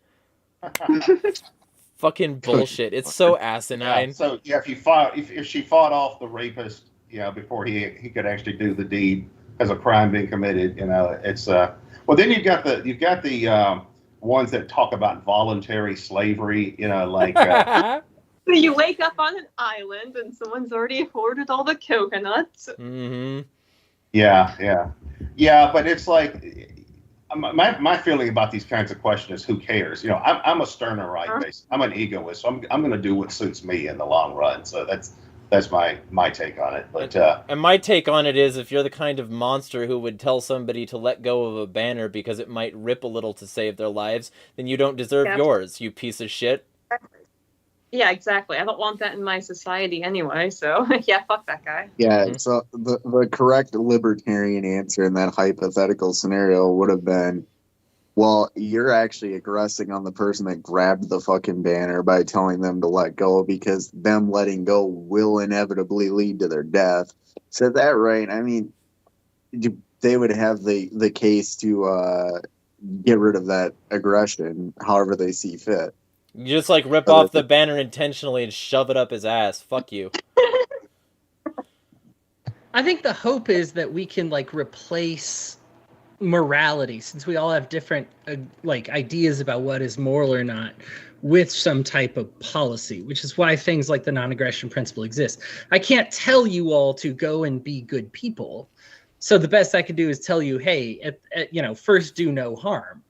Fucking bullshit. It's so asinine. Yeah, so yeah, if she fought off the rapist, before he could actually do the deed, has a crime been committed, it's well, then you've got the ones that talk about voluntary slavery, like So you wake up on an island and someone's already hoarded all the coconuts. Mm-hmm. yeah, but it's like my feeling about these kinds of questions is, who cares? I'm a Sterner right base. I'm an egoist, so I'm going to do what suits me in the long run. So that's my take on it. But and my take on it is, if you're the kind of monster who would tell somebody to let go of a banner because it might rip a little to save their lives, then you don't deserve Yeah. yours, you piece of shit. Yeah, exactly. I don't want that in my society anyway. So yeah, fuck that guy. Yeah, Mhm. so the correct libertarian answer in that hypothetical scenario would have been, well, you're actually aggressing on the person that grabbed the fucking banner by telling them to let go, because them letting go will inevitably lead to their death. So that right, I mean, they would have the case to get rid of that aggression however they see fit. You just like rip off the banner intentionally and shove it up his ass. Fuck you. I think the hope is that we can like replace morality, since we all have different like ideas about what is moral or not, with some type of policy, which is why things like the non-aggression principle exist. I can't tell you all to go and be good people. So the best I can do is tell you, hey, first do no harm,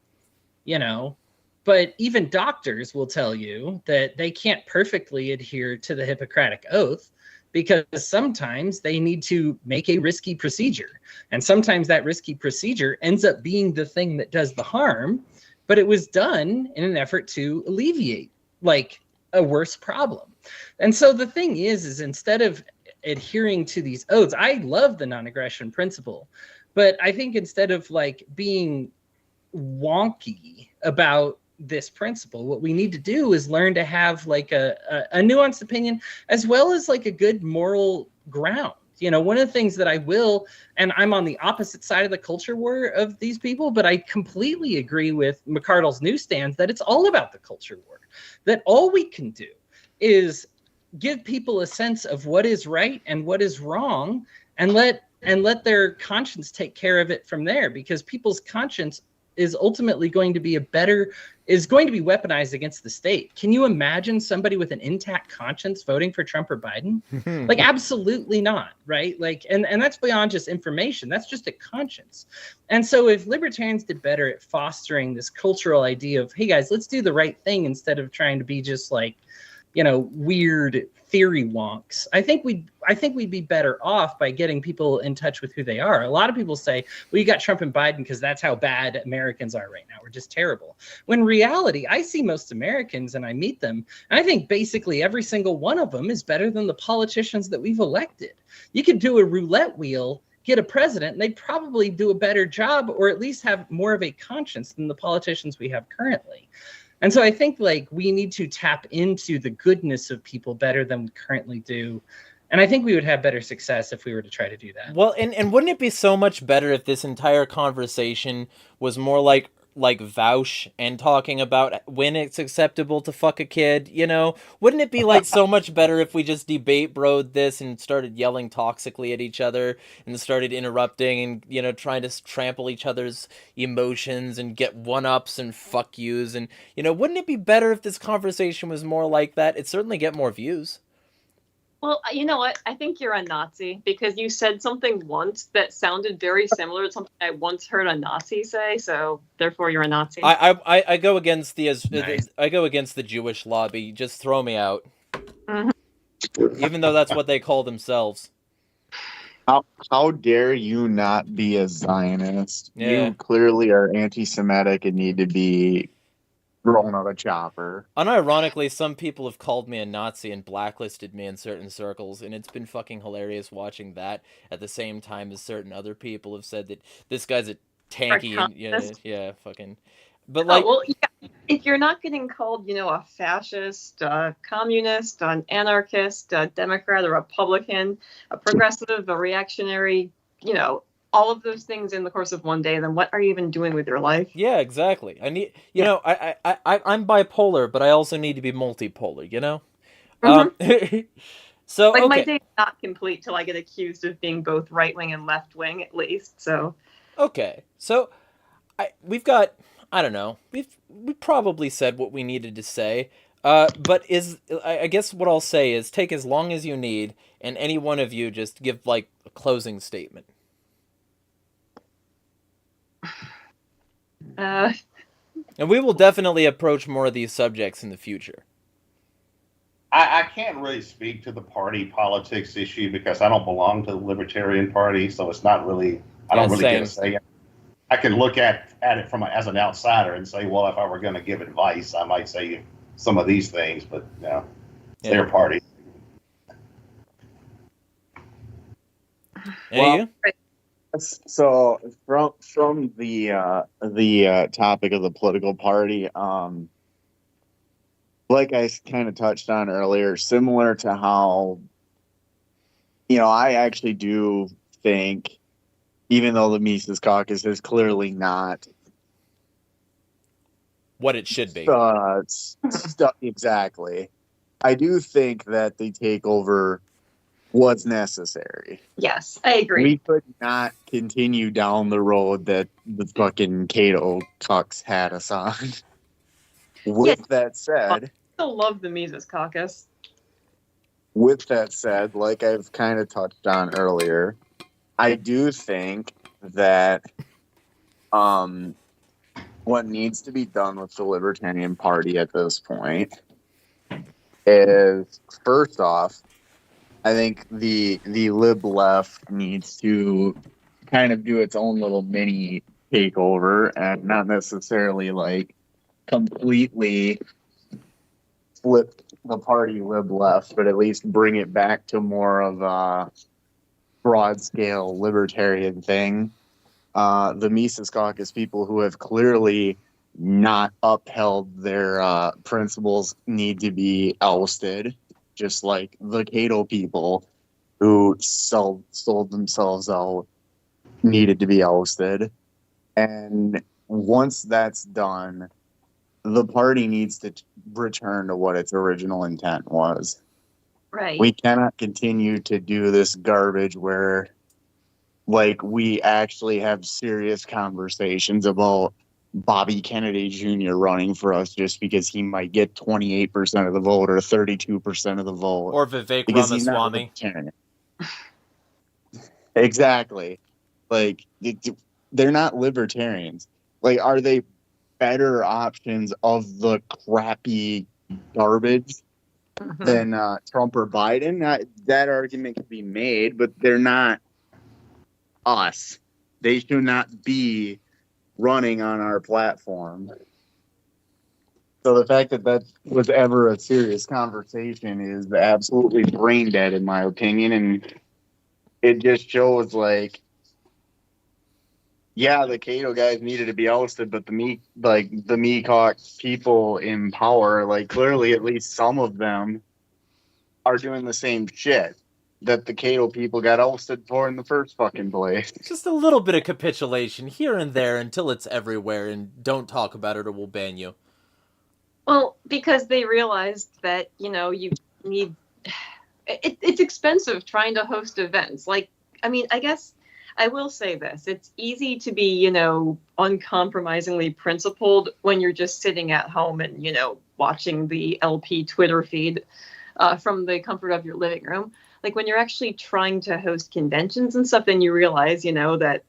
But even doctors will tell you that they can't perfectly adhere to the Hippocratic Oath, because sometimes they need to make a risky procedure. And sometimes that risky procedure ends up being the thing that does the harm, but it was done in an effort to alleviate like a worse problem. And so the thing is instead of adhering to these oaths, I love the non-aggression principle, but I think instead of like being wonky about this principle, what we need to do is learn to have like a nuanced opinion, as well as like a good moral ground. One of the things that I will, and I'm on the opposite side of the culture war of these people, but I completely agree with McCardle's newsstands that it's all about the culture war, that all we can do is give people a sense of what is right and what is wrong, and let their conscience take care of it from there, because people's conscience is ultimately going to be weaponized against the state. Can you imagine somebody with an intact conscience voting for Trump or Biden? Like, absolutely not, right? Like, and that's beyond just information. That's just a conscience. And so if libertarians did better at fostering this cultural idea of, hey guys, let's do the right thing instead of trying to be just like, weird theory wonks, I think we'd be better off by getting people in touch with who they are. A lot of people say, well, you got Trump and Biden because that's how bad Americans are right now. We're just terrible. When in reality, I see most Americans and I meet them, and I think basically every single one of them is better than the politicians that we've elected. You could do a roulette wheel get a president, and they'd probably do a better job, or at least have more of a conscience than the politicians we have currently. And so I think like we need to tap into the goodness of people better than we currently do. And I think we would have better success if we were to try to do that. Well, and wouldn't it be so much better if this entire conversation was more like Vouch and talking about when it's acceptable to fuck a kid, you know? Wouldn't it be like so much better if we just debate broed this and started yelling toxically at each other and started interrupting and, you know, trying to trample each other's emotions and get one-ups and fuck yous and, you know, wouldn't it be better if this conversation was more like that? It'd certainly get more views. Well, you know what? I think you're a Nazi because you said something once that sounded very similar to something I once heard a Nazi say. So therefore, you're a Nazi. I go against Nice. I go against the Jewish lobby. Just throw me out. Mhm. Even though that's what they call themselves. How dare you not be a Zionist? Yeah. You clearly are anti-Semitic and need to be thrown out a chopper. Unironically, some people have called me a Nazi and blacklisted me in certain circles, and it's been fucking hilarious watching that at the same time as certain other people have said that this guy's a tanky and yeah, fucking. But like, well, yeah, if you're not getting called, you know, a fascist, a communist, an anarchist, a Democrat, a Republican, a progressive, a reactionary, you know, all of those things in the course of one day, then what are you even doing with your life? yeah, exactly. I need, you know, I'm bipolar, but I also need to be multipolar, you know? So, Like, okay. my day is not complete till I get accused of being both right-wing and left-wing, at least, so. Okay, so we've got, I don't know, we probably said what we needed to say, but I guess what I'll say is take as long as you need, and any one of you just give, like, a closing statement. And we will definitely approach more of these subjects in the future. I can't really speak to the party politics issue because I don't belong to the Libertarian Party, so it's not really, I don't really get a say. I can look at it from as an outsider and say, well, if I were going to give advice, I might say some of these things, but you know, it's their party. And you? So from the topic of the political party, like I kind of touched on earlier, similar to how, you know, I actually do think, even though the Mises Caucus is clearly not what it should be, exactly, I do think that the takeover was necessary. Yes, I agree. We could not continue down the road that the fucking Cato cucks had us on. With that said, I still love the Mises Caucus. With that said, like I've kind of touched on earlier, I do think that what needs to be done with the Libertarian Party at this point is, first off, I think the lib left needs to kind of do its own little mini takeover and not necessarily like completely flip the party lib left, but at least bring it back to more of a broad scale libertarian thing. The Mises Caucus people who have clearly not upheld their principles need to be ousted. Just like the Cato people who sold themselves out needed to be ousted. And once that's done, the party needs to return to what its original intent was. Right. We cannot continue to do this garbage where, like, we actually have serious conversations about Bobby Kennedy Jr. running for us just because he might get 28% of the vote or 32% of the vote. Or Vivek because he's not Ramaswamy. libertarian. Exactly. Like, they're not libertarians. Like, are they better options of the crappy garbage than Trump or Biden? That argument can be made, but they're not us. They should not be running on our platform. So the fact that that was ever a serious conversation is absolutely brain dead in my opinion, and it just shows like yeah, the Cato guys needed to be ousted, but the Mecock people in power, like clearly at least some of them are doing the same shit that the Cato people got ousted for in the first fucking place. Just a little bit of capitulation here and there until it's everywhere, and don't talk about it or we'll ban you. Well, because they realized that, you need... It's expensive trying to host events. Like, I mean, I guess I will say this. It's easy to be, uncompromisingly principled when you're just sitting at home and, watching the LP Twitter feed from the comfort of your living room. Like when you're actually trying to host conventions and stuff, then you realize, that,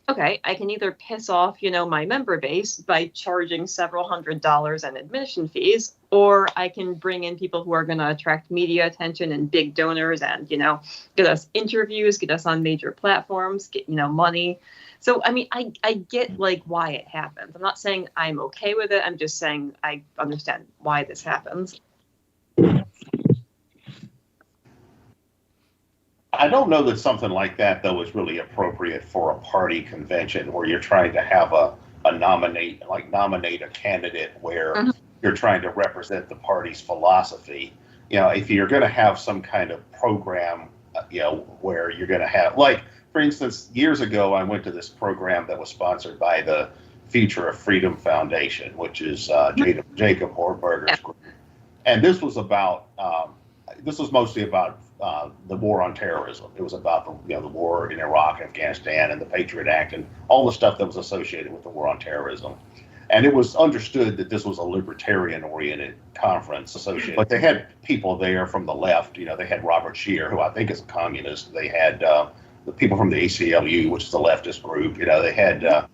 okay, I can either piss off, my member base by charging several $100s in admission fees, or I can bring in people who are going to attract media attention and big donors and, get us interviews, get us on major platforms, get, money. So, I mean, I get like why it happens. I'm not saying I'm okay with it. I'm just saying I understand why this happens. I don't know that something like that, though, is really appropriate for a party convention where you're trying to have a nominate a candidate where you're trying to represent the party's philosophy. If you're going to have some kind of program, where you're going to have, like, for instance, years ago, I went to this program that was sponsored by the Future of Freedom Foundation, which is Jacob Hornberger's group. And this was mostly about the war on terrorism. It was about the war in Iraq, Afghanistan, and the Patriot Act, and all the stuff that was associated with the war on terrorism. And it was understood that this was a libertarian-oriented conference associated. But they had people there from the left. They had Robert Scheer, who I think is a communist. They had the people from the ACLU, which is a leftist group. They had a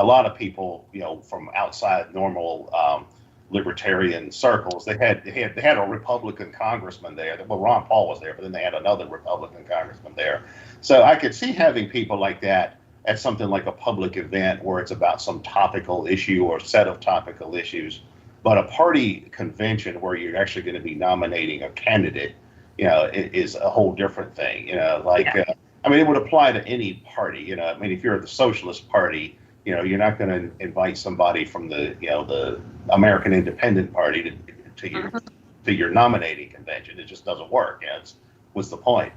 lot of people, from outside normal libertarian circles. They had a Republican congressman there. Well, Ron Paul was there, but then they had another Republican congressman there. So I could see having people like that at something like a public event where it's about some topical issue or set of topical issues. But a party convention where you're actually going to be nominating a candidate, is a whole different thing. I mean, it would apply to any party. If you're the Socialist Party, you're not going to invite somebody from the American Independent Party to your nominating convention. It just doesn't work. What's the point?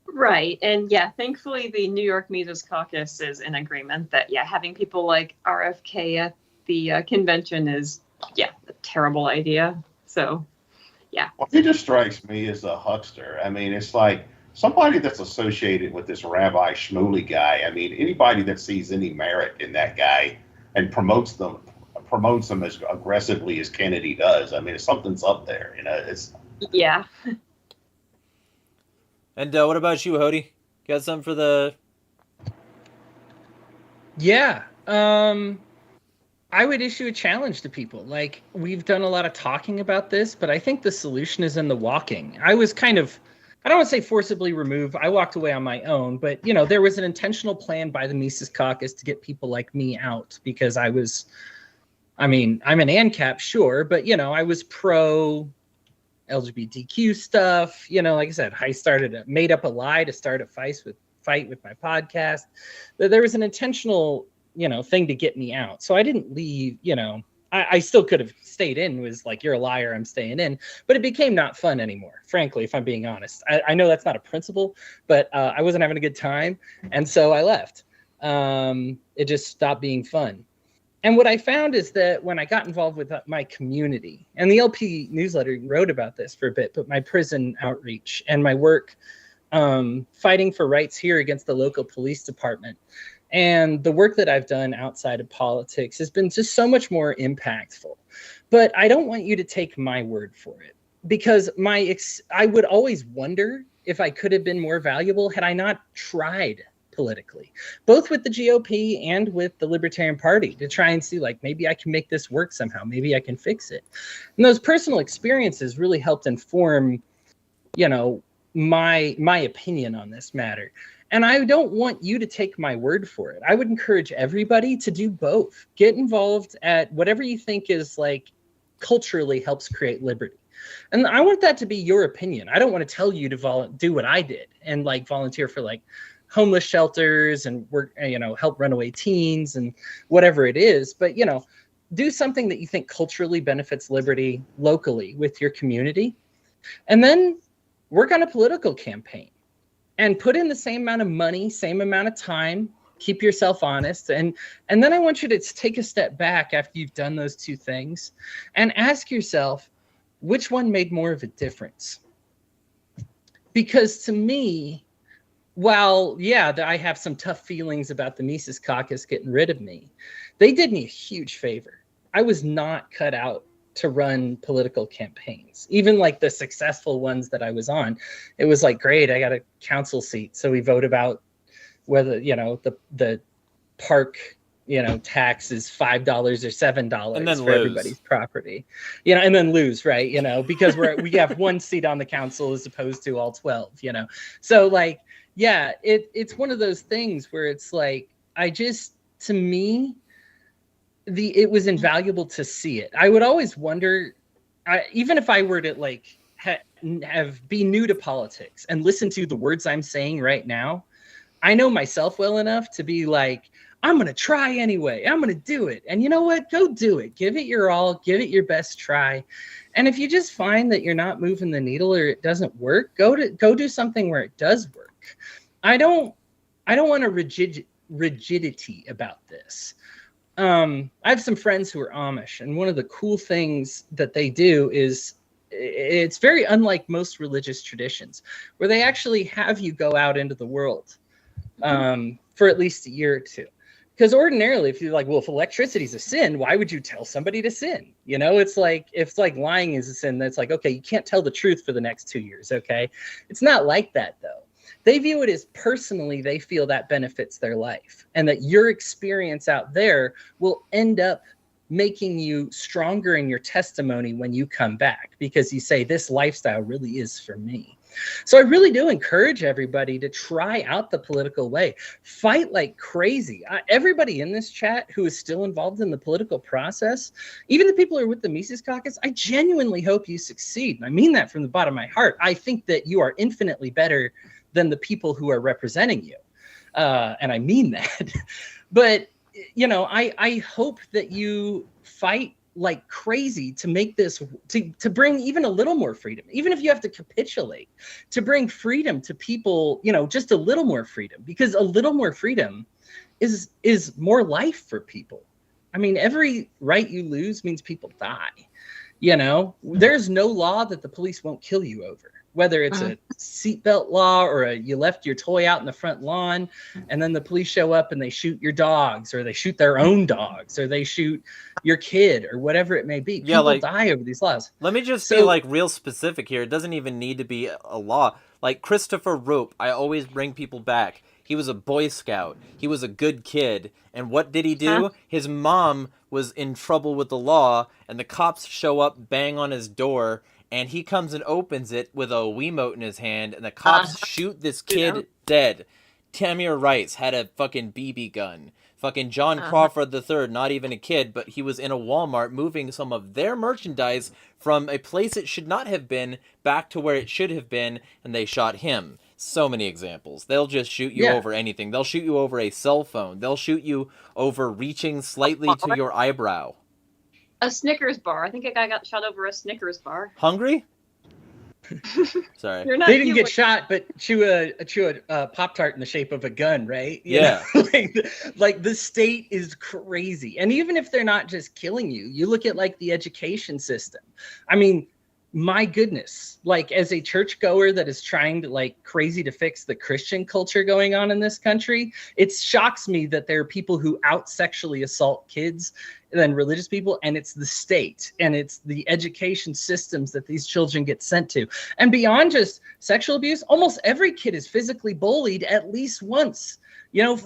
Right. And thankfully the New York Mises Caucus is in agreement that, having people like RFK at the convention is, a terrible idea. So, Well, he just strikes me as a huckster. I mean, it's like somebody that's associated with this Rabbi Shmuley guy. I mean, anybody that sees any merit in that guy and promotes them as aggressively as Kennedy does. I mean, something's up there. Yeah. And what about you, Hody? Got something for the... Yeah. I would issue a challenge to people. Like, we've done a lot of talking about this, but I think the solution is in the walking. I was kind of, I don't want to say forcibly removed. I walked away on my own, but, there was an intentional plan by the Mises Caucus to get people like me out because I'm an ANCAP, sure, but, I was pro LGBTQ stuff. Like I said, I made up a lie to start a fight with my podcast. There was an intentional, thing to get me out. So I didn't leave, I still could have stayed in, was like, you're a liar, I'm staying in, but it became not fun anymore, frankly, if I'm being honest. I know that's not a principle, but I wasn't having a good time. And so I left. It just stopped being fun. And what I found is that when I got involved with my community, and the LP newsletter wrote about this for a bit, but my prison outreach and my work fighting for rights here against the local police department, and the work that I've done outside of politics has been just so much more impactful. But I don't want you to take my word for it, because I would always wonder if I could have been more valuable had I not tried politically, both with the GOP and with the Libertarian Party, to try and see, like, maybe I can make this work somehow. Maybe I can fix it. And those personal experiences really helped inform, my opinion on this matter. And I don't want you to take my word for it. I would encourage everybody to do both. Get involved at whatever you think is, like, culturally helps create liberty. And I want that to be your opinion. I don't want to tell you to do what I did and, like, volunteer for, like, homeless shelters and work, help runaway teens and whatever it is. But, do something that you think culturally benefits liberty locally with your community. And then work on a political campaign and put in the same amount of money, same amount of time, keep yourself honest. And then I want you to take a step back after you've done those two things and ask yourself, which one made more of a difference? Because to me, while, I have some tough feelings about the Mises Caucus getting rid of me, they did me a huge favor. I was not cut out to run political campaigns, even like the successful ones that I was on. It was like, great, I got a council seat. So we vote about whether, the park, tax is $5 or $7 for everybody's property, and then lose, right? Because we have one seat on the council as opposed to all 12, So like, it's one of those things where it's like, to me, it was invaluable to see it. I would always wonder, even if I were to like be new to politics and listen to the words I'm saying right now, I know myself well enough to be like, I'm going to try anyway. I'm going to do it. And you know what? Go do it. Give it your all. Give it your best try. And if you just find that you're not moving the needle or it doesn't work, go do something where it does work. I don't want a rigidity about this. I have some friends who are Amish, and one of the cool things that they do is it's very unlike most religious traditions, where they actually have you go out into the world for at least a year or two. Because ordinarily, if you're like, well, if electricity is a sin, why would you tell somebody to sin? It's like lying is a sin. That's like, okay, you can't tell the truth for the next 2 years. Okay, it's not like that though. They view it as personally, they feel that benefits their life, and that your experience out there will end up making you stronger in your testimony when you come back, because you say, this lifestyle really is for me. So I really do encourage everybody to try out the political way. Fight like crazy. Everybody in this chat who is still involved in the political process, even the people who are with the Mises Caucus, I genuinely hope you succeed. And I mean that from the bottom of my heart. I think that you are infinitely better than the people who are representing you. And I mean that. But, I hope that you fight like crazy to make this, to bring even a little more freedom, even if you have to capitulate, to bring freedom to people, just a little more freedom, because a little more freedom is more life for people. I mean, every right you lose means people die. There's no law that the police won't kill you over, whether it's a seatbelt law or you left your toy out in the front lawn and then the police show up and they shoot your dogs, or they shoot their own dogs, or they shoot your kid, or whatever it may be. People die over these laws. Let me just be like real specific here. It doesn't even need to be a law. Like Christopher Rope, I always bring people back. He was a Boy Scout. He was a good kid. And what did he do? His mom was in trouble with the law, and the cops show up, bang on his door, and he comes and opens it with a Wiimote in his hand, and the cops shoot this kid dead. Tamir Rice had a fucking BB gun. Fucking John Crawford III, not even a kid, but he was in a Walmart moving some of their merchandise from a place it should not have been back to where it should have been, and they shot him. So many examples. They'll just shoot you over anything. They'll shoot you over a cell phone. They'll shoot you over reaching slightly to your eyebrow. A Snickers bar. I think a guy got shot over a Snickers bar. Hungry? Sorry. They didn't get shot, but chew a Pop-Tart in the shape of a gun, right? Yeah. Like the state is crazy. And even if they're not just killing you, you look at like the education system. I mean, my goodness, like as a churchgoer that is trying to like crazy to fix the Christian culture going on in this country, it shocks me that there are people who out sexually assault kids than religious people, and it's the state and it's the education systems that these children get sent to. And beyond just sexual abuse, almost every kid is physically bullied at least once.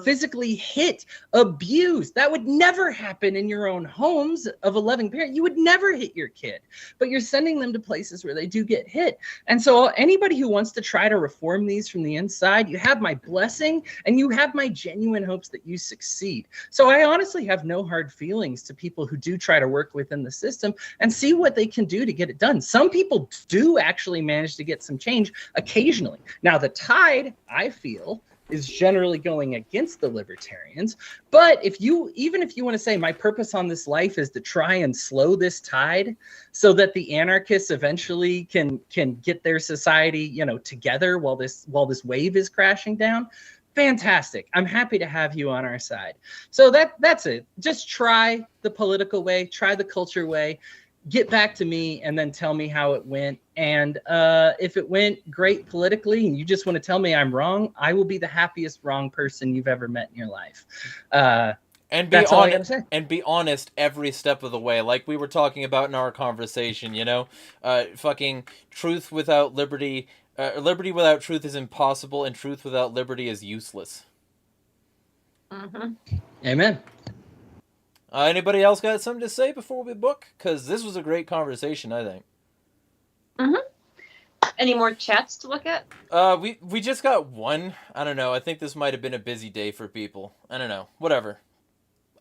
Physically hit, abused. That would never happen in your own homes of a loving parent. You would never hit your kid, but you're sending them to places where they do get hit. And so anybody who wants to try to reform these from the inside, you have my blessing and you have my genuine hopes that you succeed. So I honestly have no hard feelings to people who do try to work within the system and see what they can do to get it done. Some people do actually manage to get some change occasionally. Now the tide, I feel, is generally going against the libertarians. But even if you want to say my purpose on this life is to try and slow this tide so that the anarchists eventually can get their society, you know, together while this wave is crashing down, fantastic. I'm happy to have you on our side. So that's it. Just try the political way, try the culture way, get back to me, and then tell me how it went. And if it went great politically and you just want to tell me I'm wrong, I will be the happiest wrong person you've ever met in your life. And be honest. And be honest every step of the way, like we were talking about in our conversation. You know, fucking truth without liberty, liberty without truth is impossible, and truth without liberty is useless. Mm-hmm. Amen. Anybody else got something to say before we book? Because this was a great conversation, I think. Mm-hmm. Any more chats to look at? We just got one. I don't know. I think this might have been a busy day for people. I don't know. Whatever.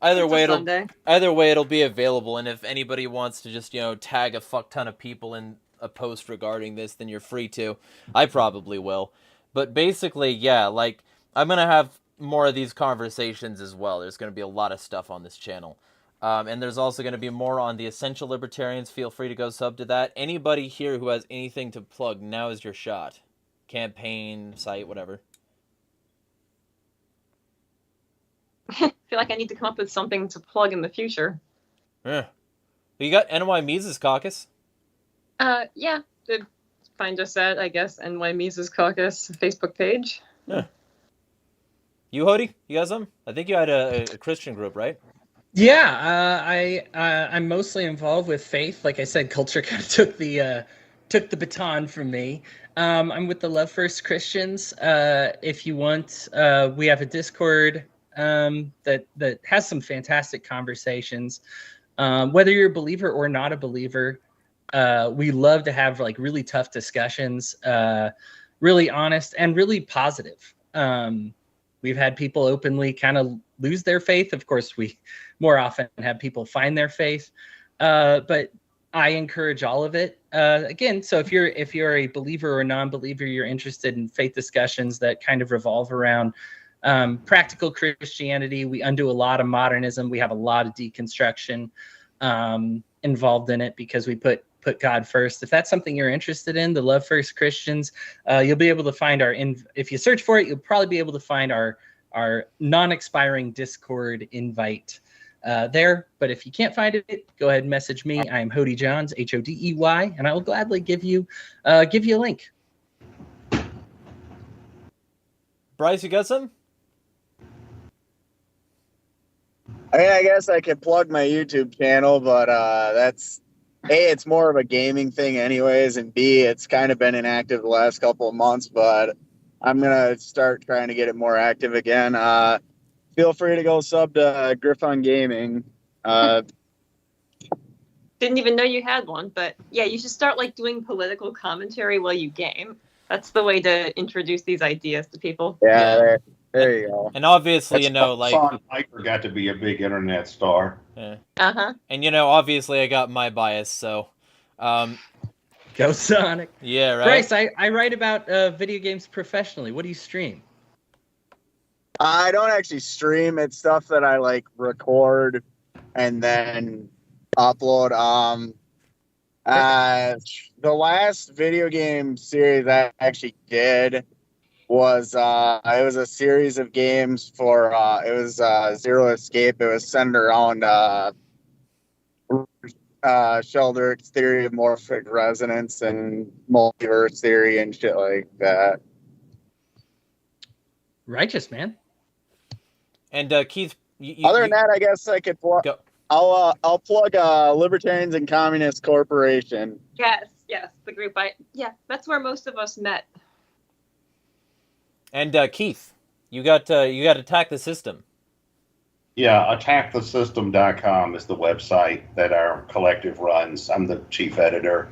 Either way, it'll be available. And if anybody wants to just, you know, tag a fuck ton of people in a post regarding this, then you're free to. I probably will. But basically, yeah, like, I'm gonna have more of these conversations as well. There's going to be a lot of stuff on this channel. And there's also going to be more on the Essential Libertarians. Feel free to go sub to that. Anybody here who has anything to plug, now is your shot. Campaign, site, whatever. I feel like I need to come up with something to plug in the future. Yeah. You got NY Mises Caucus? Yeah. Find us at, I guess, NY Mises Caucus Facebook page. Yeah. You, Hody? You got something? I think you had a Christian group, right? Yeah, I'm mostly involved with faith. Like I said, culture kind of took the baton from me. I'm with the Love First Christians. If you want, we have a Discord that has some fantastic conversations. Whether you're a believer or not a believer, we love to have like really tough discussions, really honest and really positive. We've had people openly kind of lose their faith. Of course, we more often have people find their faith, but I encourage all of it. Again, so if you're a believer or a non-believer, you're interested in faith discussions that kind of revolve around practical Christianity. We undo a lot of modernism. We have a lot of deconstruction involved in it because we put God first. If that's something you're interested in, the Love First Christians, you'll be able to find if you search for it, you'll probably be able to find our non-expiring Discord invite there. But if you can't find it, go ahead and message me. I am Hody Johns, Hodey, and I will gladly give you a link. Bryce, you got some? I mean, I guess I could plug my YouTube channel, but that's A, it's more of a gaming thing anyways, and B, it's kind of been inactive the last couple of months, but I'm going to start trying to get it more active again. Feel free to go sub to Griffon Gaming. Didn't even know you had one, but yeah, you should start like doing political commentary while you game. That's the way to introduce these ideas to people. Yeah. There you go. And obviously, you know, like Son Piper got to be a big internet star. Yeah. Uh-huh. And you know, obviously, I got my bias, so. Go Sonic. Yeah, right. Bryce, I write about video games professionally. What do you stream? I don't actually stream. It's stuff that I like record and then upload. The last video game series I actually did was it was a series of games for it was Zero Escape. It was centered around Sheldrick's theory of morphic resonance and multiverse theory and shit like that. Righteous, man. And Keith, other than that, I guess I could plug. I'll plug Libertarians and Communist Corporation. Yes, the group. That's where most of us met. And Keith, you got Attack the System. Yeah, attackthesystem.com is the website that our collective runs. I'm the chief editor,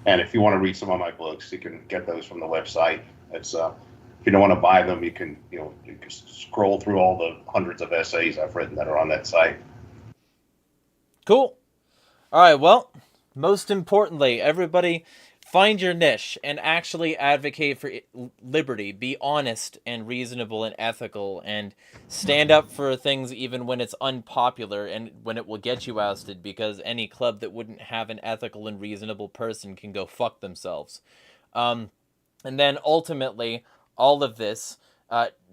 and if you want to read some of my books, you can get those from the website. It's if you don't want to buy them, you can scroll through all the hundreds of essays I've written that are on that site. Cool. All right. Well, most importantly, everybody, find your niche and actually advocate for liberty. Be honest and reasonable and ethical, and stand up for things even when it's unpopular and when it will get you ousted, because any club that wouldn't have an ethical and reasonable person can go fuck themselves. And then ultimately, all of this,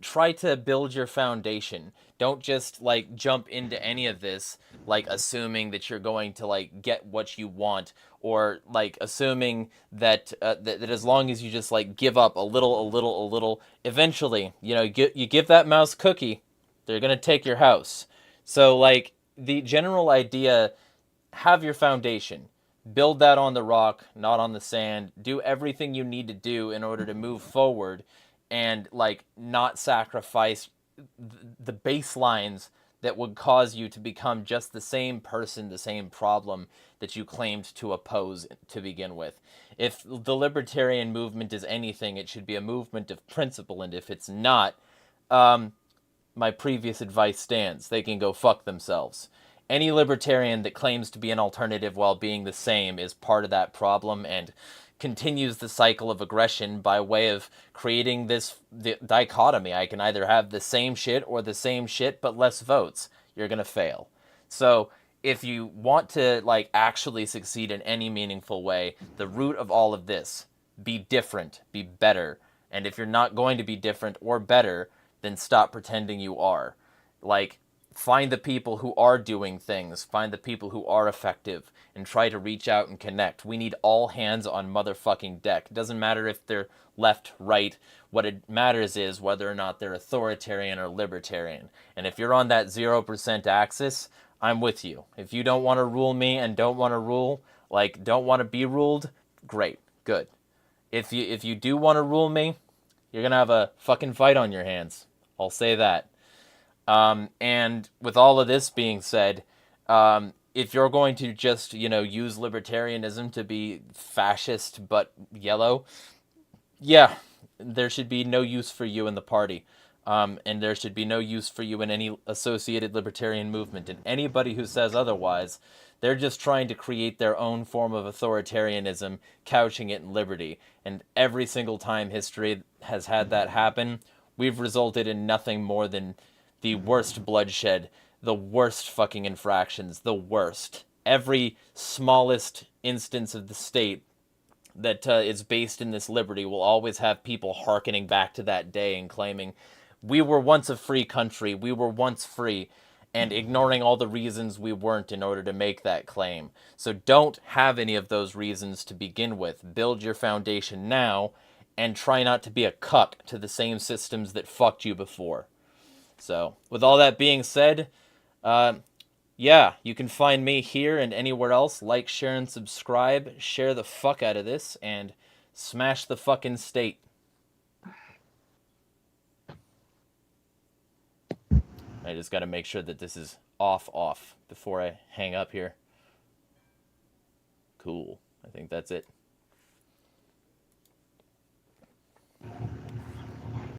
try to build your foundation. Don't just like jump into any of this like assuming that you're going to like get what you want, or like assuming that that as long as you just like give up a little, eventually, you give that mouse cookie, they're gonna take your house. So like the general idea, have your foundation. Build that on the rock, not on the sand. Do everything you need to do in order to move forward, and like not sacrifice the baselines that would cause you to become just the same person, the same problem that you claimed to oppose to begin with. If the libertarian movement is anything, it should be a movement of principle, and if it's not, my previous advice stands. They can go fuck themselves. Any libertarian that claims to be an alternative while being the same is part of that problem, and continues the cycle of aggression by way of creating this dichotomy. I can either have the same shit or the same shit but less votes. You're going to fail. So if you want to like actually succeed in any meaningful way, the root of all of this, be different, be better. And if you're not going to be different or better, then stop pretending you are. Like, find the people who are doing things, find the people who are effective, and try to reach out and connect. We need all hands on motherfucking deck. It doesn't matter if they're left, right. What it matters is whether or not they're authoritarian or libertarian. And if you're on that 0% axis, I'm with you. If you don't want to rule me and don't want to rule, like, don't want to be ruled, great, good. If you do want to rule me, you're going to have a fucking fight on your hands. I'll say that. And with all of this being said, if you're going to just, use libertarianism to be fascist but yellow, yeah, there should be no use for you in the party. And there should be no use for you in any associated libertarian movement. And anybody who says otherwise, they're just trying to create their own form of authoritarianism, couching it in liberty. And every single time history has had that happen, we've resulted in nothing more than the worst bloodshed, the worst fucking infractions, the worst. Every smallest instance of the state that is based in this liberty will always have people hearkening back to that day and claiming, we were once a free country, we were once free, and ignoring all the reasons we weren't in order to make that claim. So don't have any of those reasons to begin with. Build your foundation now, and try not to be a cuck to the same systems that fucked you before. So, with all that being said, yeah, you can find me here and anywhere else. Like, share, and subscribe. Share the fuck out of this, and smash the fucking state. I just gotta make sure that this is off before I hang up here. Cool. I think that's it.